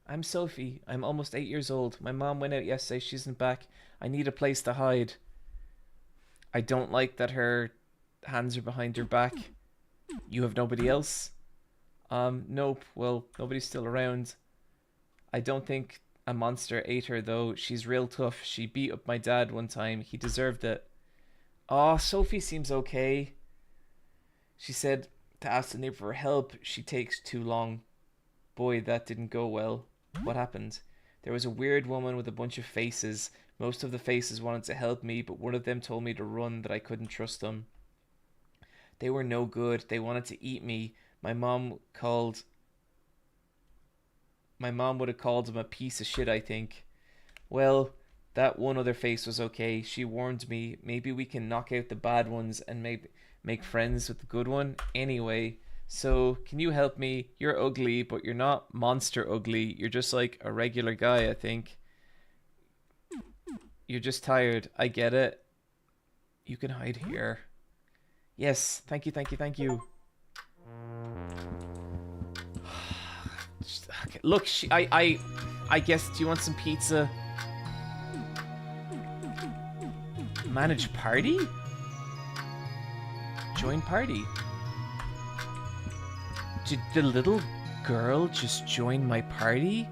I'm Sophie. I'm almost 8 years old. My mom went out yesterday. She isn't back. I need a place to hide. I don't like that her hands are behind her back. You have nobody else? Nope. Well, nobody's still around. I don't think a monster ate her, though. She's real tough. She beat up my dad one time. He deserved it. Oh, Sophie seems okay. She said to ask the neighbor for help. She takes too long. Boy, that didn't go well. What happened? There was a weird woman with a bunch of faces. Most of the faces wanted to help me, but one of them told me to run, that I couldn't trust them. They were no good. They wanted to eat me. My mom would have called him a piece of shit, I think. Well, that one other face was okay. She warned me. Maybe we can knock out the bad ones and make friends with the good one. Anyway, so can you help me? You're ugly, but you're not monster ugly. You're just like a regular guy, I think. You're just tired. I get it. You can hide here. Yes, thank you, thank you, thank you. Okay, look, I guess, do you want some pizza? Manage party? Join party. Did the little girl just join my party?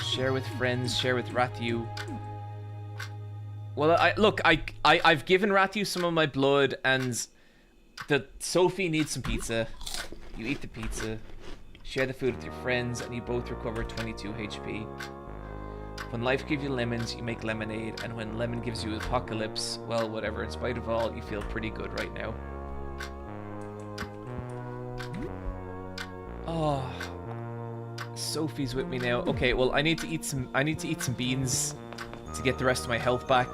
Share with friends, share with Rathu. Well, I've given Rathu some of my blood, and Sophie needs some pizza. You eat the pizza, share the food with your friends, and you both recover 22 HP. When life gives you lemons, you make lemonade, and when lemon gives you apocalypse, well, whatever. In spite of all, you feel pretty good right now. Oh, Sophie's with me now. Okay, well, I need to eat some beans to get the rest of my health back.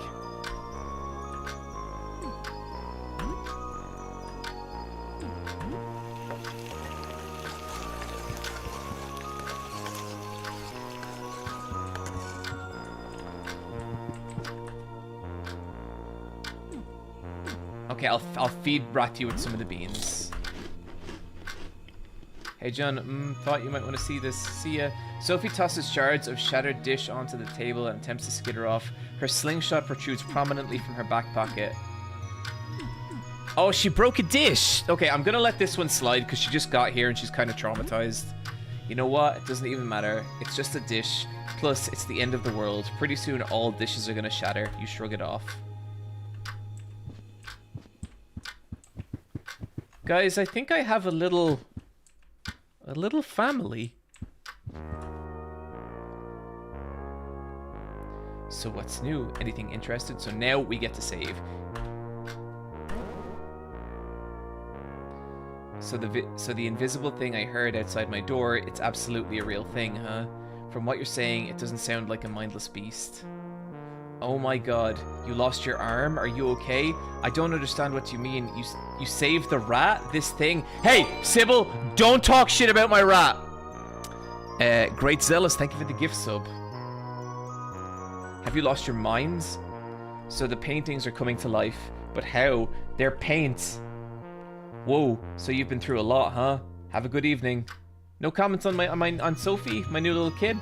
Okay, I'll feed Ratty with some of the beans. Hey John, thought you might want to see this. See ya. Sophie tosses shards of shattered dish onto the table and attempts to skitter off. Her slingshot protrudes prominently from her back pocket. Oh, she broke a dish! Okay, I'm gonna let this one slide because she just got here and she's kind of traumatized. You know what? It doesn't even matter. It's just a dish. Plus, it's the end of the world. Pretty soon, all dishes are gonna shatter. You shrug it off. Guys, I think I have a little family. So what's new? Anything interested? So now we get to save. So the invisible thing I heard outside my door, it's absolutely a real thing, huh? From what you're saying, it doesn't sound like a mindless beast. Oh my god, you lost your arm? Are you okay? I don't understand what you mean. You saved the rat? This thing? Hey, Sybil, don't talk shit about my rat! Great Zealous, thank you for the gift sub. Have you lost your minds? So the paintings are coming to life, but how? They're paints. Whoa, so you've been through a lot, huh? Have a good evening. No comments on Sophie, my new little kid?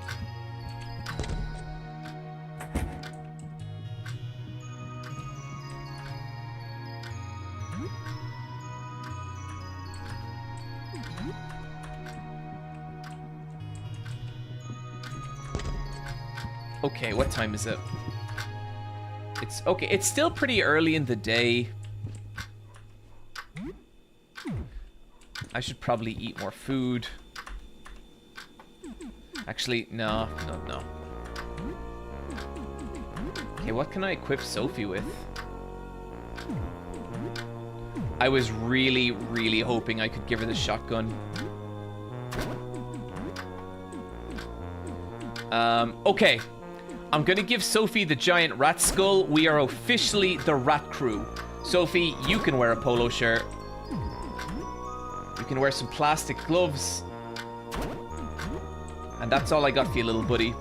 Okay, what time is it? It's okay, it's still pretty early in the day. I should probably eat more food. Actually, no. Okay, what can I equip Sophie with? I was really, really hoping I could give her the shotgun. Okay. I'm gonna give Sophie the giant rat skull. We are officially the rat crew. Sophie, you can wear a polo shirt. You can wear some plastic gloves. And that's all I got for you, little buddy.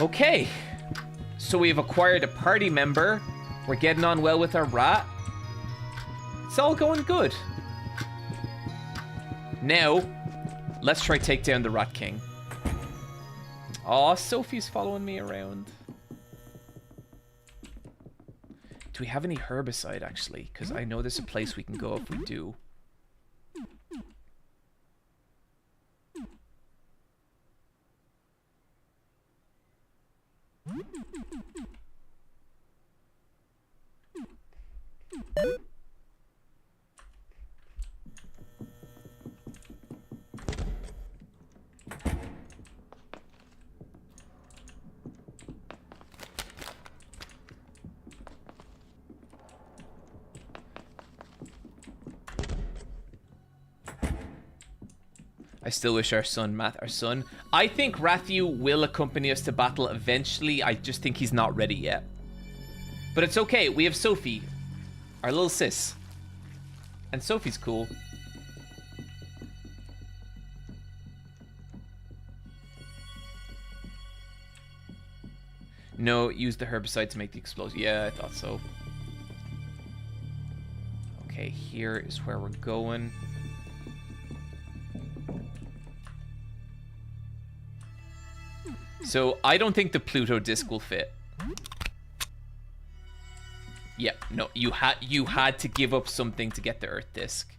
Okay, so we've acquired a party member. We're getting on well with our rat. It's all going good. Now, let's try take down the Rat King. Aw, Sophie's following me around. Do we have any herbicide, actually? Because I know there's a place we can go if we do. I still wish our son. I think Rathu will accompany us to battle eventually. I just think he's not ready yet. But it's okay. We have Sophie, our little sis. And Sophie's cool. No, use the herbicide to make the explosion. Yeah, I thought so. Okay, here is where we're going. So, I don't think the Pluto disc will fit. Yeah, no, you had to give up something to get the Earth disc.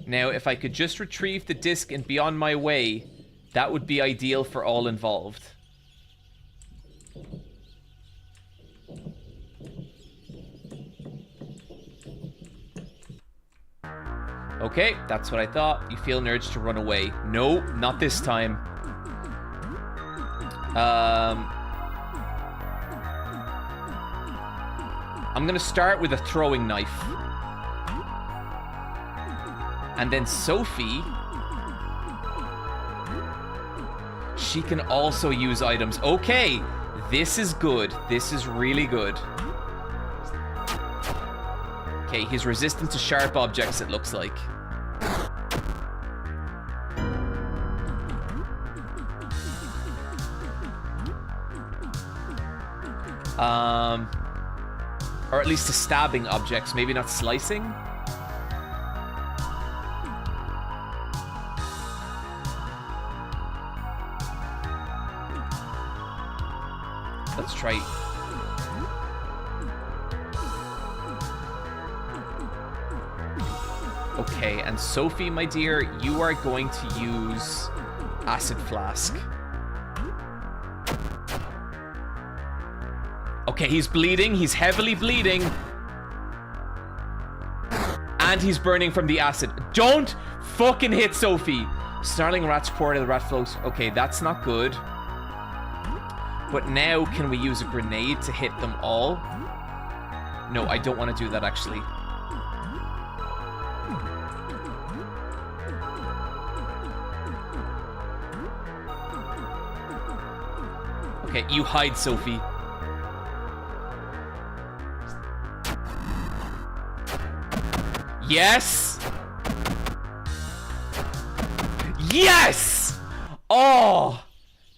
Now, if I could just retrieve the disc and be on my way, that would be ideal for all involved. Okay, that's what I thought. You feel an urge to run away. No, not this time. I'm gonna start with a throwing knife. And then Sophie, she can also use items. Okay, this is good. This is really good. Okay, he's resistant to sharp objects, it looks like. Or at least to stabbing objects, maybe not slicing. Let's try. Okay, and Sophie, my dear, you are going to use Acid Flask. Okay, he's bleeding. He's heavily bleeding. And he's burning from the acid. Don't fucking hit Sophie. Snarling rats pour out of the rat floats. Okay, that's not good. But now, can we use a grenade to hit them all? No, I don't want to do that, actually. Okay, you hide, Sophie. Yes! Yes! Oh!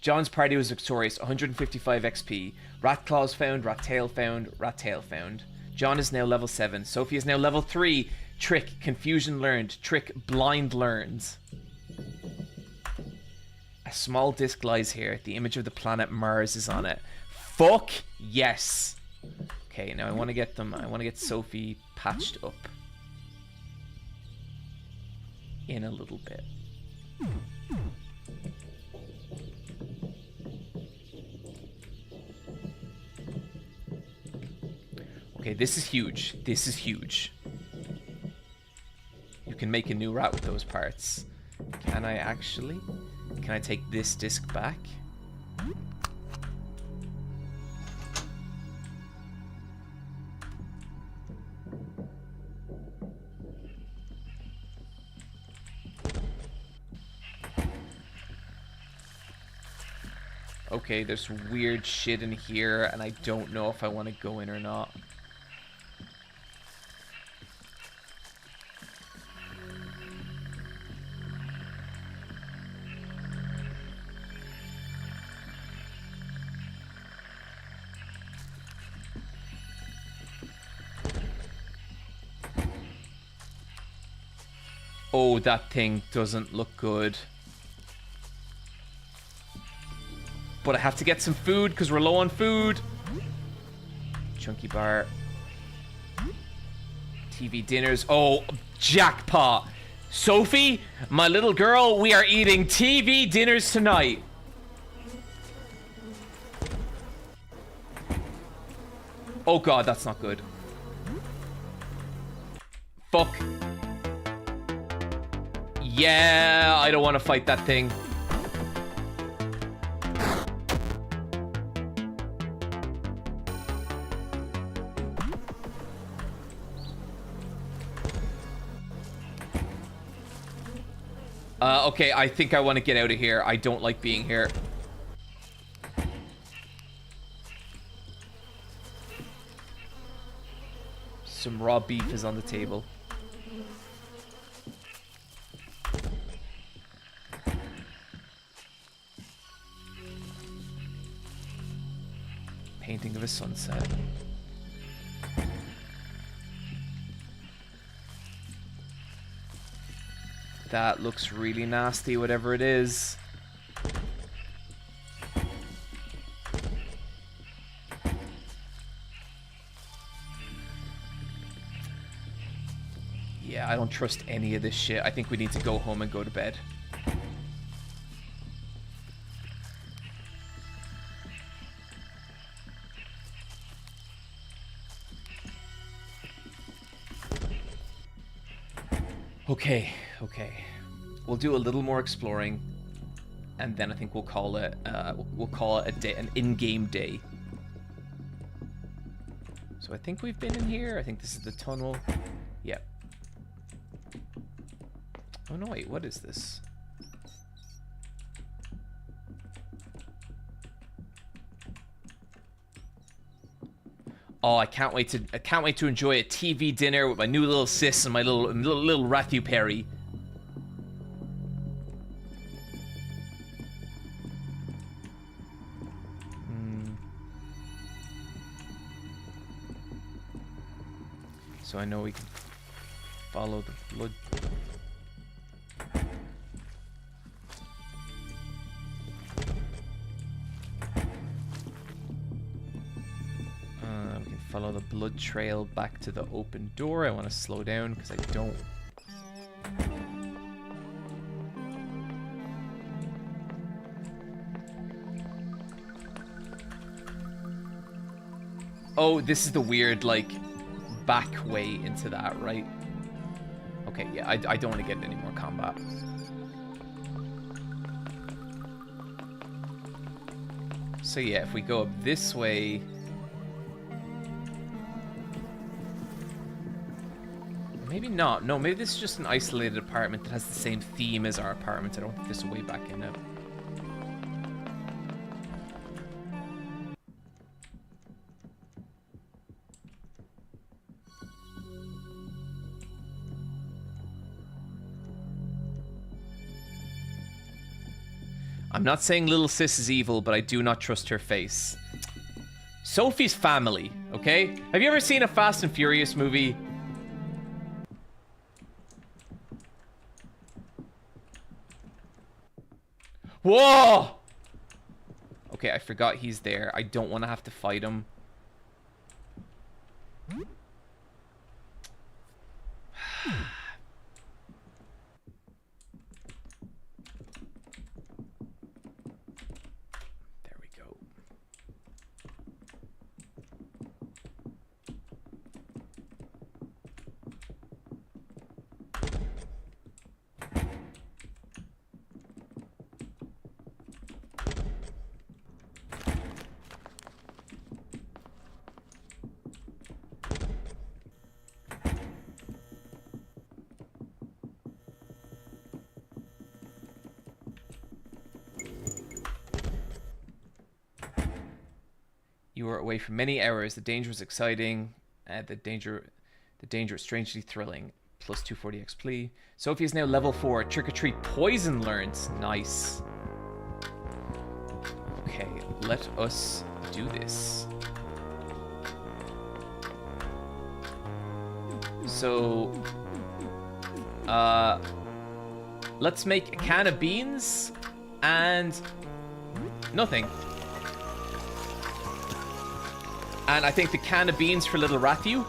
John's party was victorious. 155 XP. Rat claws found, rat tail found, rat tail found. John is now level 7. Sophie is now level 3. Trick, confusion learned. Trick, blind learns. A small disc lies here. The image of the planet Mars is on it. Fuck yes. Okay, now I want to get them. I want to get Sophie patched up in a little bit. Okay, this is huge. This is huge. You can make a new route with those parts. Can I actually? Can I take this disc back? Okay, there's weird shit in here, and I don't know if I want to go in or not. Oh, that thing doesn't look good. But I have to get some food because we're low on food. Chunky bar. TV dinners. Oh, jackpot. Sophie, my little girl, we are eating TV dinners tonight. Oh god, that's not good. Fuck. Yeah, I don't want to fight that thing. Okay, I think I want to get out of here. I don't like being here. Some raw beef is on the table. Painting of a sunset. That looks really nasty, whatever it is. Yeah, I don't trust any of this shit. I think we need to go home and go to bed. Okay, okay. We'll do a little more exploring, and then I think we'll call it a day, an in-game day. So I think we've been in here. I think this is the tunnel. Yep. Oh no, wait, what is this? Oh, I can't wait to enjoy a TV dinner with my new little sis and my little Rathu Perry. So I know we can follow the blood. We can follow the blood trail back to the open door. I want to slow down because I don't. Oh, this is the weird, like, back way into that, right? Okay, yeah, I don't want to get any more combat. So yeah, if we go up this way... Maybe not. No, maybe this is just an isolated apartment that has the same theme as our apartment. I don't think there's a way back in it. I'm not saying little sis is evil, but I do not trust her face. Sophie's family, okay? Have you ever seen a Fast and Furious movie? Whoa! Okay, I forgot he's there. I don't want to have to fight him. There we go. You were away for many hours. The danger was exciting. The danger was strangely thrilling. Plus 240 XP. Sophie is now level 4. Trick or treat poison learned. Nice. Okay, let us do this. So, let's make a can of beans and nothing. And I think the can of beans for little Rathu.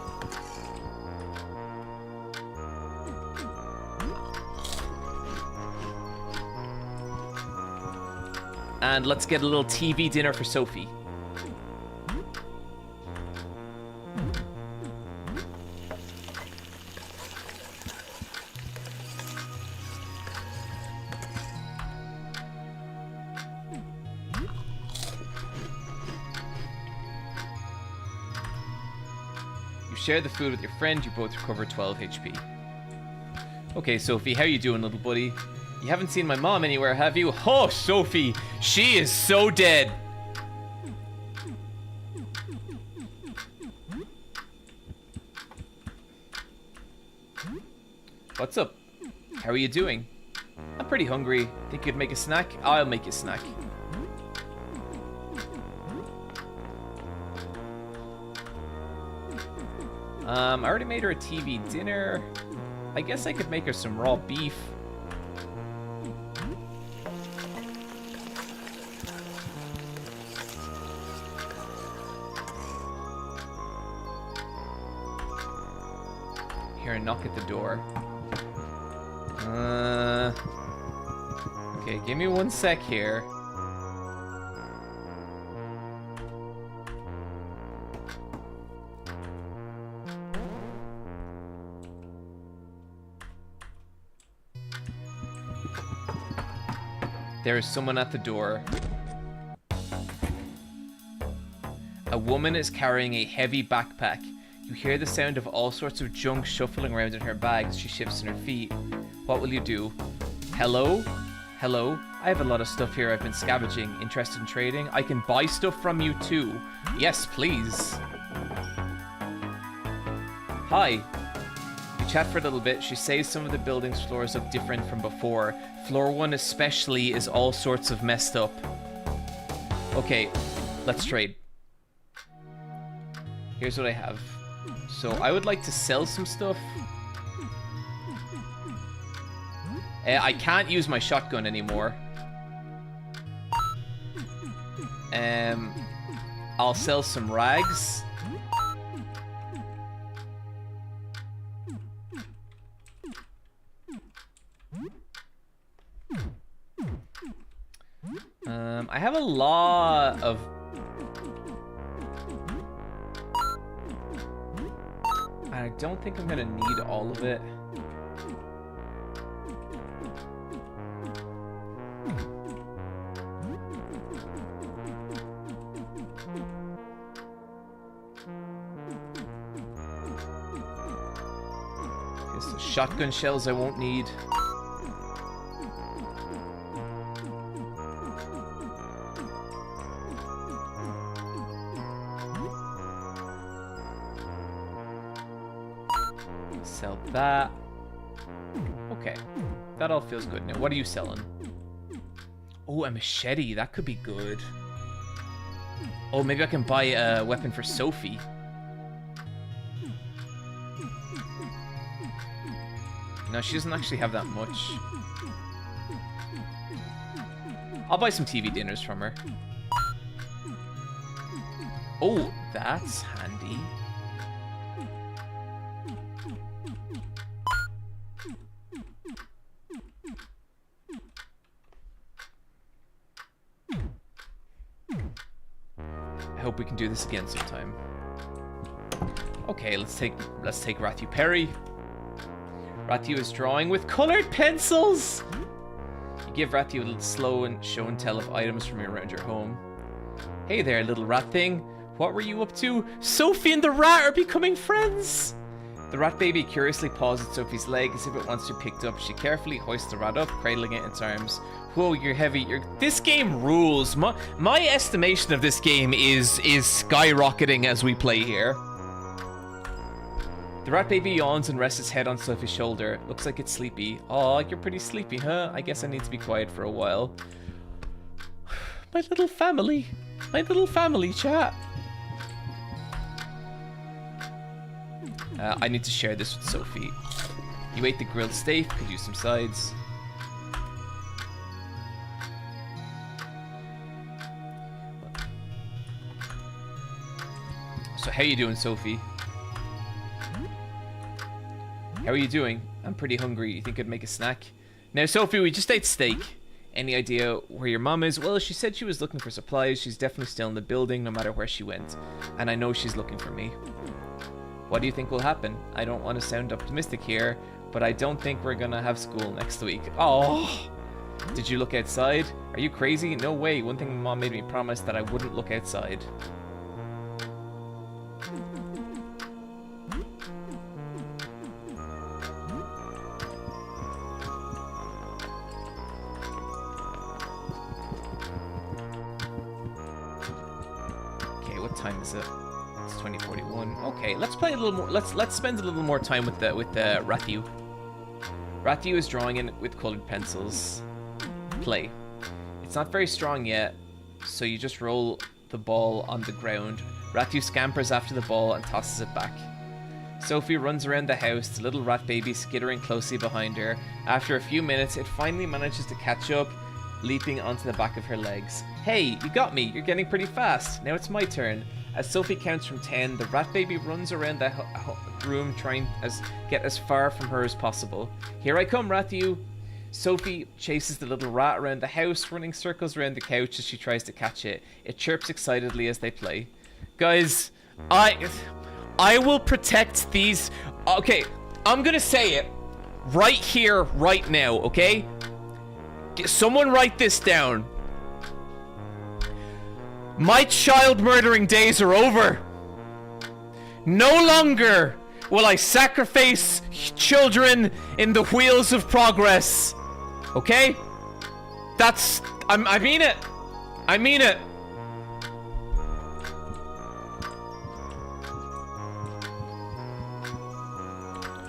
And let's get a little TV dinner for Sophie. Share the food with your friend, you both recover 12 HP. Okay, Sophie, how you doing, little buddy? You haven't seen my mom anywhere, have you? Oh, Sophie, she is so dead. What's up? How are you doing? I'm pretty hungry. Think you'd make a snack? I'll make you a snack. I already made her a TV dinner. I guess I could make her some raw beef. Hear a knock at the door. Okay, give me 1 sec here. There is someone at the door. A woman is carrying a heavy backpack. You hear the sound of all sorts of junk shuffling around in her bag as she shifts on her feet. What will you do? Hello? Hello? I have a lot of stuff here I've been scavenging. Interested in trading? I can buy stuff from you too. Yes, please. Hi. We chat for a little bit. She says some of the building's floors look different from before. Floor 1 especially is all sorts of messed up. Okay, let's trade. Here's what I have. So I would like to sell some stuff. I can't use my shotgun anymore. I'll sell some rags. I have a lot of... I don't think I'm gonna need all of it. Okay, so shotgun shells I won't need. Sell that. Okay. That all feels good. Now, what are you selling? Oh, a machete. That could be good. Oh, maybe I can buy a weapon for Sophie. No, she doesn't actually have that much. I'll buy some TV dinners from her. Oh, that's handy. I hope we can do this again sometime. Okay, let's take Rathu Perry. Rathu is drawing with colored pencils. You give Rathu a little slow and show and tell of items from around your home. Hey there, little rat thing. What were you up to? Sophie and the rat are becoming friends. The rat baby curiously paws at Sophie's leg as if it wants to be picked up. She carefully hoists the rat up, cradling it in its arms. Whoa, you're heavy. This game rules. My estimation of this game is skyrocketing as we play here. The rat baby yawns and rests its head on Sophie's shoulder. Looks like it's sleepy. Aw, you're pretty sleepy, huh? I guess I need to be quiet for a while. My little family. My little family, chat. I need to share this with Sophie. You ate the grilled steak, could use some sides. So how you doing, Sophie? How are you doing? I'm pretty hungry. You think I'd make a snack? Now, Sophie, we just ate steak. Any idea where your mom is? Well, she said she was looking for supplies. She's definitely still in the building, no matter where she went. And I know she's looking for me. What do you think will happen? I don't want to sound optimistic here, but I don't think we're gonna have school next week. Oh! Did you look outside? Are you crazy? No way. One thing my mom made me promise that I wouldn't look outside. Time is it? It's 20:41. Okay, let's play a little more. Let's spend a little more time with Rathu. Rathu is drawing in with colored pencils. Play. It's not very strong yet, so you just roll the ball on the ground. Rathu scampers after the ball and tosses it back. Sophie runs around the house, the little rat baby skittering closely behind her. After a few minutes, it finally manages to catch up, leaping onto the back of her legs. Hey, you got me. You're getting pretty fast. Now it's my turn. As Sophie counts from 10, the rat baby runs around the room trying to get as far from her as possible. Here I come, Rathu. Sophie chases the little rat around the house, running circles around the couch as she tries to catch it. It chirps excitedly as they play. Guys, I will protect these. Okay, I'm gonna say it right here, right now, okay? Someone write this down. My child murdering days are over. No longer will I sacrifice children in the wheels of progress. Okay? I mean it. I mean it.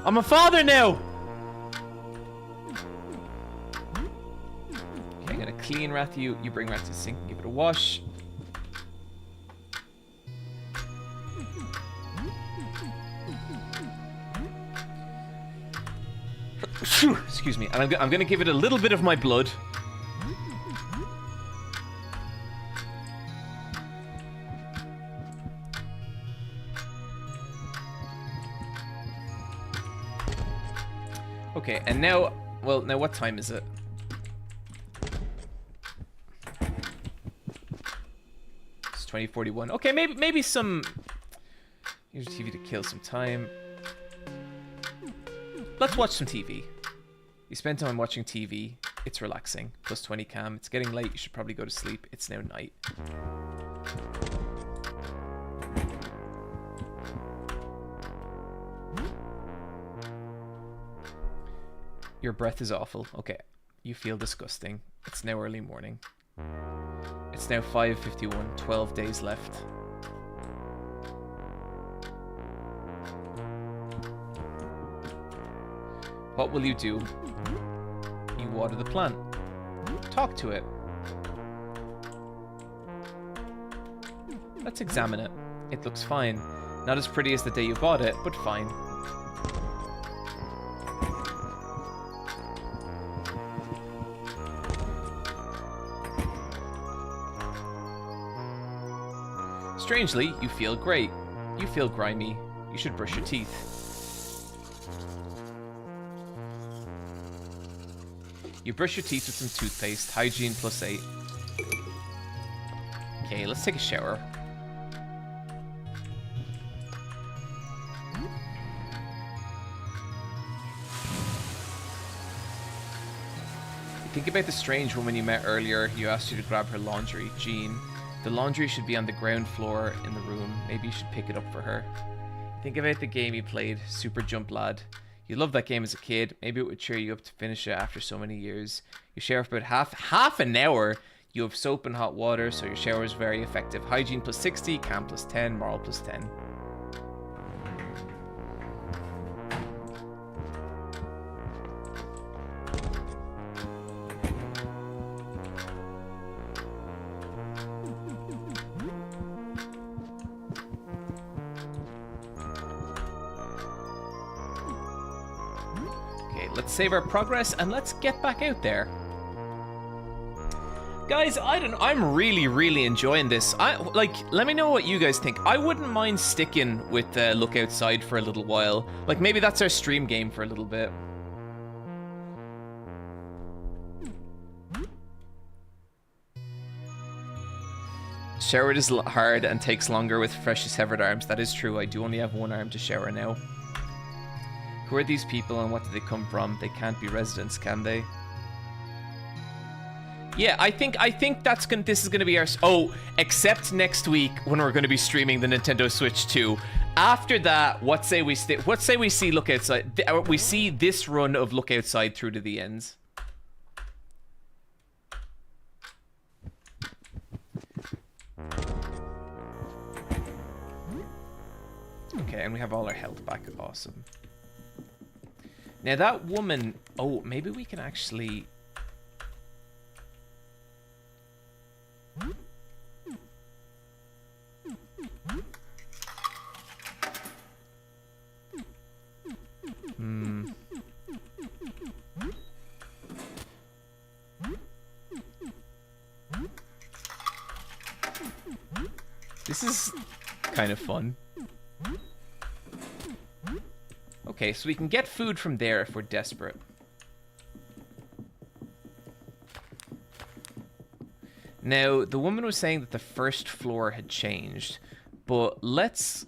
I'm a father now. Okay, I'm gonna clean Rathu. You bring Rathu to the sink and give it a wash. Excuse me, and I'm gonna give it a little bit of my blood. Okay, and now, well, now what time is it? It's 20:41. Okay, maybe some. Use TV to kill some time. Let's watch some TV. You spend time watching TV. It's relaxing. Plus 20 cam. It's getting late. You should probably go to sleep. It's now night. Your breath is awful. Okay. You feel disgusting. It's now early morning. It's now 5:51. 12 days left. What will you do? You water the plant. Talk to it. Let's examine it. It looks fine. Not as pretty as the day you bought it, but fine. strangely, you feel great. You feel grimy. You should brush your teeth. You brush your teeth with some toothpaste. Hygiene +8. Okay, let's take a shower. Think about the strange woman you met earlier. You asked her to grab her laundry. Jean. The laundry should be on the ground floor in the room. Maybe you should pick it up for her. Think about the game you played. Super Jump Lad. You loved that game as a kid. Maybe it would cheer you up to finish it after so many years. You shower for about half an hour. You have soap and hot water, so your shower is very effective. Hygiene +60. Calm +10. Moral +10. Let's save our progress and let's get back out there. Guys, I'm really enjoying this. Let me know what you guys think. I wouldn't mind sticking with Look Outside for a little while. Like, maybe that's our stream game for a little bit. Showered is hard and takes longer with freshly severed arms. That is true. I do only have one arm to shower now. Who are these people and what do they come from? They can't be residents, can they? Yeah, I think this is gonna be our. Oh, except next week when we're gonna be streaming the Nintendo Switch 2. After that, what say we see Look Outside? We see this run of Look Outside through to the ends. Okay, and we have all our health back. Awesome. Now that woman... Oh, maybe we can actually... This is kind of fun. Okay, so we can get food from there if we're desperate. Now, the woman was saying that the first floor had changed, but let's...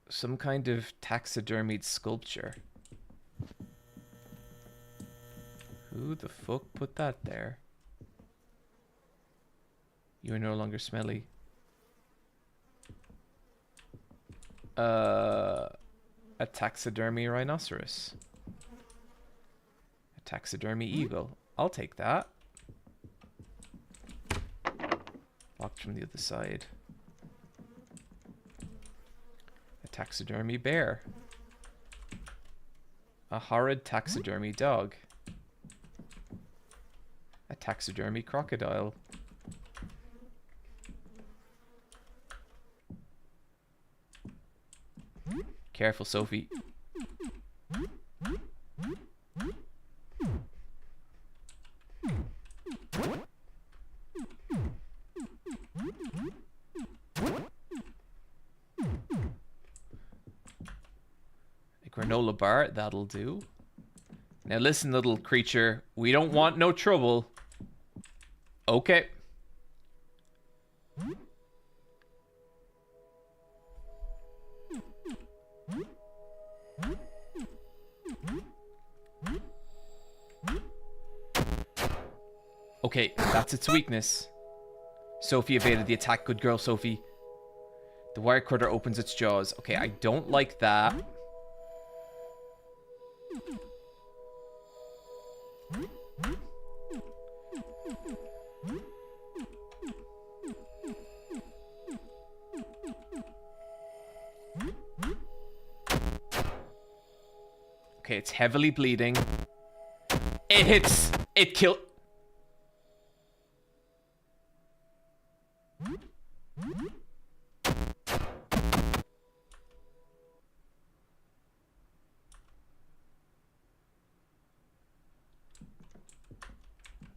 Some kind of taxidermied sculpture. Who the fuck put that there? You are no longer smelly. A taxidermy rhinoceros. A taxidermy eagle. I'll take that. Locked from the other side. A taxidermy bear. A horrid taxidermy dog. A taxidermy crocodile. Careful, Sophie. A granola bar, that'll do. Now listen, little creature. We don't want no trouble. Okay. Okay, that's its weakness. Sophie evaded the attack. Good girl, Sophie. The wire cutter opens its jaws. Okay, I don't like that. Okay, it's heavily bleeding. It hits. It killed.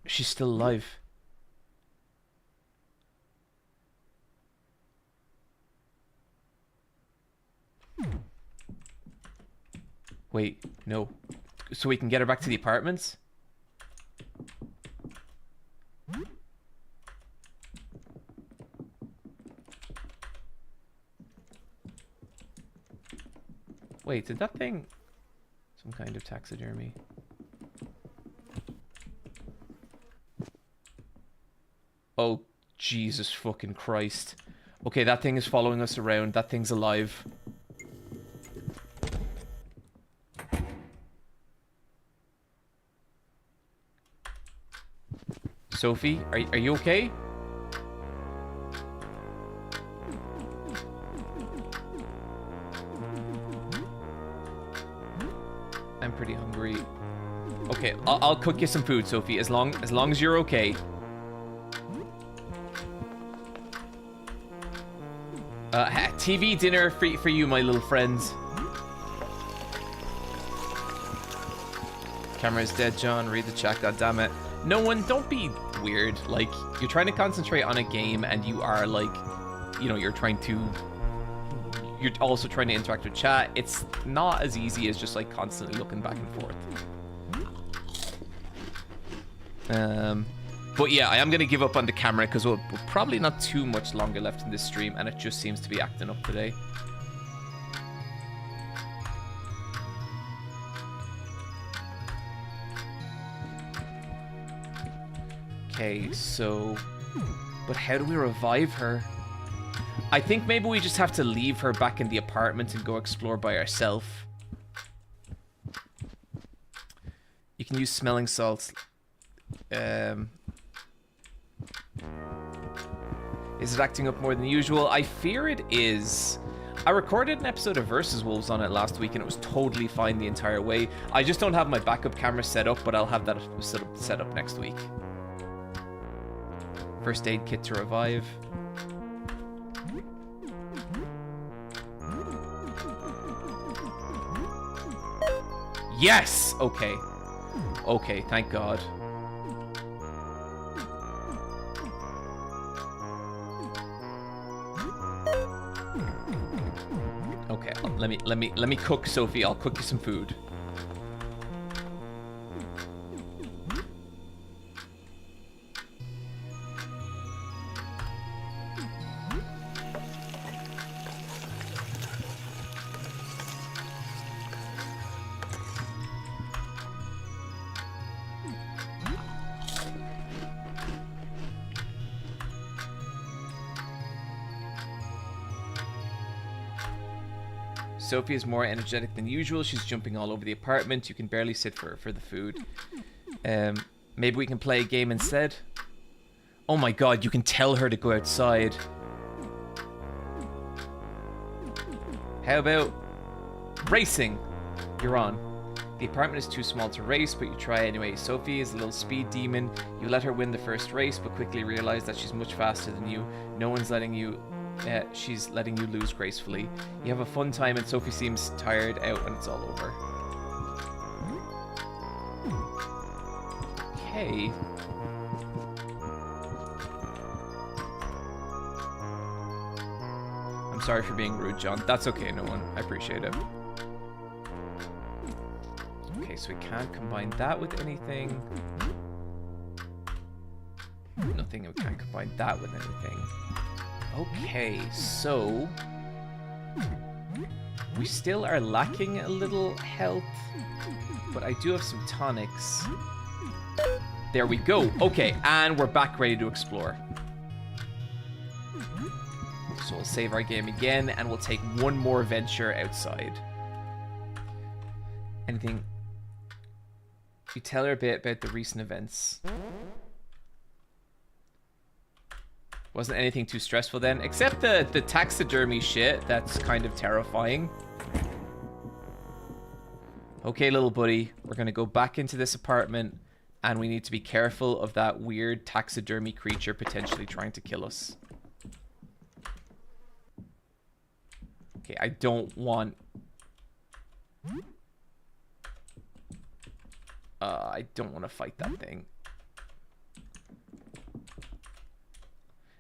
She's still alive. Wait, no. So we can get her back to the apartments? Wait, did that thing... Some kind of taxidermy. Oh, Jesus fucking Christ. Okay, that thing is following us around. That thing's alive. Sophie, are you okay? I'm pretty hungry. Okay, I'll cook you some food, Sophie, as long as you're okay. TV dinner for you, my little friends. Camera's dead, John. Read the chat, goddammit. No one, don't be weird. Like, you're trying to concentrate on a game and you are like, you know, you're also trying to interact with chat. It's not as easy as just like constantly looking back and forth. But yeah, I am going to give up on the camera because we're probably not too much longer left in this stream and it just seems to be acting up today. Okay, so... But how do we revive her? I think maybe we just have to leave her back in the apartment and go explore by ourselves. You can use smelling salts. Is it acting up more than usual? I fear it is. I recorded an episode of Versus Wolves on it last week and it was totally fine the entire way. I just don't have my backup camera set up, but I'll have that set up next week. First aid kit to revive. Yes! Okay. Okay, thank God. Okay, let me cook, Sophie. I'll cook you some food. Sophie is more energetic than usual. She's jumping all over the apartment. You can barely sit for the food. Maybe we can play a game instead. Oh my God, you can tell her to go outside. How about racing? You're on. The apartment is too small to race, but you try anyway. Sophie is a little speed demon. You let her win the first race, but quickly realize that she's much faster than you. No one's letting you... she's letting you lose gracefully. You have a fun time and Sophie seems tired out when it's all over. Okay. I'm sorry for being rude, John. That's okay, no one. I appreciate it. Okay, so we can't combine that with anything. Nothing, we can't combine that with anything. Okay, so we still are lacking a little health, but I do have some tonics. There we go. Okay, and we're back ready to explore. So we'll save our game again, and we'll take one more venture outside. Anything? You tell her a bit about the recent events. Wasn't anything too stressful then, except the taxidermy shit. That's kind of terrifying. Okay, little buddy, we're gonna go back into this apartment and we need to be careful of that weird taxidermy creature potentially trying to kill us. Okay, I don't want... I don't want to fight that thing.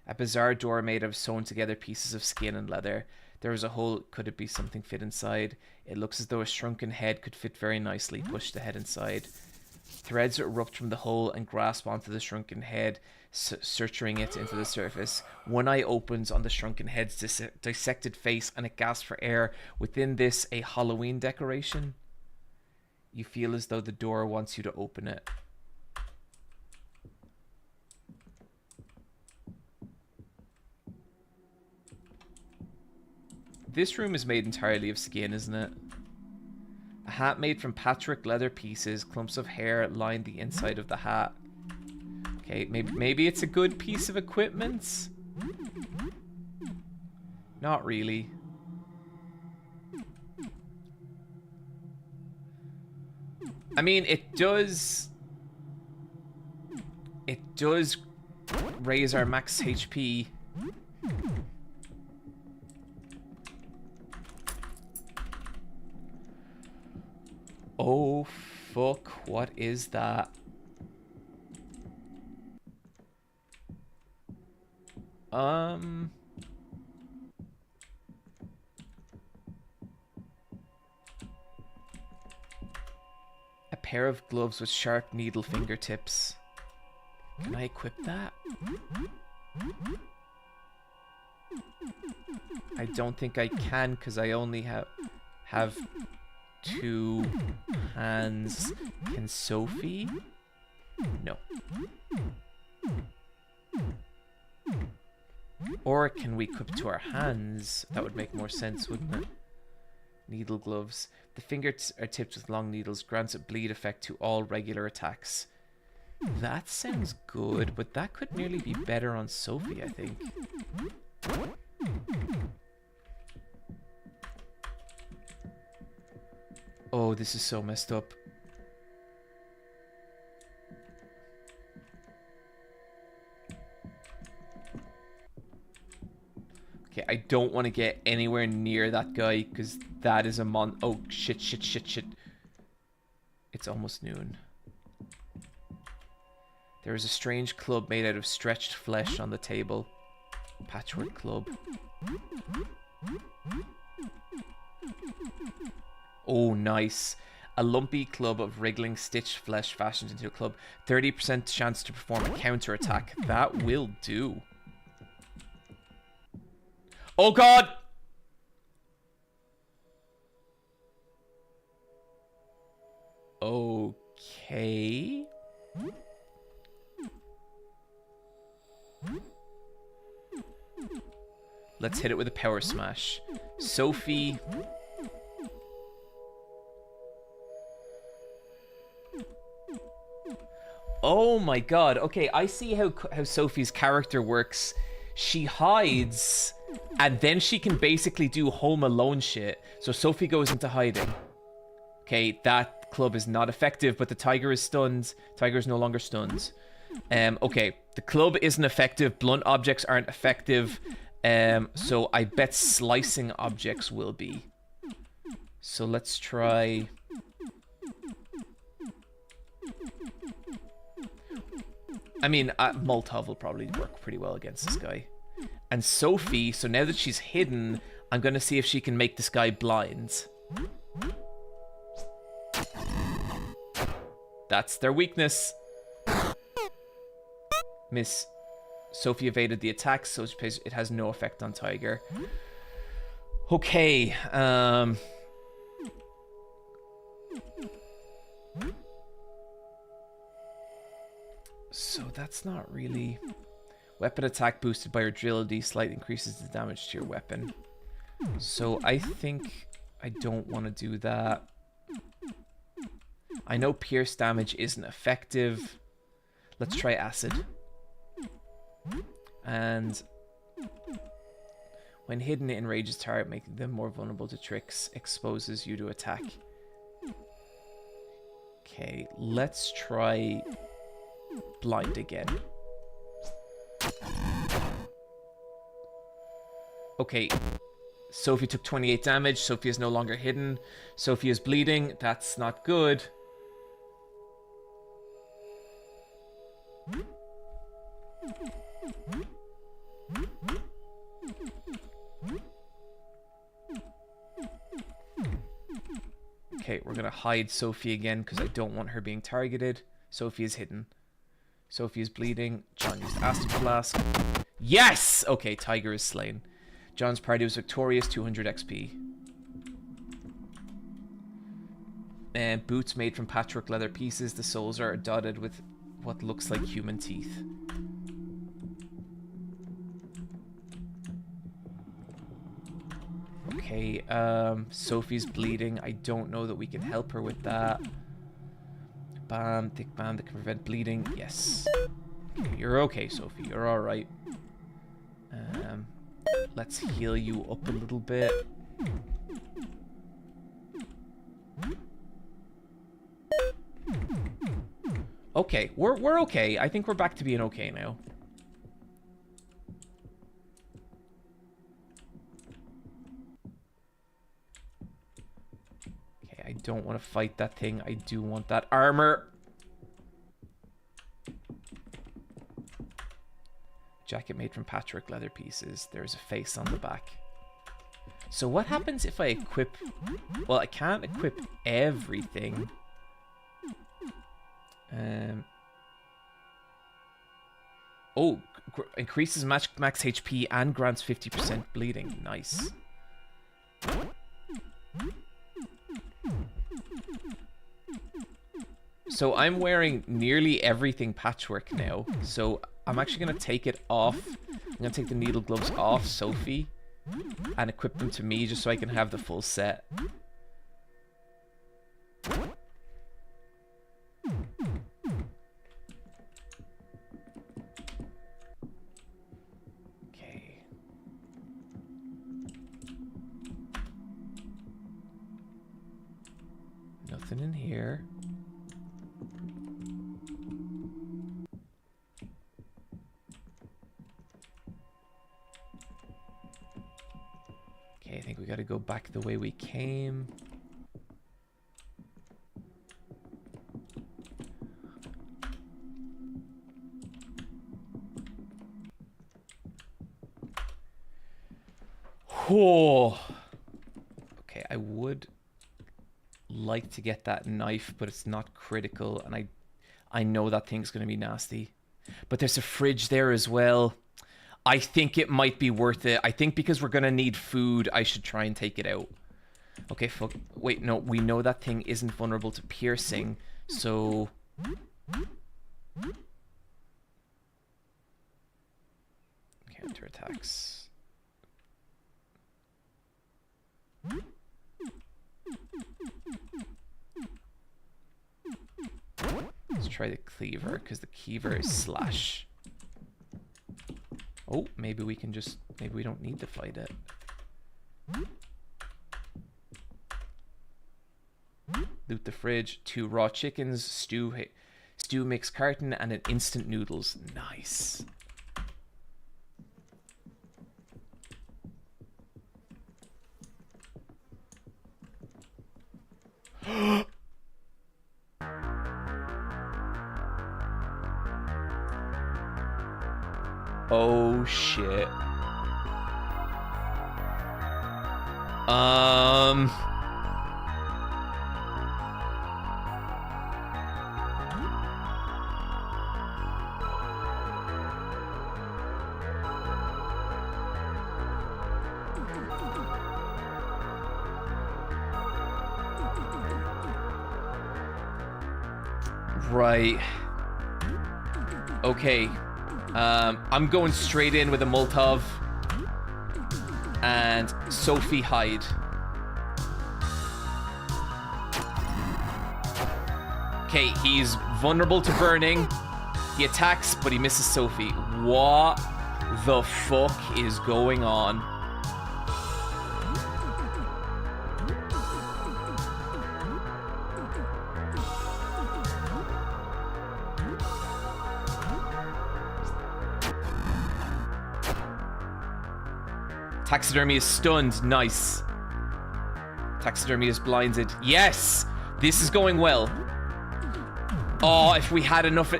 A bizarre door made of sewn together pieces of skin and leather. There is a hole. Could it be something fit inside? It looks as though a shrunken head could fit very nicely. Push the head inside. Threads erupt from the hole and grasp onto the shrunken head, suturing it into the surface. One eye opens on the shrunken head's dissected face, and it gasps for air. Within this, a Halloween decoration. You feel as though the door wants you to open it. This room is made entirely of skin, isn't it? A hat made from patchwork leather pieces. Clumps of hair line the inside of the hat. Okay, maybe it's a good piece of equipment? Not really. I mean, it does raise our max HP. Oh, fuck. What is that? A pair of gloves with sharp needle fingertips. Can I equip that? I don't think I can, because I only have 2 hands. Can Sophie? No. Or can we equip to our hands? That would make more sense, wouldn't it? Needle gloves. The fingers are tipped with long needles. Grants a bleed effect to all regular attacks. That sounds good, but that could nearly be better on Sophie, I think. Oh, this is so messed up. Okay, I don't want to get anywhere near that guy, because that is a oh, shit. It's almost noon. There is a strange club made out of stretched flesh on the table. Patchwork club. Oh, nice. A lumpy club of wriggling stitched flesh fashioned into a club. 30% chance to perform a counter attack. That will do. Oh god! Okay. Let's hit it with a power smash. Sophie. Oh my god. Okay, I see how Sophie's character works. She hides, and then she can basically do Home Alone shit. So Sophie goes into hiding. Okay, that club is not effective, but the tiger is stunned. Tiger is no longer stunned. Okay, the club isn't effective. Blunt objects aren't effective. So I bet slicing objects will be. So let's try... I mean, Molotov will probably work pretty well against this guy. And Sophie, so now that she's hidden, I'm going to see if she can make this guy blind. That's their weakness. Miss Sophie evaded the attack, so it has no effect on Tiger. Okay, so that's not really... Weapon attack boosted by your agility slightly increases the damage to your weapon. So I think I don't want to do that. I know pierce damage isn't effective. Let's try acid. And when hidden, it enrages target, making them more vulnerable to tricks. Exposes you to attack. Okay, let's try blind again. Okay, Sophie took 28 damage. Sophie is no longer hidden. Sophie is bleeding. That's not good. Okay, we're gonna hide Sophie again because I don't want her being targeted. Sophie is hidden. Sophie is bleeding. John used Acid Flask. Yes! Okay, Tiger is slain. John's party was victorious, 200 XP. And boots made from patchwork leather pieces. The soles are dotted with what looks like human teeth. Okay, Sophie's bleeding. I don't know that we can help her with that. Bam, thick bam that can prevent bleeding. Yes. Okay, you're okay, Sophie. You're alright. Let's heal you up a little bit. Okay, we're okay. I think we're back to being okay now. Okay, I don't want to fight that thing. I do want that armor. Jacket made from patchwork leather pieces. There's a face on the back. So what happens if I equip... Well, I can't equip everything. Oh, increases max HP and grants 50% bleeding. Nice. So I'm wearing nearly everything patchwork now. So I'm actually going to take it off. I'm going to take the needle gloves off Sophie and equip them to me just so I can have the full set. Okay. Nothing in here. Okay, I think we gotta go back the way we came. Whoa. Okay, I would like to get that knife, but it's not critical, and I know that thing's gonna be nasty. But there's a fridge there as well. I think it might be worth it. I think because we're gonna need food, I should try and take it out. Okay, fuck. Wait, no, we know that thing isn't vulnerable to piercing, so... Counter attacks. Let's try the cleaver, because the cleaver is slash. Oh, maybe we can just... Maybe we don't need to fight it. Loot the fridge. 2 raw chickens, stew mix carton, and an instant noodles. Nice. Oh shit. Right. Okay. I'm going straight in with a Molotov. And Sophie hide. Okay, he's vulnerable to burning. He attacks, but he misses Sophie. What the fuck is going on? Taxidermy is stunned. Nice. Taxidermy is blinded. Yes! This is going well. Oh, if we had enough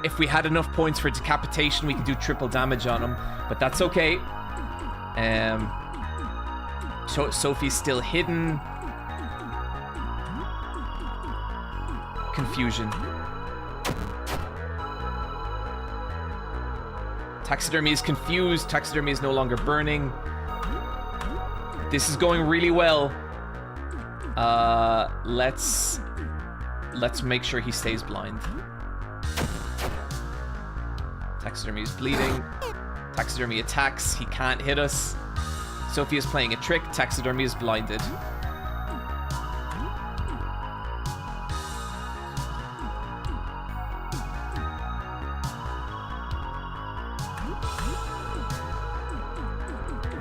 points for decapitation, we could do triple damage on him. But that's okay. So Sophie's still hidden. confusion. Taxidermy is confused. Taxidermy is no longer burning. This is going really well. Let's make sure he stays blind. Taxidermy is bleeding. Taxidermy attacks. He can't hit us. Sophie is playing a trick. Taxidermy is blinded.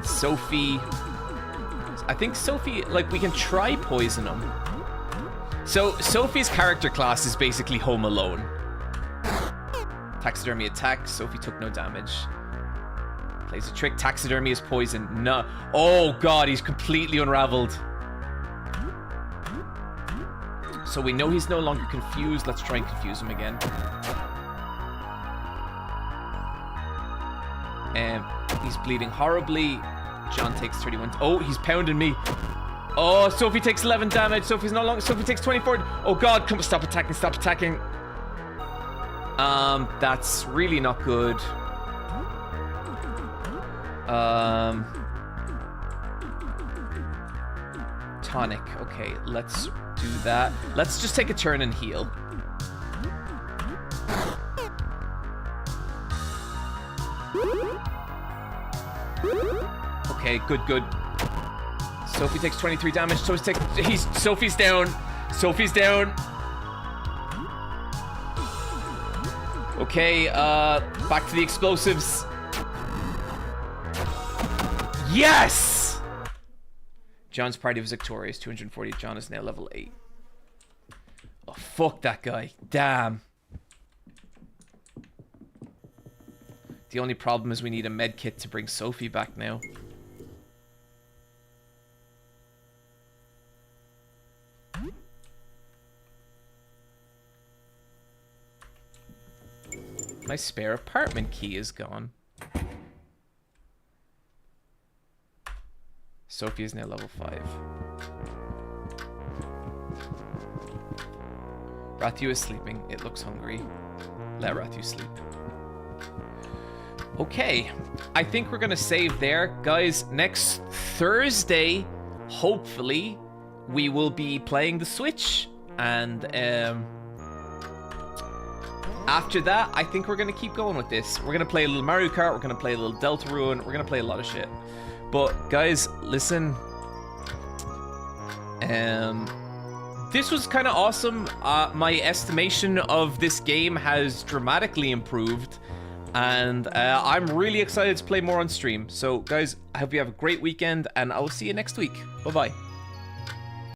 Sophie... I think Sophie... Like, we can try poison him. So, Sophie's character class is basically Home Alone. Taxidermy attacks. Sophie took no damage. Plays a trick. Taxidermy is poisoned. No. Oh, God. He's completely unraveled. So we know he's no longer confused. Let's try and confuse him again. He's bleeding horribly. John takes 31. Oh, he's pounding me. Oh, Sophie takes 11 damage. Sophie's no longer... Sophie takes 24. Oh, God. Come on. Stop attacking. Stop attacking. That's really not good. Tonic. Okay, let's do that. Let's just take a turn and heal. Okay, good. Sophie takes 23 damage. Sophie's down. Sophie's down. Okay, back to the explosives. Yes! John's party was victorious. 240. John is now level 8. Oh, fuck that guy. Damn. The only problem is we need a med kit to bring Sophie back now. My spare apartment key is gone. Sophie is now level 5. Rathu is sleeping. It looks hungry. Let Rathu sleep. Okay. I think we're going to save there. Guys, next Thursday, hopefully, we will be playing the Switch. And, after that, I think we're going to keep going with this. We're going to play a little Mario Kart. We're going to play a little Deltarune. We're going to play a lot of shit. But, guys, listen. This was kind of awesome. My estimation of this game has dramatically improved. And I'm really excited to play more on stream. So, guys, I hope you have a great weekend. And I will see you next week. Bye-bye.